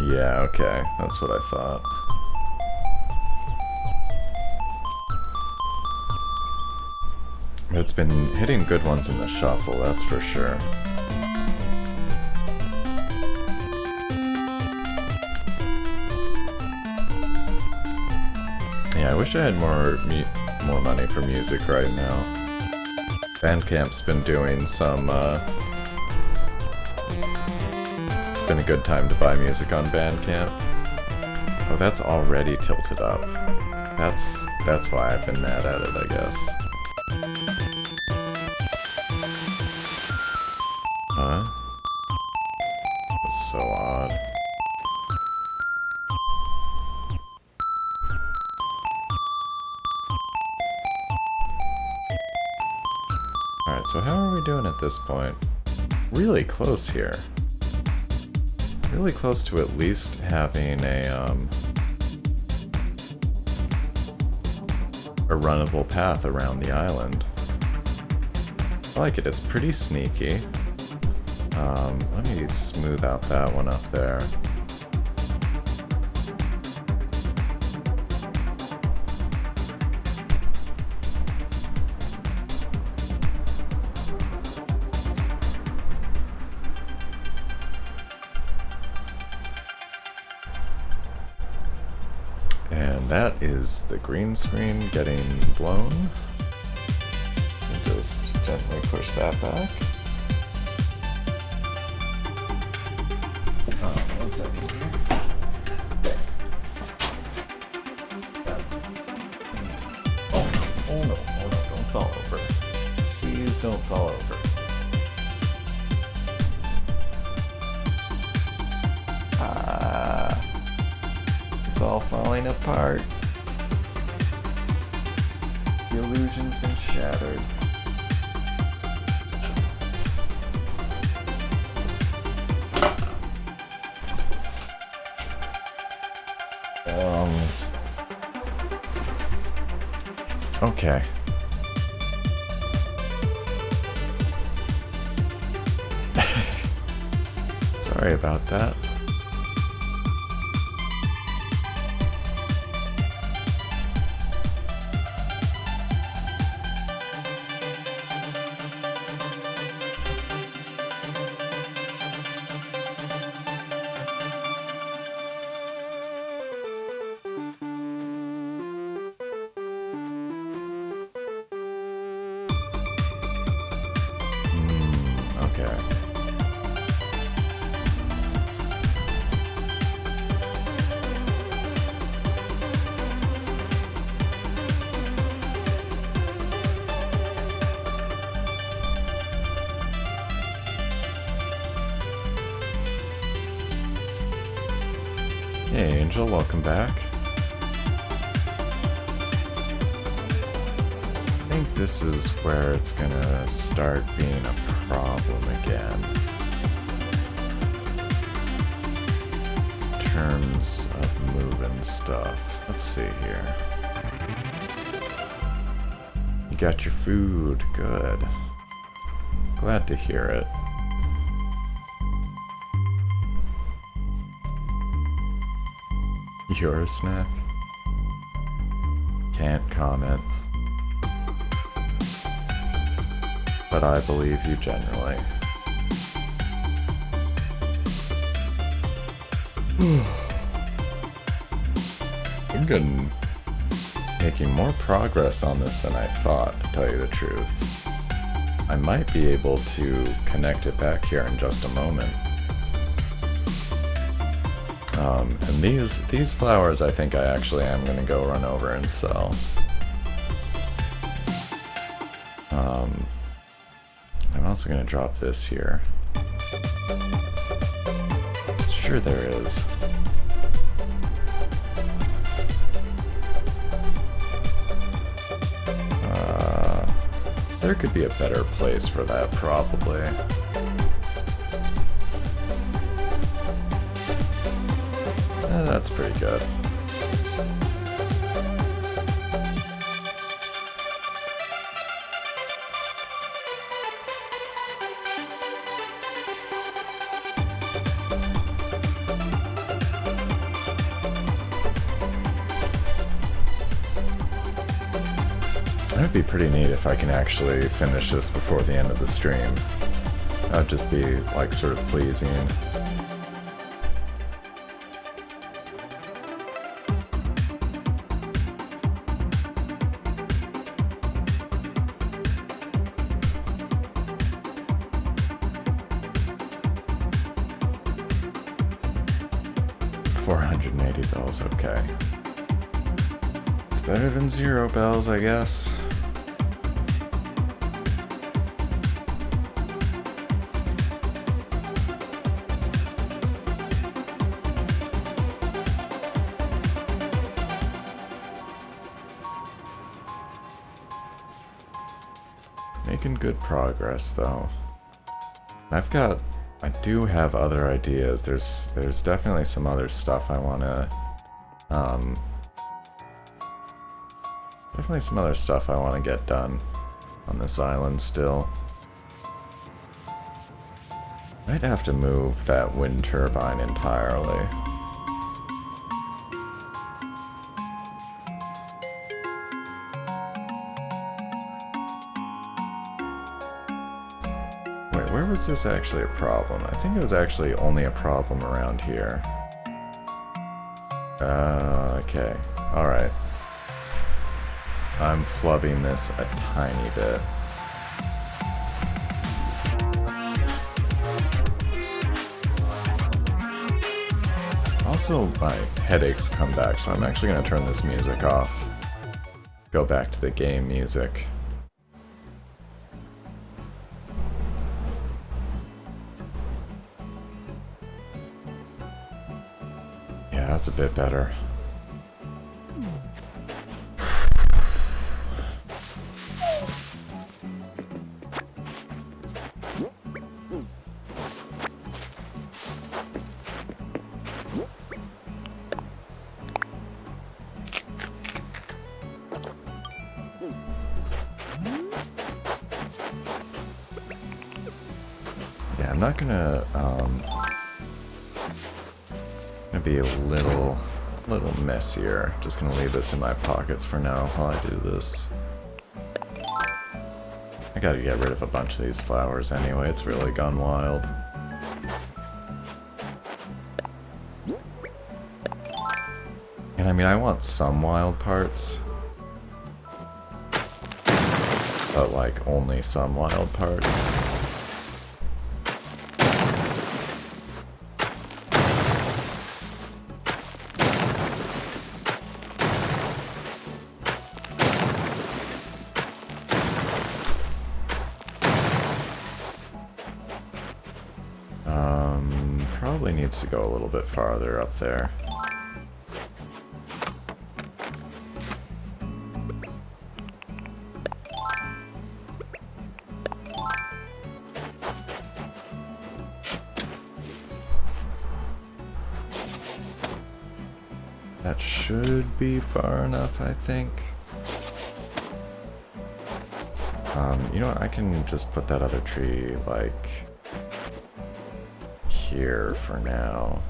Yeah, okay, that's what I thought. It's been hitting good ones in the shuffle, that's for sure. Yeah, I wish I had more money for music right now. Bandcamp's been doing some, It's been a good time to buy music on Bandcamp. Oh, that's already tilted up. That's why I've been mad at it, I guess. Huh? That was so odd. Alright, so how are we doing at this point? Really close here. Really close to at least having a runnable path around the island. I like it, it's pretty sneaky. Let me smooth out that one up there. And that is the green screen getting blown. Just gently push that back. Oh, 1 second here. Oh no, don't fall over. Please don't fall over. It's all falling apart. The illusion's been shattered. Okay. Sorry about that. Hey Angel, welcome back. I think this is where it's gonna start being a problem again. In terms of moving stuff. Let's see here. You got your food, good. Glad to hear it. You're a snack? Can't comment. But I believe you generally. I'm making more progress on this than I thought, to tell you the truth. I might be able to connect it back here in just a moment. And these flowers I think I actually am going to go run over and sell. I'm also going to drop this here. Sure there is. There could be a better place for that, probably. That's pretty good. It would be pretty neat if I can actually finish this before the end of the stream. That would just be, like, sort of pleasing. $480, okay. It's better than 0 bells, I guess. Making good progress, though. I do have other ideas. There's definitely some other stuff I wanna, definitely some other stuff I wanna get done on this island still. Might have to move that wind turbine entirely. Where was this actually a problem? I think it was actually only a problem around here. Okay. Alright. I'm flubbing this a tiny bit. Also, my headaches come back, so I'm actually going to turn this music off. Go back to the game music. That's a bit better. Yeah, I'm not gonna be a little messier. Just gonna leave this in my pockets for now while I do this. I gotta get rid of a bunch of these flowers anyway, it's really gone wild. And I mean, I want some wild parts, but like only some wild parts. Probably needs to go a little bit farther up there. That should be far enough, I think. You know what? I can just put that other tree, like, here for now.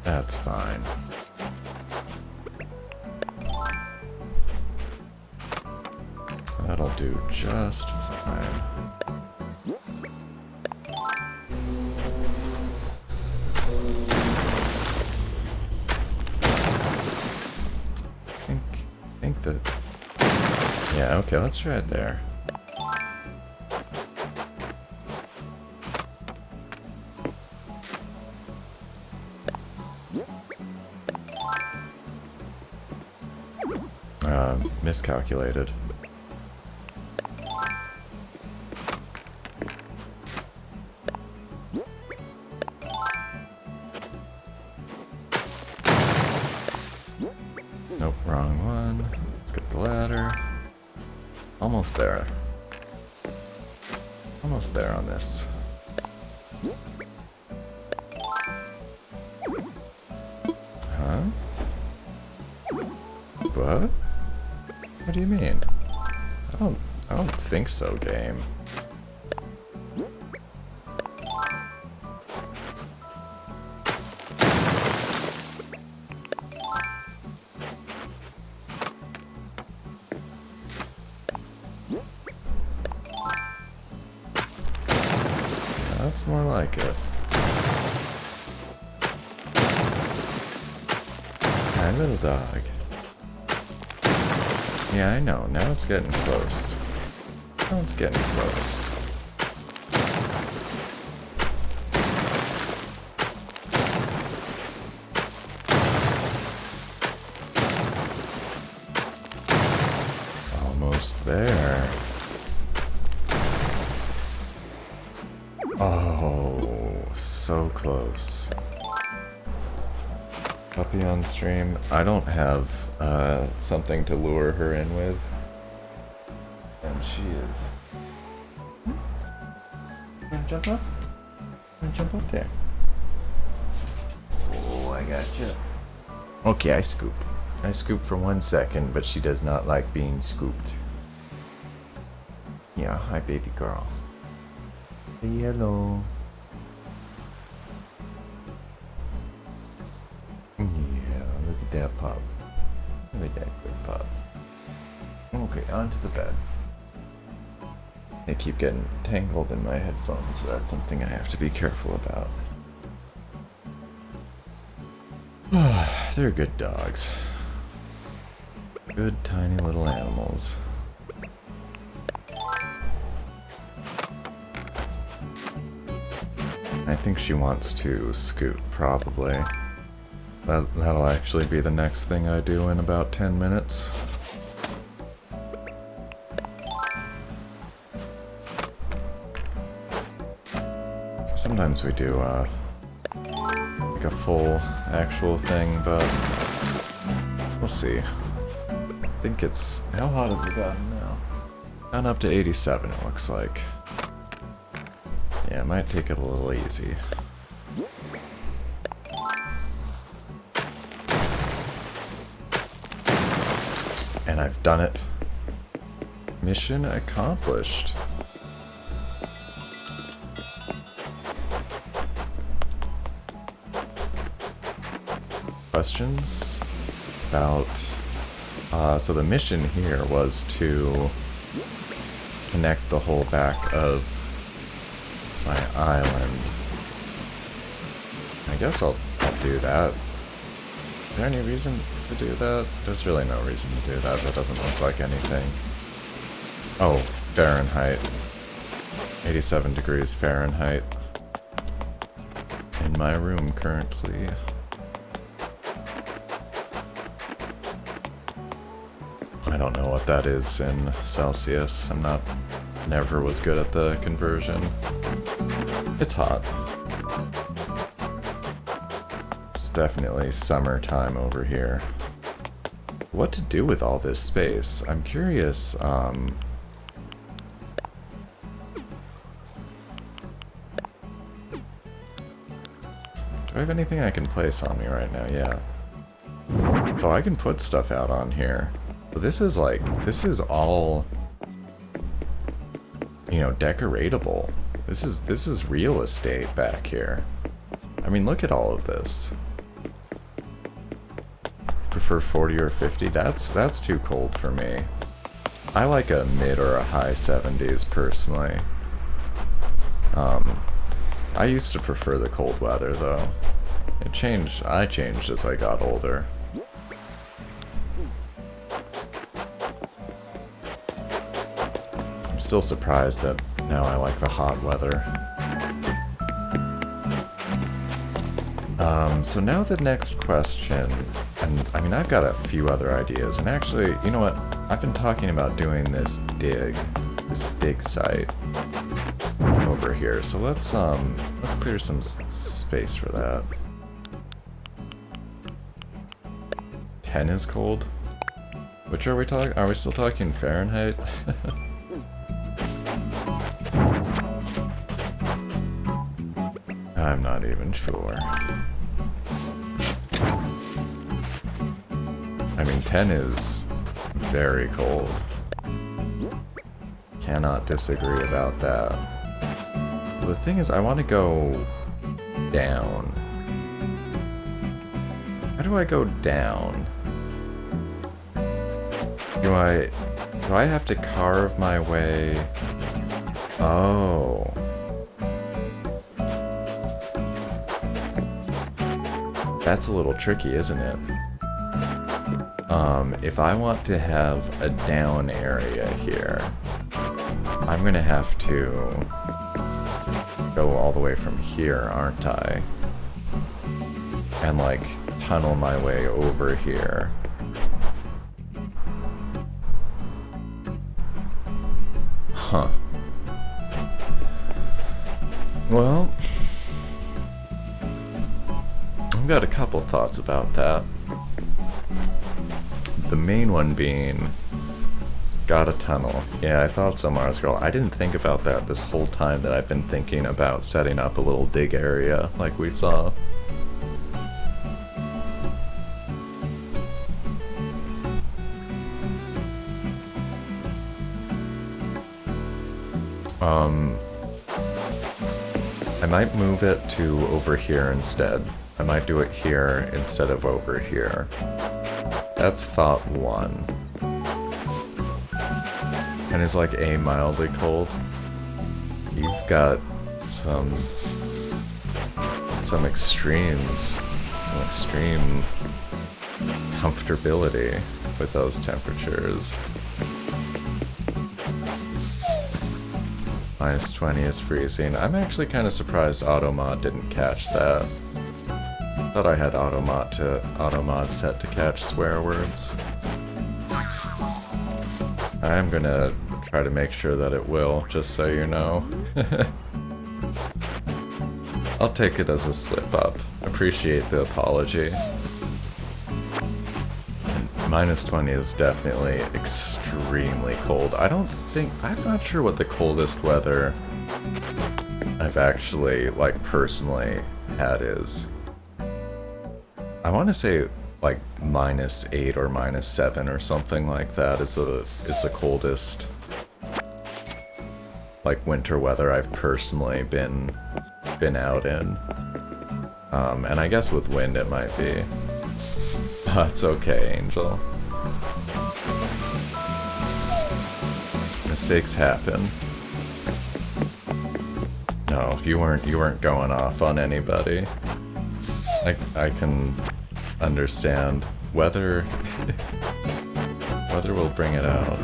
That's fine. That'll do just fine. Think that... Yeah, okay, let's try it there. Miscalculated. Nope, wrong one. Let's get the ladder. Almost there. Almost there on this. Huh? What? What do you mean? I don't think so, game. That's more like it. Hi, little dog. Yeah, I know. Now it's getting close. Now it's getting close. Almost there. Oh, so close. Puppy on stream. I don't have something to lure her in with. And she is. Wanna jump up? Wanna jump up there? Oh, I gotcha. Okay, I scoop. I scoop for 1 second, but she does not like being scooped. Yeah, hi baby girl. Say hello. Yeah, look at that pup. Look at that good pup. Okay, onto the bed. They keep getting tangled in my headphones, so that's something I have to be careful about. They're good dogs. Good tiny little animals. I think she wants to scoot, probably. That'll actually be the next thing I do in about 10 minutes. Sometimes we do, like a full actual thing, but we'll see. I think it's... How hot has it gotten now? Gone up to 87, it looks like. Yeah, I might take it a little easy. And I've done it. Mission accomplished. Questions about... so the mission here was to connect the whole back of my island. I guess I'll do that. Is there any reason to do that? There's really no reason to do that. That doesn't look like anything. Oh, Fahrenheit. 87 degrees Fahrenheit. In my room currently. I don't know what that is in Celsius. Never was good at the conversion. It's hot. It's definitely summertime over here. What to do with all this space? I'm curious, Do I have anything I can place on me right now? Yeah. So I can put stuff out on here. But this is like, this is all, you know, decoratable. This is real estate back here. I mean, look at all of this. Prefer 40 or 50? That's too cold for me. I like a mid or a high 70s personally. I used to prefer the cold weather though. It changed. I changed as I got older. I'm still surprised that now I like the hot weather. So now the next question, and I mean I've got a few other ideas, and actually, you know what? I've been talking about doing this dig site over here. So let's clear some space for that. 10 is cold. Which are we talking? Are we still talking Fahrenheit? I'm not even sure. I mean, 10 is very cold. Cannot disagree about that. The thing is, I want to go down. How do I go down? Do I have to carve my way? Oh. That's a little tricky, isn't it? If I want to have a down area here, I'm gonna have to go all the way from here, aren't I? And like tunnel my way over here. Huh. Well, I've got a couple thoughts about that. The main one being, got a tunnel. Yeah, I thought so, Mars Girl. I didn't think about that this whole time that I've been thinking about setting up a little dig area like we saw. I might move it to over here instead. I might do it here instead of over here. That's thought one. And is like A mildly cold? You've got some extremes, some extreme comfortability with those temperatures. Minus 20 is freezing. I'm actually kind of surprised Automod didn't catch that. Thought I had Automod set to catch swear words. I'm gonna try to make sure that it will, just so you know. I'll take it as a slip up. Appreciate the apology. Minus 20 is definitely extremely cold. I'm not sure what the coldest weather I've actually, like, personally had is. I want to say, like, -8 or -7 or something like that is the coldest, like, winter weather I've personally been out in. And I guess with wind it might be. It's okay, Angel. Mistakes happen. No, you weren't going off on anybody. I can understand. Weather will bring it out.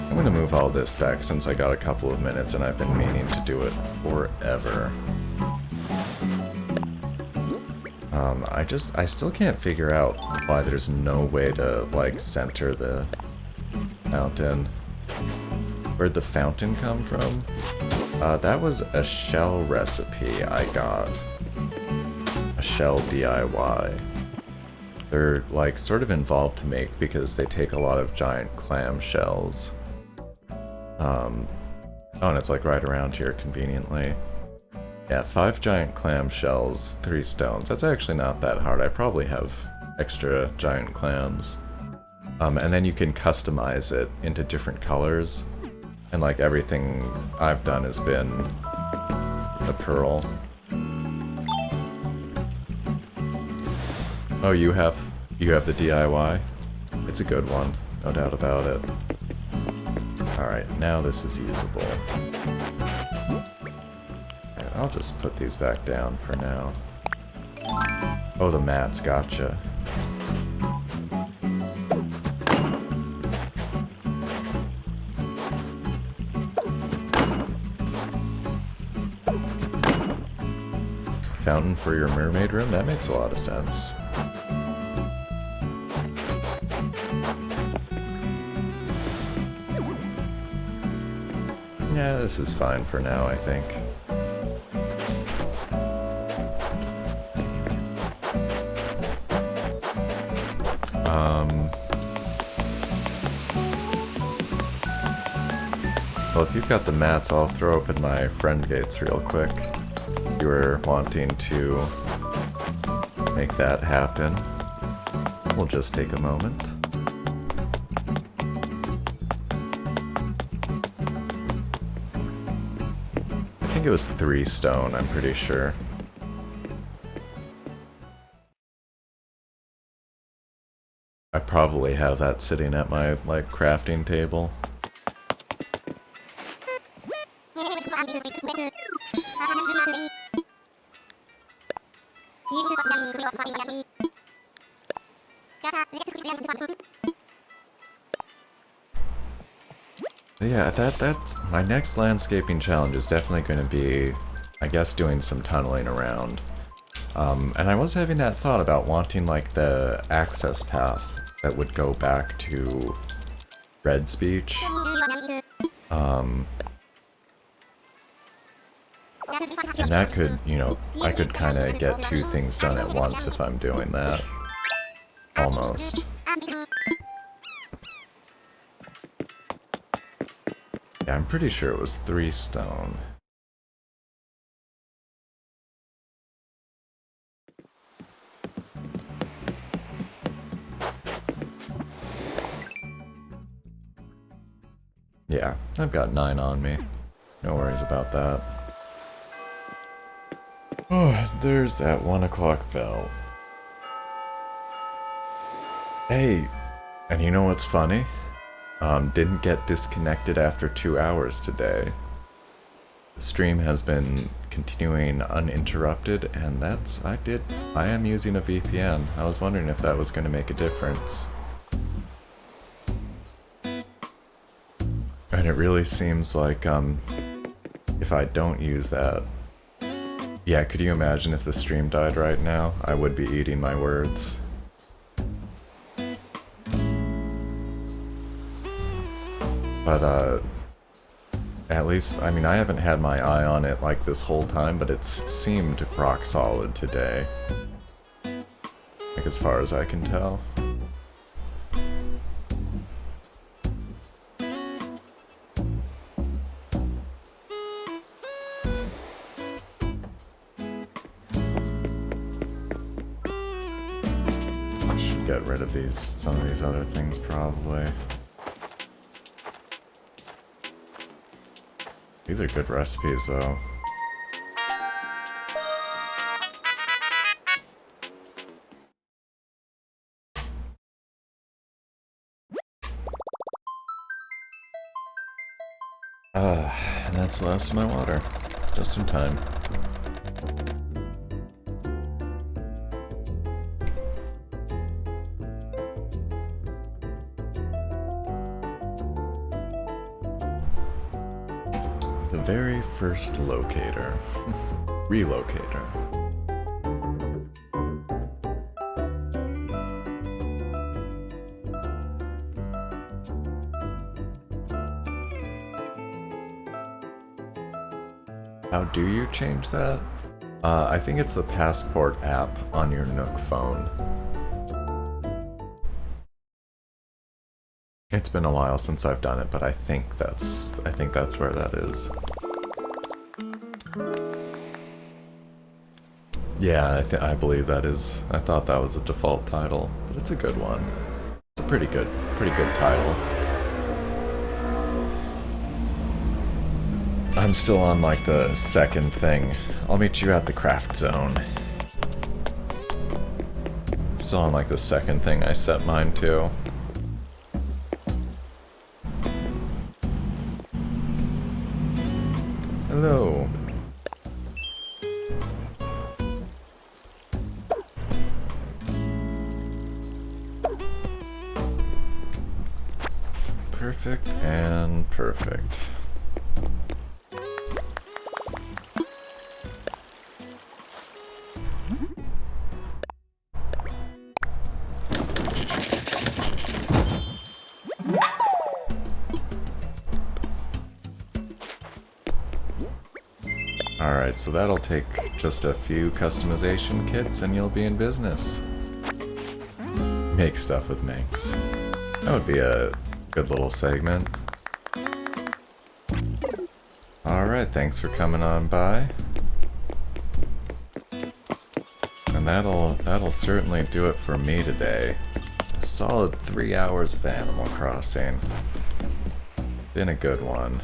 I'm gonna move all this back since I got a couple of minutes and I've been meaning to do it forever. I still can't figure out why there's no way to, like, center the fountain. Where'd the fountain come from? That was a shell recipe I got. A shell DIY. They're, like, sort of involved to make because they take a lot of giant clam shells. Oh, and it's, like, right around here conveniently. Yeah, 5 giant clam shells, 3 stones. That's actually not that hard. I probably have extra giant clams. And then you can customize it into different colors. And like everything I've done has been the pearl. Oh, you have the DIY? It's a good one, no doubt about it. Alright, now this is usable. Alright, I'll just put these back down for now. Oh, the mats, gotcha. Fountain for your mermaid room? That makes a lot of sense. Yeah, this is fine for now, I think. Well, if you've got the mats, I'll throw open my friend gates real quick. You were wanting to make that happen. We'll just take a moment. I think it was 3 stone, I'm pretty sure. I probably have that sitting at my, like, crafting table. Yeah, that's my next landscaping challenge is definitely going to be, I guess, doing some tunneling around. And I was having that thought about wanting, like, the access path that would go back to Red's Beach. And that could, you know, I could kind of get 2 things done at once if I'm doing that. Almost. Yeah, I'm pretty sure it was 3 stone. Yeah, I've got 9 on me. No worries about that. Oh, there's that 1 o'clock bell. Hey, and you know what's funny? Didn't get disconnected after 2 hours today. The stream has been continuing uninterrupted, and I am using a VPN. I was wondering if that was going to make a difference. And it really seems like, if I don't use that... Yeah, could you imagine if the stream died right now? I would be eating my words. But, at least, I mean, I haven't had my eye on it like this whole time, but it's seemed rock solid today. Like, as far as I can tell. I should get rid of some of these other things, probably. These are good recipes, though. And that's the last of my water. Just in time. The very first locator. Relocator. How do you change that? I think it's the Passport app on your Nook phone. It's been a while since I've done it, but I think that's where that is. Yeah, I believe that is. I thought that was a default title, but it's a good one. It's a pretty good title. I'm still on like the second thing. I'll meet you at the craft zone. Still on like the second thing I set mine to. Hello. Perfect and perfect. Alright, so that'll take just a few customization kits and you'll be in business. Make stuff with Minx. That would be a good little segment. Alright, thanks for coming on by. And that'll certainly do it for me today. A solid 3 hours of Animal Crossing. Been a good one.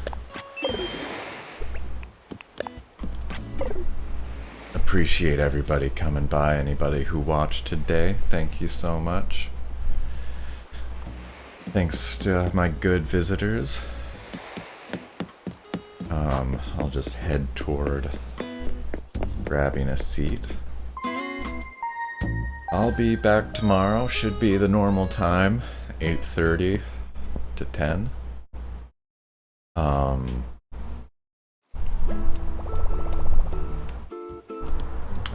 Appreciate everybody coming by, anybody who watched today. Thank you so much. Thanks to my good visitors. I'll just head toward grabbing a seat. I'll be back tomorrow, should be the normal time, 8:30 to 10. And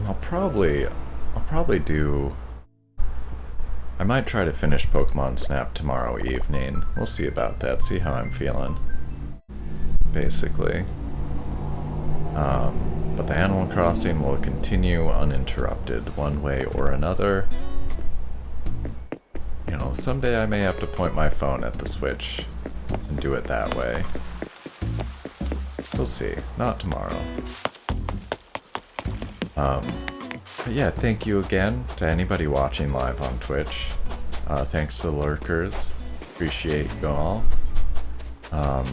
I'll probably do... I might try to finish Pokemon Snap tomorrow evening. We'll see about that, see how I'm feeling. Basically. But the Animal Crossing will continue uninterrupted, one way or another. You know, someday I may have to point my phone at the Switch and do it that way. We'll see. Not tomorrow. But yeah, thank you again to anybody watching live on Twitch. Thanks to the lurkers. Appreciate you all. I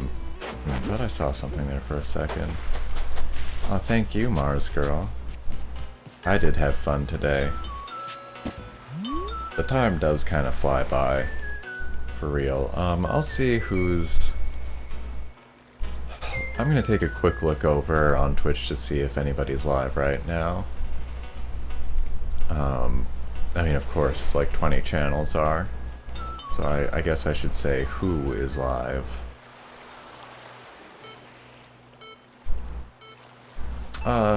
thought I saw something there for a second. Thank you, Mars Girl. I did have fun today. The time does kind of fly by. For real. I'll see who's... I'm gonna take a quick look over on Twitch to see if anybody's live right now. I mean, of course, like 20 channels are. So I guess I should say who is live.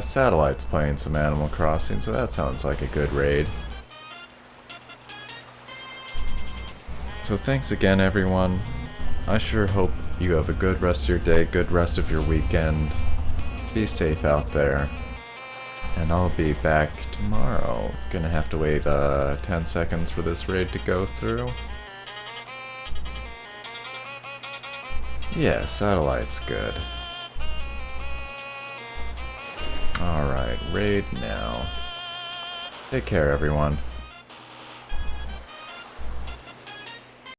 Satellite's playing some Animal Crossing, so that sounds like a good raid. So thanks again, everyone. I sure hope you have a good rest of your day, good rest of your weekend. Be safe out there. And I'll be back tomorrow. Gonna have to wait 10 seconds for this raid to go through. Yeah, Satellite's good. Alright, raid now. Take care, everyone.